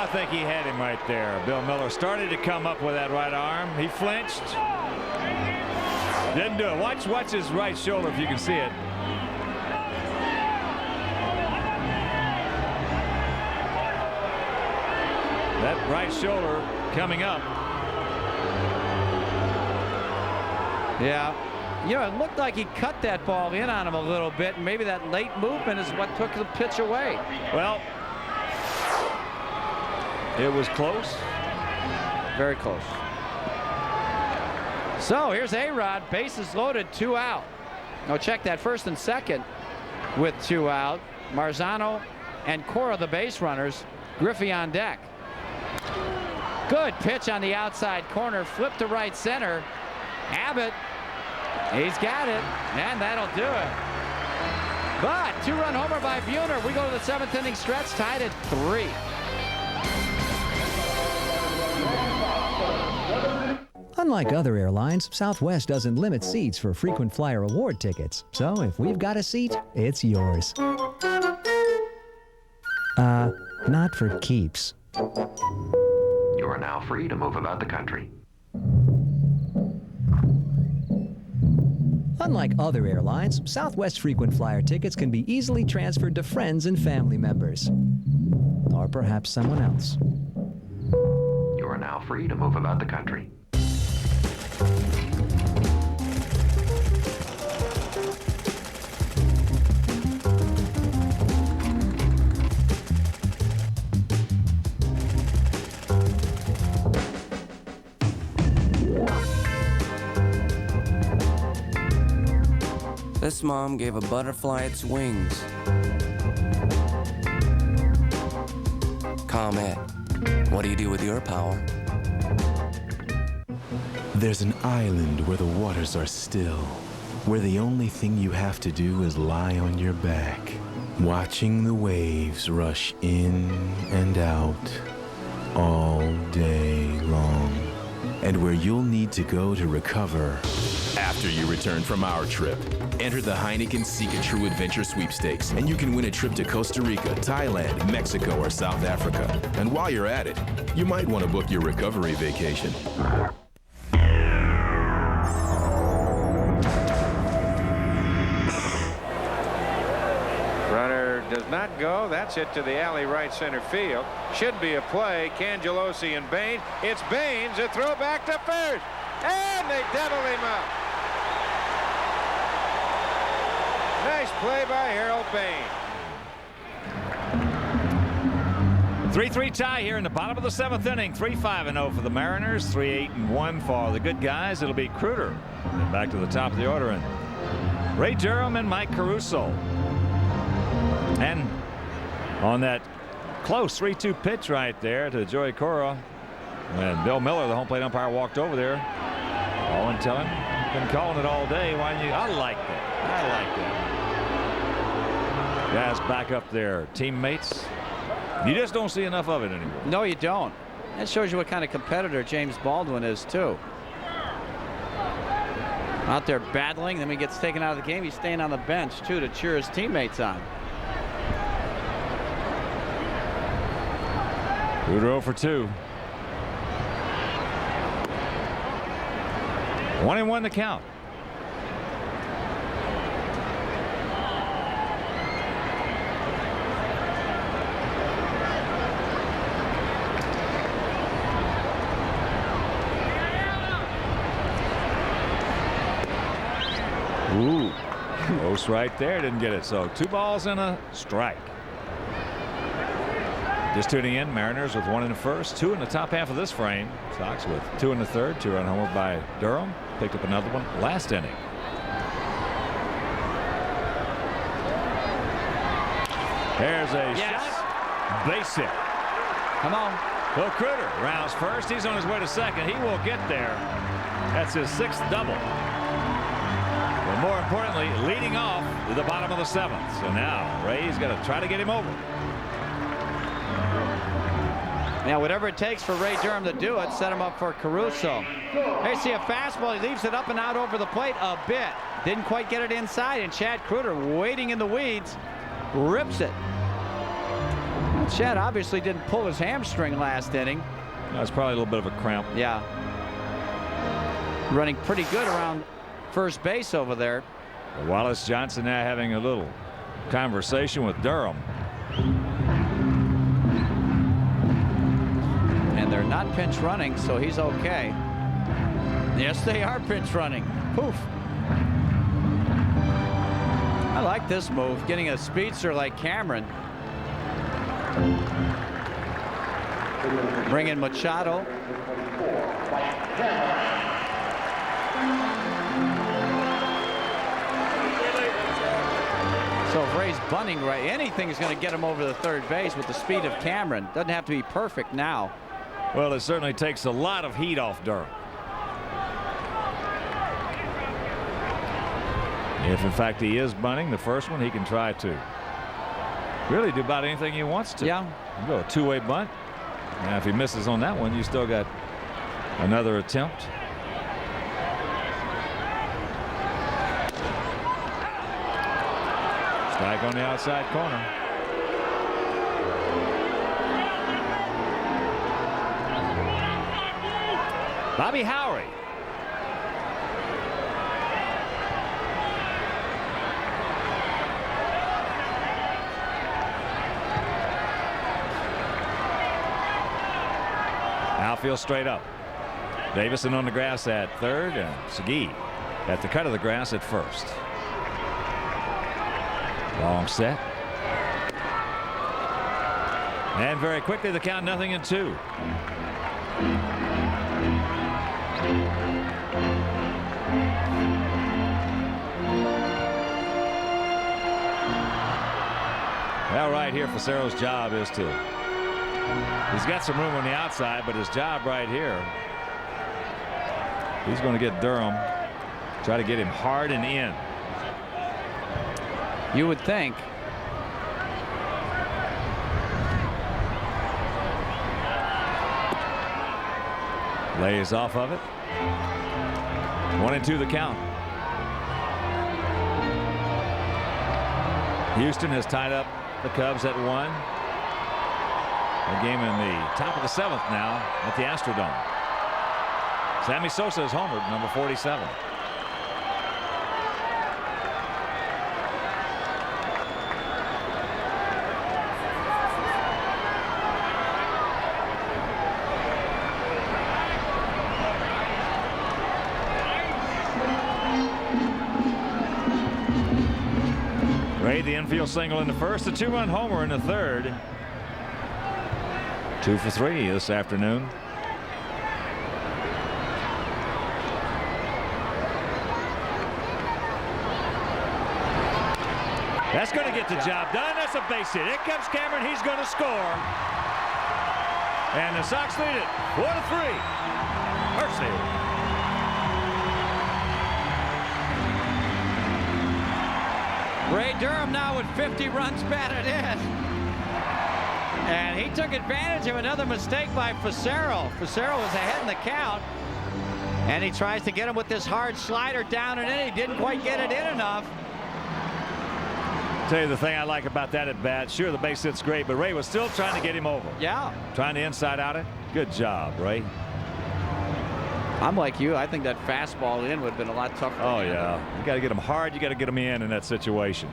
[SPEAKER 3] I think he had him right there. Bill Miller started to come up with that right arm. He flinched. Didn't do it. Watch his right shoulder if you can see it. That right shoulder coming up.
[SPEAKER 2] Yeah. You know, it looked like he cut that ball in on him a little bit, and maybe that late movement is what took the pitch away.
[SPEAKER 3] Well, it was close.
[SPEAKER 2] Very close. So here's A-Rod, bases loaded, 2 out. Now check that, first and second with 2 out. Marzano and Cora, the base runners. Griffey on deck. Good pitch on the outside corner, flip to right center. Abbott, he's got it, and that'll do it. But 2-run homer by Buhner. We go to the 7th inning stretch, tied at 3.
[SPEAKER 10] Unlike other airlines, Southwest doesn't limit seats for frequent flyer award tickets. So if we've got a seat, it's yours. Not for keeps.
[SPEAKER 20] You are now free to move about the country.
[SPEAKER 10] Unlike other airlines, Southwest frequent flyer tickets can be easily transferred to friends and family members. Or perhaps someone else.
[SPEAKER 20] You are now free to move about the country.
[SPEAKER 11] This mom gave a butterfly its wings. ComEd, what do you do with your power?
[SPEAKER 5] There's an island where the waters are still, where the only thing you have to do is lie on your back, watching the waves rush in and out all day long, and where you'll need to go to recover
[SPEAKER 15] after you return from our trip. Enter the Heineken Seek a True Adventure Sweepstakes, and you can win a trip to Costa Rica, Thailand, Mexico, or South Africa. And while you're at it, you might want to book your recovery vacation.
[SPEAKER 4] not go. That's hit to the alley right center field. Should be a play. Cangelosi and Baines. It's Baines. A throw back to first. And they double him up. Nice play by Harold Baines.
[SPEAKER 3] 3-3 tie here in the bottom of the 7th inning. 3-5-0 for the Mariners. 3-8-1 for the good guys. It'll be Kruder. And back to the top of the order. And Ray Durham and Mike Caruso. And on that close 3-2 pitch right there to Joey Cora, when Bill Miller, the home plate umpire, walked over there, all and telling, been calling it all day. Why you? I like that. I like that. Guys back up their teammates. You just don't see enough of it anymore.
[SPEAKER 2] No, you don't. That shows you what kind of competitor James Baldwin is, too. Out there battling, then when he gets taken out of the game, he's staying on the bench, too, to cheer his teammates on.
[SPEAKER 3] Kruder 0 for 2. 1-1 the count. Ooh, close right there. Didn't get it. So 2 balls and a strike. Just tuning in, Mariners with 1 in the first, 2 in the top half of this frame. Sox with 2 in the third. 2-run homer by Durham. Picked up another one last inning. There's a shot. Base hit.
[SPEAKER 2] Come on.
[SPEAKER 3] Well, Kruder rounds first. He's on his way to second. He will get there. That's his 6th double. But more importantly, leading off to the bottom of the 7th. So now Ray's got to try to get him over.
[SPEAKER 2] Now, whatever it takes for Ray Durham to do it, set him up for Caruso. There you see a fastball. He leaves it up and out over the plate a bit. Didn't quite get it inside, and Chad Kruder, waiting in the weeds, rips it. Well, Chad obviously didn't pull his hamstring last inning.
[SPEAKER 3] That's probably a little bit of a cramp.
[SPEAKER 2] Yeah. Running pretty good around first base over there.
[SPEAKER 3] Wallace Johnson now having a little conversation with Durham.
[SPEAKER 2] And they're not pinch running, so he's okay. Yes, they are pinch running. Poof. I like this move, getting a speedster like Cameron. Bring in Machado. So if Ray's bunting right, anything is going to get him over the third base with the speed of Cameron. Doesn't have to be perfect now.
[SPEAKER 3] Well, it certainly takes a lot of heat off Durham. If in fact he is bunting the first one, he can try to really do about anything he wants to.
[SPEAKER 2] Yeah.
[SPEAKER 3] You go a 2-way bunt. Now if he misses on that one, you still got another attempt. Strike on the outside corner. Bobby Howry. Outfield straight up. Davison on the grass at third, and Segui at the cut of the grass at first. Long set. And very quickly the count 0-2. Well, right here, Facero's job is to, he's got some room on the outside, but his job right here, he's going to get Durham, try to get him hard and in.
[SPEAKER 2] You would think.
[SPEAKER 3] Lays off of it. 1-2 the count. Houston has tied up the Cubs at 1. A game in the top of the 7th now at the Astrodome. Sammy Sosa is homered, number 47. Made the infield single in the first, a 2-run homer in the third. 2 for 3 this afternoon. That's going to get the job done. That's a base hit. Here comes Cameron. He's going to score. And the Sox lead it 4-3. Mercy.
[SPEAKER 2] Ray Durham now with 50 runs batted in. And he took advantage of another mistake by Facero. Facero was ahead in the count. And he tries to get him with this hard slider down and in. He didn't quite get it in enough.
[SPEAKER 3] Tell you the thing I like about that at bat. Sure, the base hit's great, but Ray was still trying to get him over.
[SPEAKER 2] Yeah.
[SPEAKER 3] Trying to inside out it. Good job, Ray.
[SPEAKER 2] I'm like you. I think that fastball in would have been a lot tougher.
[SPEAKER 3] Oh, yeah. You got to get him hard. You got to get him in that situation.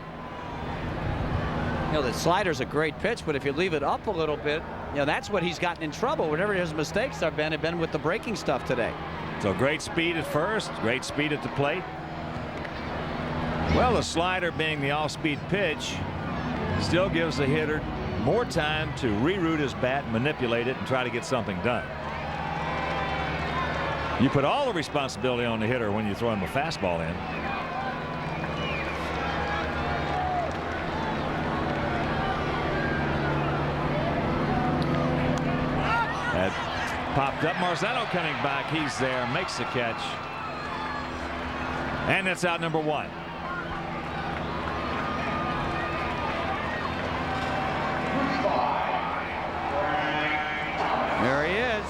[SPEAKER 2] You know, the slider's a great pitch, but if you leave it up a little bit, you know, that's what he's gotten in trouble. Whatever his mistakes have been with the breaking stuff today.
[SPEAKER 3] So great speed at first, great speed at the plate. Well, the slider being the off-speed pitch still gives the hitter more time to reroute his bat, manipulate it, and try to get something done. You put all the responsibility on the hitter when you throw him a fastball in. That popped up. Marzano coming back. He's there, makes the catch. And that's out number 1.
[SPEAKER 2] There he is.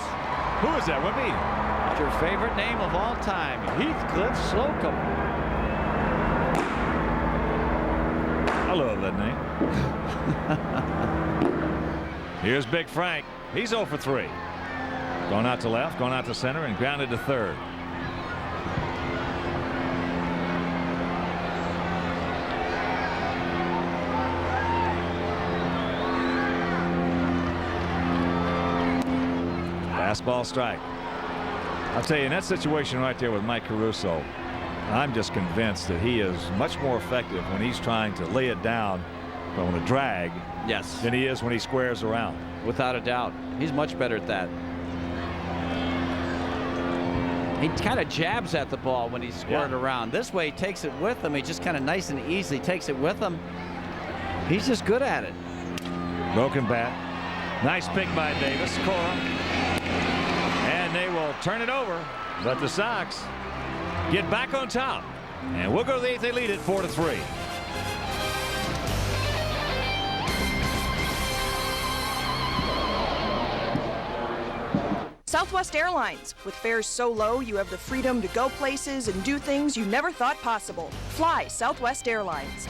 [SPEAKER 3] Who is that, Wimpy?
[SPEAKER 2] It's your favorite name of all time, Heathcliff Slocum.
[SPEAKER 3] I love that name. Here's Big Frank. He's 0 for 3. Going out to left, going out to center, and grounded to third. Fastball strike. I'll tell you, in that situation right there with Mike Caruso, I'm just convinced that he is much more effective when he's trying to lay it down on a drag than he is when he squares around.
[SPEAKER 2] Without a doubt. He's much better at that. He kind of jabs at the ball when he's squared around. This way, he takes it with him. He just kind of nice and easy takes it with him. He's just good at it.
[SPEAKER 3] Broken bat. Nice pick by Davis. Cora. And they will turn it over. But the Sox get back on top. And we'll go to the 8th. They lead it 4-3.
[SPEAKER 12] Southwest Airlines. With fares so low, you have the freedom to go places and do things you never thought possible. Fly Southwest Airlines.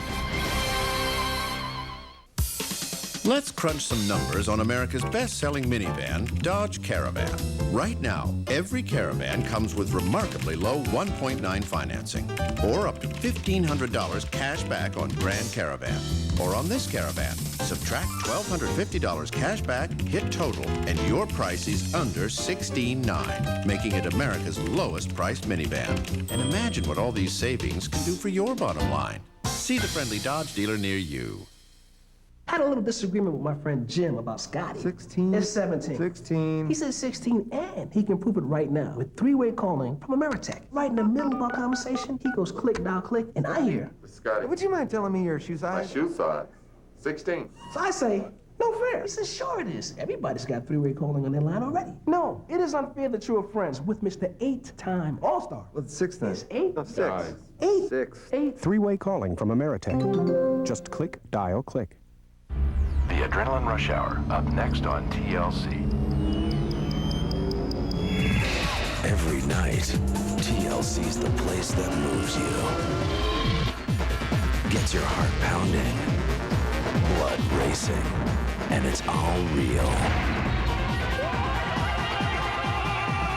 [SPEAKER 9] Let's crunch some numbers on America's best-selling minivan, Dodge Caravan. Right now, every Caravan comes with remarkably low 1.9 financing, or up to $1,500 cash back on Grand Caravan. Or on this Caravan, subtract $1,250 cash back, hit total, and your price is under $16,900, making it America's lowest-priced minivan. And imagine what all these savings can do for your bottom line. See the friendly Dodge dealer near you.
[SPEAKER 13] I had a little disagreement with my friend Jim about Scotty. 16? It's 17. 16. He says 16, and he can prove it right now with three-way calling from Ameritech. Right in the middle of our conversation, he goes click, dial, click, and I hear.
[SPEAKER 14] Scotty, would you mind telling me your shoe size? My shoe size? 16.
[SPEAKER 13] So I say, no fair. He says, sure it is. Everybody's got three-way calling on their line already. No, it is unfair that you are friends with Mr. 8-time All-Star.
[SPEAKER 14] Well, it's 6 then.
[SPEAKER 13] It's 8?
[SPEAKER 14] No, 6.
[SPEAKER 13] Nice. 8.
[SPEAKER 14] 6.
[SPEAKER 13] 8.
[SPEAKER 21] Three-way calling from Ameritech. Just click, dial, click.
[SPEAKER 22] The Adrenaline Rush Hour, up next on TLC.
[SPEAKER 24] Every night, TLC's the place that moves you. Gets your heart pounding, blood racing, and it's all real.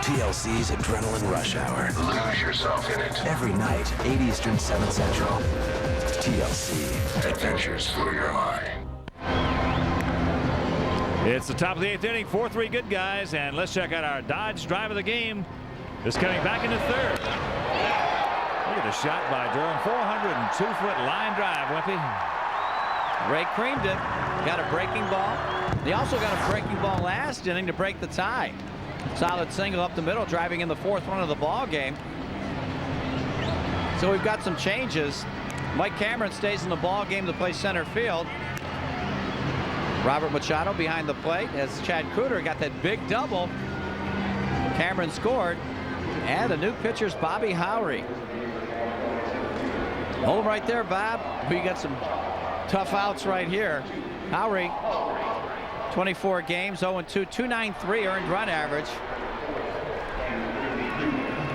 [SPEAKER 24] TLC's Adrenaline Rush Hour.
[SPEAKER 22] Lose yourself in it.
[SPEAKER 24] Every night, 8 Eastern, 7 Central. TLC.
[SPEAKER 22] Adventures through your mind.
[SPEAKER 3] It's the top of the 8th inning, 4-3 good guys, and let's check out our Dodge drive of the game. It's coming back into third. Look at the shot by Durham, 402-foot line drive, Wimpy.
[SPEAKER 2] Ray creamed it. Got a breaking ball. He also got a breaking ball last inning to break the tie. Solid single up the middle, driving in the 4th run of the ball game. So we've got some changes. Mike Cameron stays in the ball game to play center field. Robert Machado behind the plate as Chad Cruder got that big double. Cameron scored. And a new pitcher's Bobby Howry. Hold him right there, Bob. We got some tough outs right here. Howry, 24 games, 0-2, 2.93 earned run average.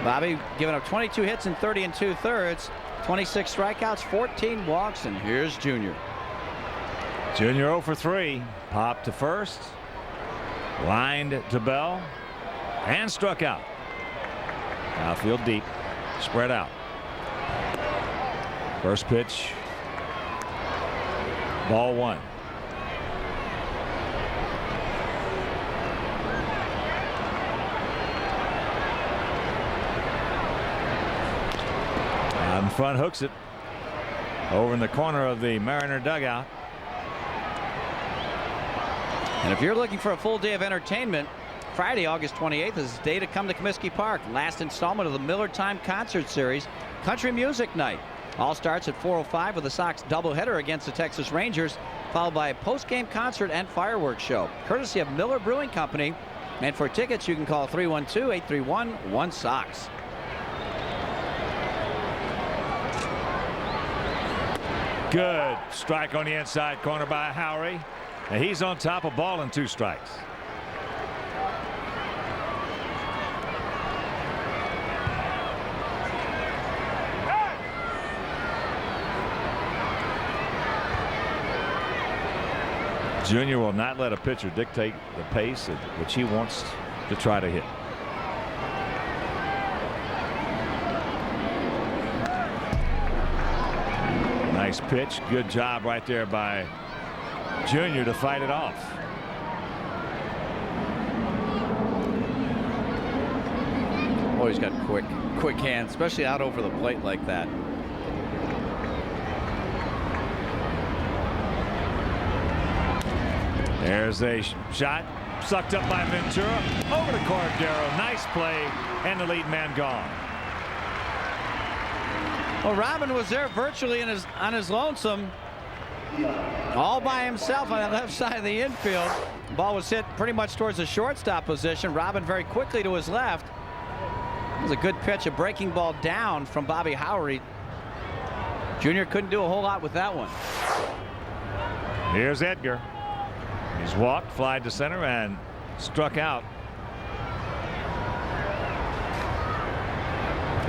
[SPEAKER 2] Bobby giving up 22 hits in 30 2/3, 26 strikeouts, 14 walks, and here's Junior.
[SPEAKER 3] Junior 0 for 3. Popped to first, lined to Bell, and struck out. Outfield deep, spread out. First pitch, ball 1. Out in front, hooks it over in the corner of the Mariner dugout.
[SPEAKER 2] And if you're looking for a full day of entertainment, Friday, August 28th is the day to come to Comiskey Park. Last installment of the Miller Time Concert Series, Country Music Night. All starts at 4:05 with a Sox doubleheader against the Texas Rangers, followed by a post-game concert and fireworks show, courtesy of Miller Brewing Company. And for tickets, you can call 312-831-1SOX.
[SPEAKER 3] Good strike on the inside corner by Howry. And he's on top of ball and 2 strikes. Junior will not let a pitcher dictate the pace at which he wants to try to hit. Nice pitch. Good job right there by Junior to fight it off.
[SPEAKER 2] Oh, he's got quick hands, especially out over the plate like that.
[SPEAKER 3] There's a shot sucked up by Ventura over to Cordero. Nice play, and the lead man gone.
[SPEAKER 2] Well, Robin was there virtually on his lonesome, all by himself on the left side of the infield. The ball was hit pretty much towards the shortstop position. Robin very quickly to his left. It was a good pitch, a breaking ball down from Bobby Howry. Junior couldn't do a whole lot with that one.
[SPEAKER 3] Here's Edgar. He's walked, flied to center, and struck out.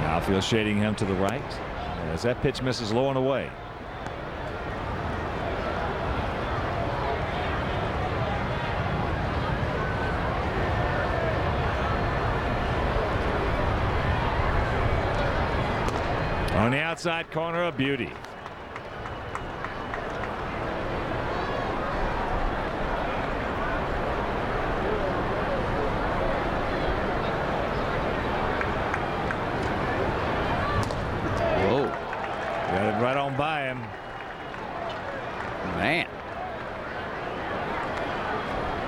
[SPEAKER 3] Outfield shading him to the right as that pitch misses low and away. On the outside corner, a beauty.
[SPEAKER 2] Whoa.
[SPEAKER 3] Got it right on by him.
[SPEAKER 2] Man.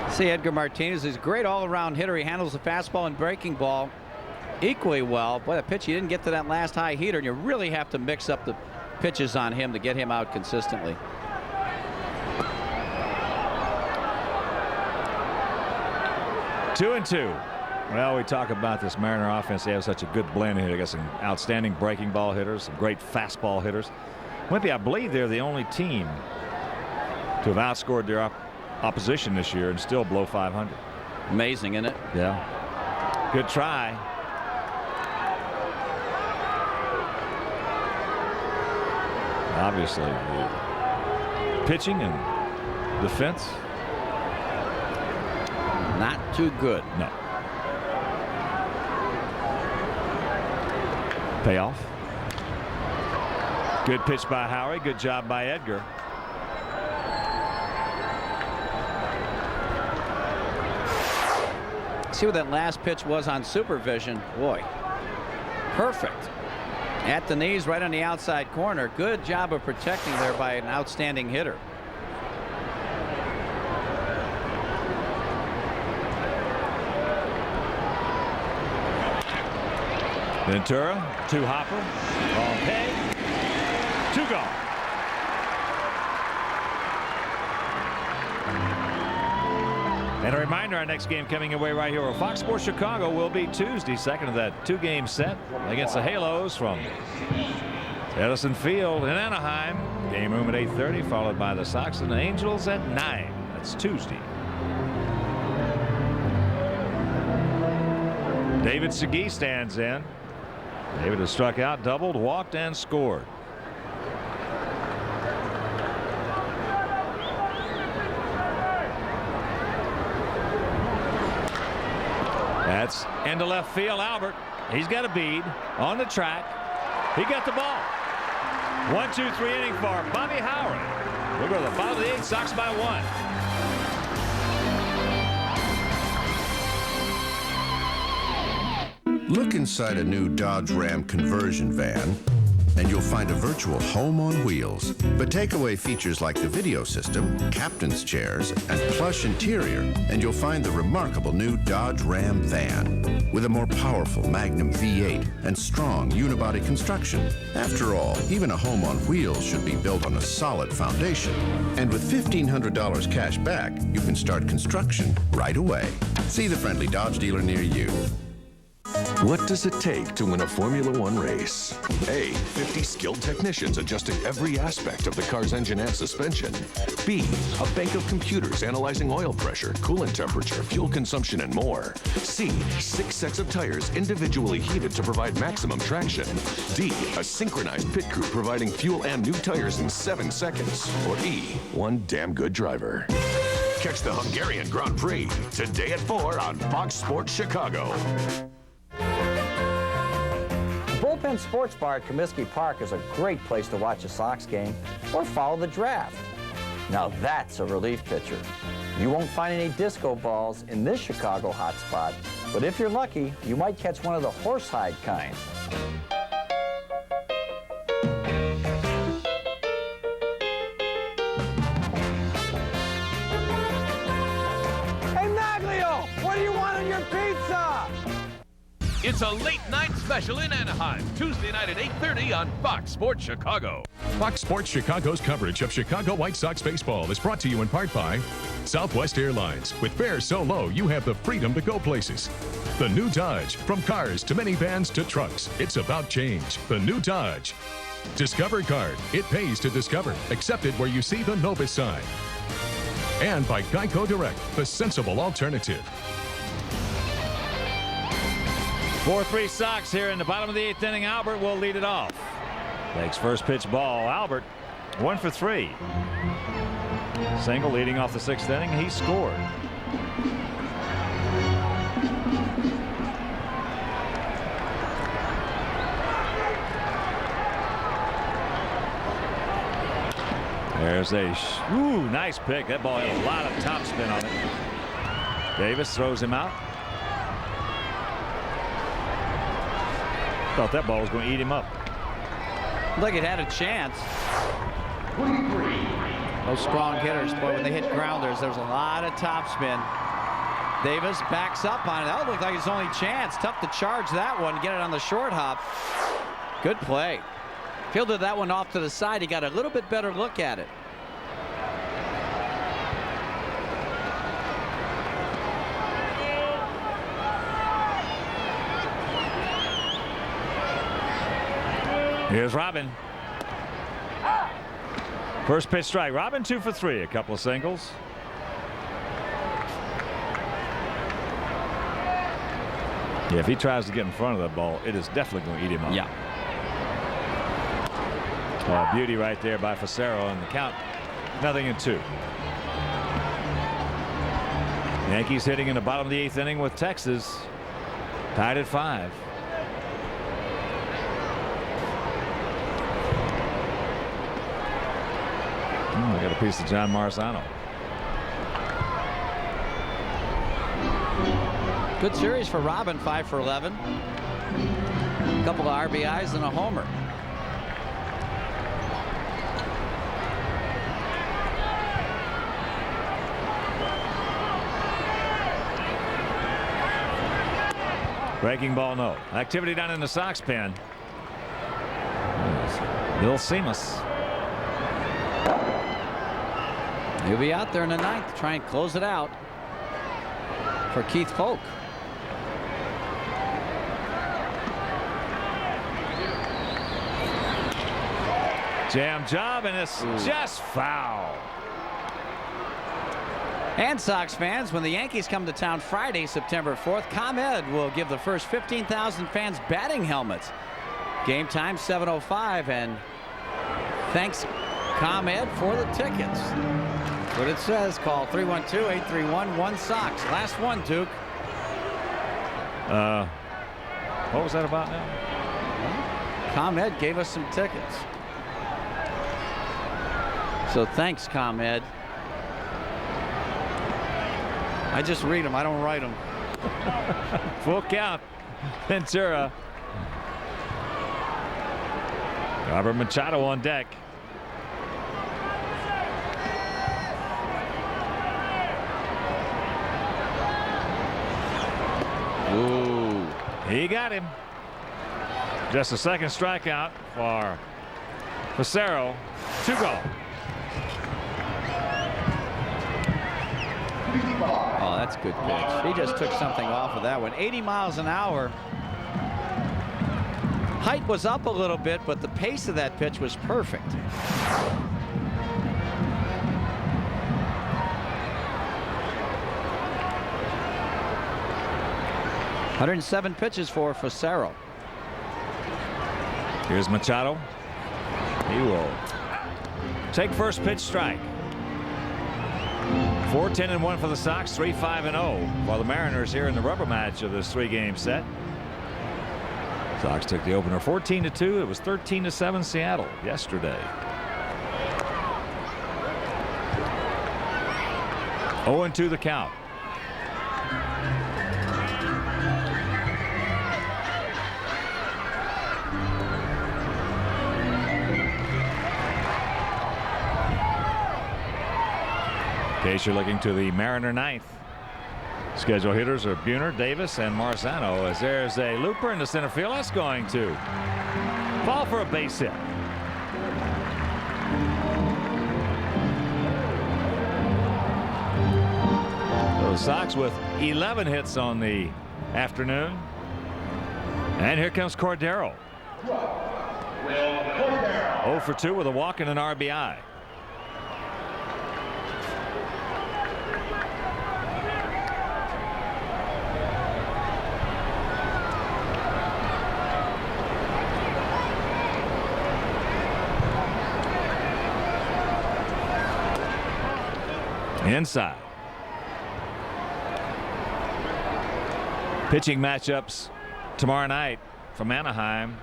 [SPEAKER 2] See, Edgar Martinez is a great all-around hitter. He handles the fastball and breaking ball equally well. Boy, that pitch, he didn't get to that last high heater, and you really have to mix up the pitches on him to get him out consistently. Two and two.
[SPEAKER 3] Well, we talk about this Mariner offense. They have such a good blend here. They got some outstanding breaking ball hitters, some great fastball hitters. Wimpy, I believe they're the only team to have outscored their opposition this year and still blow 500.
[SPEAKER 2] Amazing, isn't it?
[SPEAKER 3] Yeah. Good try. Obviously, the pitching and defense
[SPEAKER 2] not too good.
[SPEAKER 3] No. Payoff. Good pitch by Howry. Good job by Edgar.
[SPEAKER 2] See what that last pitch was on supervision. Boy, perfect. At the knees, right on the outside corner. Good job of protecting there by an outstanding hitter.
[SPEAKER 3] Ventura, 2 hopper, long peg, 2 gone. And a reminder, our next game coming away right here on Fox Sports Chicago will be Tuesday, second of that 2-game set against the Halos from Edison Field in Anaheim. Game room at 8:30, followed by the Sox and the Angels at 9. That's Tuesday. David Segui stands in. David has struck out, doubled, walked, and scored. That's into left field. Albert, he's got a bead on the track. He got the ball. 1-2-3 inning for Bobby Howard. We'll go to the bottom of the 8th, Sox by 1.
[SPEAKER 9] Look inside a new Dodge Ram conversion van, and you'll find a virtual home on wheels. But take away features like the video system, captain's chairs, and plush interior, and you'll find the remarkable new Dodge Ram van with a more powerful Magnum V8 and strong unibody construction. After all, even a home on wheels should be built on a solid foundation. And with $1,500 cash back, you can start construction right away. See the friendly Dodge dealer near you.
[SPEAKER 22] What does it take to win a Formula One race? A, 50 skilled technicians adjusting every aspect of the car's engine and suspension. B, a bank of computers analyzing oil pressure, coolant temperature, fuel consumption, and more. C, 6 sets of tires individually heated to provide maximum traction. D, a synchronized pit crew providing fuel and new tires in 7 seconds. Or E, one damn good driver. Catch the Hungarian Grand Prix today at 4 on Fox Sports Chicago.
[SPEAKER 2] Bullpen Sports Bar at Comiskey Park is a great place to watch a Sox game or follow the draft. Now that's a relief pitcher. You won't find any disco balls in this Chicago hotspot, but if you're lucky, you might catch one of the horsehide kind.
[SPEAKER 1] Hey, Naglio, what do you want on your pizza?
[SPEAKER 25] It's a late night special in Anaheim, Tuesday night at 8:30 on Fox Sports Chicago.
[SPEAKER 6] Fox Sports Chicago's coverage of Chicago White Sox baseball is brought to you in part by Southwest Airlines. With fares so low, you have the freedom to go places. The new Dodge, from cars to minivans to trucks, it's about change. The new Dodge. Discover Card. It pays to discover. Accepted where you see the Novus sign. And by Geico Direct, the sensible alternative.
[SPEAKER 3] 4-3 Sox here in the bottom of the 8th inning. Albert will lead it off. Takes first pitch ball. Albert 1 for 3. Single leading off the 6th inning. He scored. There's a nice pick. That ball had a lot of topspin on it. Davis throws him out. Thought that ball was going to eat him up.
[SPEAKER 2] Look, it had a chance. Those strong hitters, boy, when they hit grounders, there's a lot of topspin. Davis backs up on it. That looked like his only chance. Tough to charge that one, get it on the short hop. Good play. Fielded that one off to the side. He got a little bit better look at it.
[SPEAKER 3] Here's Robin. First pitch strike. Robin 2 for 3. A couple of singles. Yeah, if he tries to get in front of that ball, it is definitely going to eat him up.
[SPEAKER 2] Yeah.
[SPEAKER 3] Beauty right there by Facero, and the count 0-2. Yankees hitting in the bottom of the 8th inning with Texas tied at 5. We got a piece of John Marzano.
[SPEAKER 2] Good series for Robin, 5 for 11. A couple of RBIs and a homer.
[SPEAKER 3] Breaking ball, no. Activity down in the Sox pen. Bill Seamus.
[SPEAKER 2] He'll be out there in the ninth to try and close it out for Keith Polk.
[SPEAKER 3] Jam job, and it's just foul.
[SPEAKER 2] And Sox fans, when the Yankees come to town Friday, September 4th, ComEd will give the first 15,000 fans batting helmets. Game time 7:05, and thanks ComEd for the tickets. That's what it says. Call 312-831-1SOX. Last one, Duke.
[SPEAKER 3] What was that about now?
[SPEAKER 2] ComEd gave us some tickets. So thanks, ComEd. I just read them. I don't write them.
[SPEAKER 3] Full count. Ventura. Robert Machado on deck.
[SPEAKER 2] Ooh.
[SPEAKER 3] He got him. Just a second strikeout for Facero. 2 gone.
[SPEAKER 2] Oh, that's a good pitch. He just took something off of that one. 80 miles an hour. Height was up a little bit, but the pace of that pitch was perfect. ...107 pitches for Facero.
[SPEAKER 3] Here's Machado. He will take first pitch strike. 4-10-1 for the Sox, 3-5-0 while the Mariners here in the rubber match of this 3-game set. Sox took the opener 14-2. It was 13-7 Seattle yesterday. 0-2 the count. In case you're looking to the Mariner ninth. Schedule hitters are Buhner, Davis, and Marzano, as there's a looper in the center field. That's going to fall for a base hit. So the Sox with 11 hits on the afternoon. And here comes Cordero. 0 for 2 with a walk and an RBI. Inside. Pitching matchups tomorrow night from Anaheim.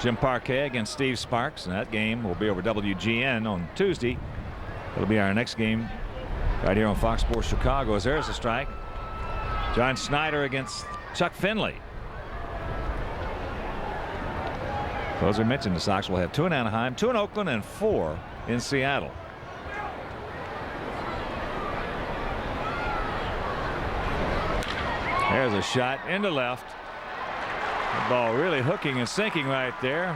[SPEAKER 3] Jim Parquet against Steve Sparks, and that game will be over WGN on Tuesday. It'll be our next game right here on Fox Sports Chicago. As there's a strike. John Schneider against Chuck Finley. So as I mentioned, the Sox will have 2 in Anaheim, 2 in Oakland, and 4 in Seattle. There's a shot into left. The ball really hooking and sinking right there.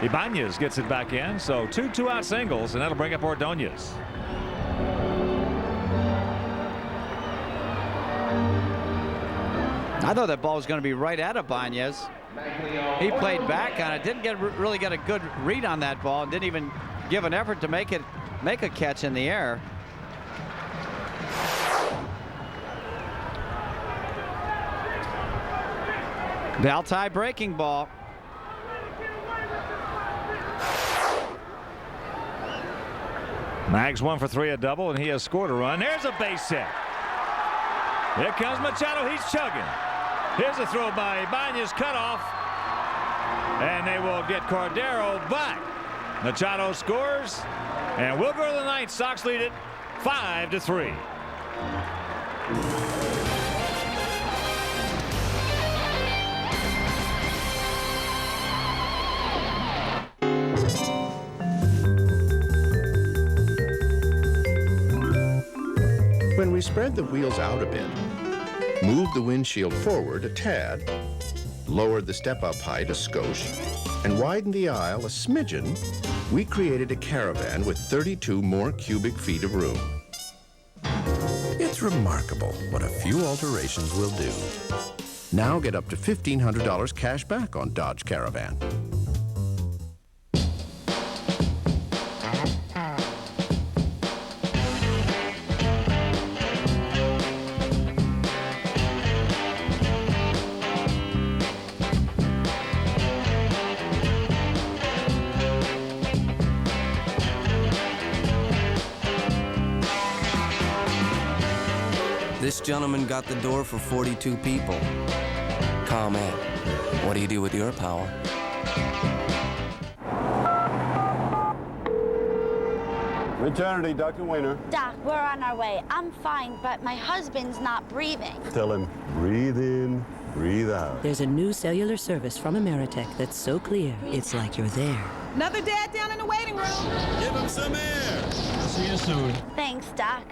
[SPEAKER 3] Ibanez gets it back in. So 2 2-out singles, and that'll bring up Ordonez.
[SPEAKER 2] I thought that ball was going to be right at Ibanez. He played back on it. Didn't really get a good read on that ball, and didn't even give an effort to make a catch in the air. Valtai breaking ball.
[SPEAKER 3] Mags 1 for 3, a double, and he has scored a run. There's a base hit. Here comes Machado. He's chugging. Here's a throw by Ibanez, cut off, and they will get Cordero back. Machado scores, and we'll go to the ninth. Sox lead it 5-3.
[SPEAKER 9] When we spread the wheels out a bit, moved the windshield forward a tad, lowered the step-up height a skosh, and widened the aisle a smidgen, we created a Caravan with 32 more cubic feet of room. It's remarkable what a few alterations will do. Now get up to $1,500 cash back on Dodge Caravan.
[SPEAKER 11] This gentleman got the door for 42 people. Comment. What do you do with your power?
[SPEAKER 8] Maternity, Dr. Weiner.
[SPEAKER 16] Doc, we're on our way. I'm fine, but my husband's not breathing.
[SPEAKER 8] Tell him, breathe in, breathe out.
[SPEAKER 17] There's a new cellular service from Ameritech that's so clear, it's like you're there.
[SPEAKER 12] Another dad down in the waiting room.
[SPEAKER 8] Give him some air. I'll see you soon.
[SPEAKER 16] Thanks, Doc.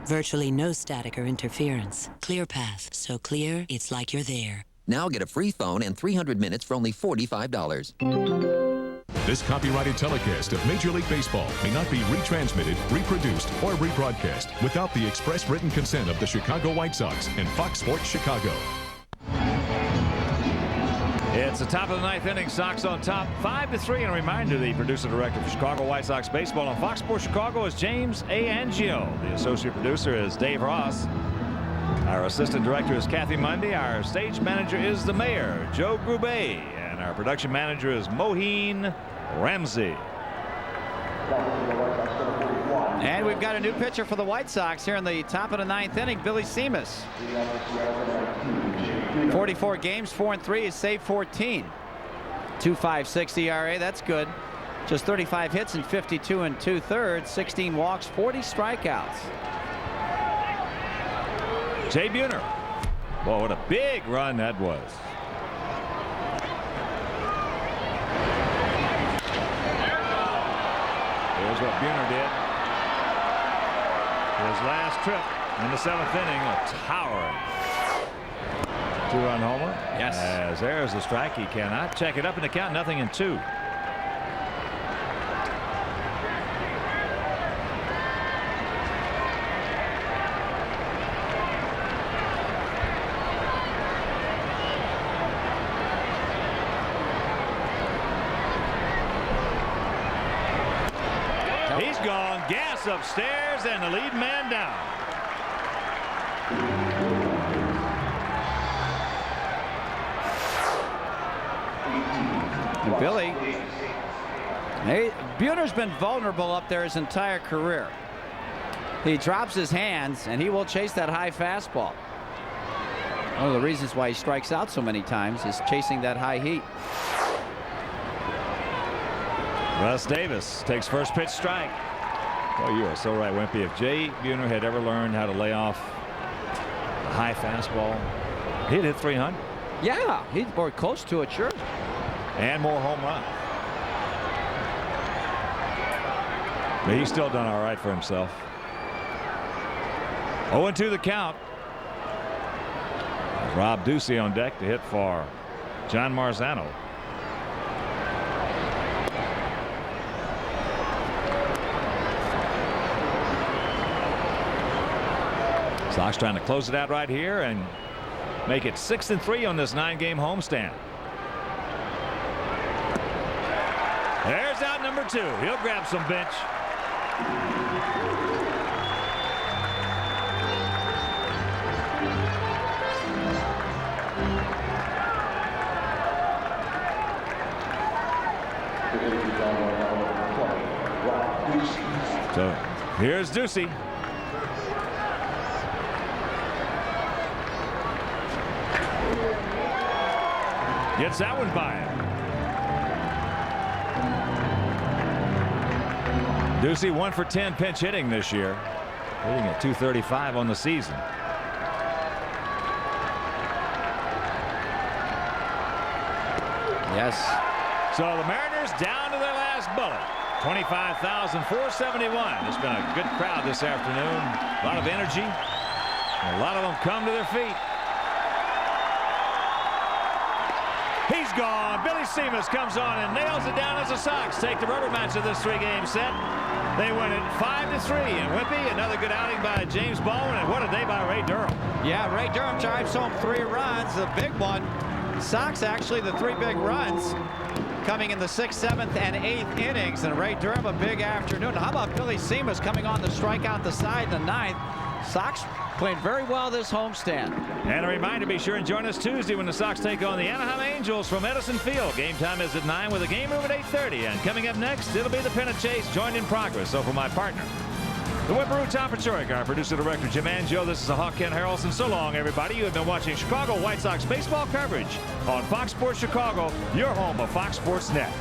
[SPEAKER 17] Virtually no static or interference. Clear path, so clear, it's like you're there.
[SPEAKER 20] Now get a free phone and 300 minutes for only $45.
[SPEAKER 6] This copyrighted telecast of Major League Baseball may not be retransmitted, reproduced, or rebroadcast without the express written consent of the Chicago White Sox and Fox Sports Chicago.
[SPEAKER 3] It's the top of the ninth inning. Sox on top, 5-3. And a reminder, the producer-director for Chicago White Sox baseball on Fox Sports Chicago is James A. Angio. The associate producer is Dave Ross. Our assistant director is Kathy Mundy. Our stage manager is the mayor, Joe Grube. And our production manager is Moheen Ramsey.
[SPEAKER 2] And we've got a new pitcher for the White Sox here in the top of the ninth inning, Billy Seamus. 44 games, 4-3, he's saved 14. 2.56 ERA, that's good. Just 35 hits and 52 2/3, 16 walks, 40 strikeouts.
[SPEAKER 3] Jay Buhner. Boy, what a big run that was. Here's what Buhner did. His last trip in the 7th inning, a towering 2-run homer.
[SPEAKER 2] Yes.
[SPEAKER 3] As there's the strike, he cannot check it up in the count, 0-2. He's gone, gas upstairs, and the lead man down.
[SPEAKER 2] And Billy, Buhner's been vulnerable up there his entire career. He drops his hands, and he will chase that high fastball. One of the reasons why he strikes out so many times is chasing that high heat.
[SPEAKER 3] Russ Davis takes first pitch strike. Oh, you are so right, Wimpy. If Jay Buhner had ever learned how to lay off a high fastball, he'd hit 300.
[SPEAKER 2] Yeah, he's more close to it, sure.
[SPEAKER 3] And more home runs. But he's still done all right for himself. 0-2 the count. Rob Ducey on deck to hit for John Marzano. Sox trying to close it out right here and make it 6-3 on this 9-game homestand. There's out number 2. He'll grab some bench. So here's Ducey. Gets that one by him. Ducey 1 for 10 pinch hitting this year, hitting at .235 on the season.
[SPEAKER 2] Yes.
[SPEAKER 3] So the Mariners down to their last bullet. 25,471. It's been a good crowd this afternoon. A lot of energy. A lot of them come to their feet. gone. Billy Seamus comes on and nails it down as the Sox take the rubber match of this 3-game set. They win it 5-3. And Whippy, another good outing by James Baldwin. And what a day by Ray Durham.
[SPEAKER 2] Yeah, Ray Durham drives home 3 runs. The big one. Sox actually the 3 big runs coming in the 6th, 7th, and 8th innings. And Ray Durham a big afternoon. How about Billy Seamus coming on to strike out the side in the 9th? Sox playing very well this homestand.
[SPEAKER 3] And a reminder, be sure and join us Tuesday when the Sox take on the Anaheim Angels from Edison Field. Game time is at 9 with a game room at 8:30. And coming up next, it'll be the pennant chase joined in progress. So for my partner, the Whipperoo Tom Paciorek, our producer director Jim Angio, this is the Hawk Ken Harrelson. So long, everybody. You have been watching Chicago White Sox baseball coverage on Fox Sports Chicago, your home of Fox Sports Net.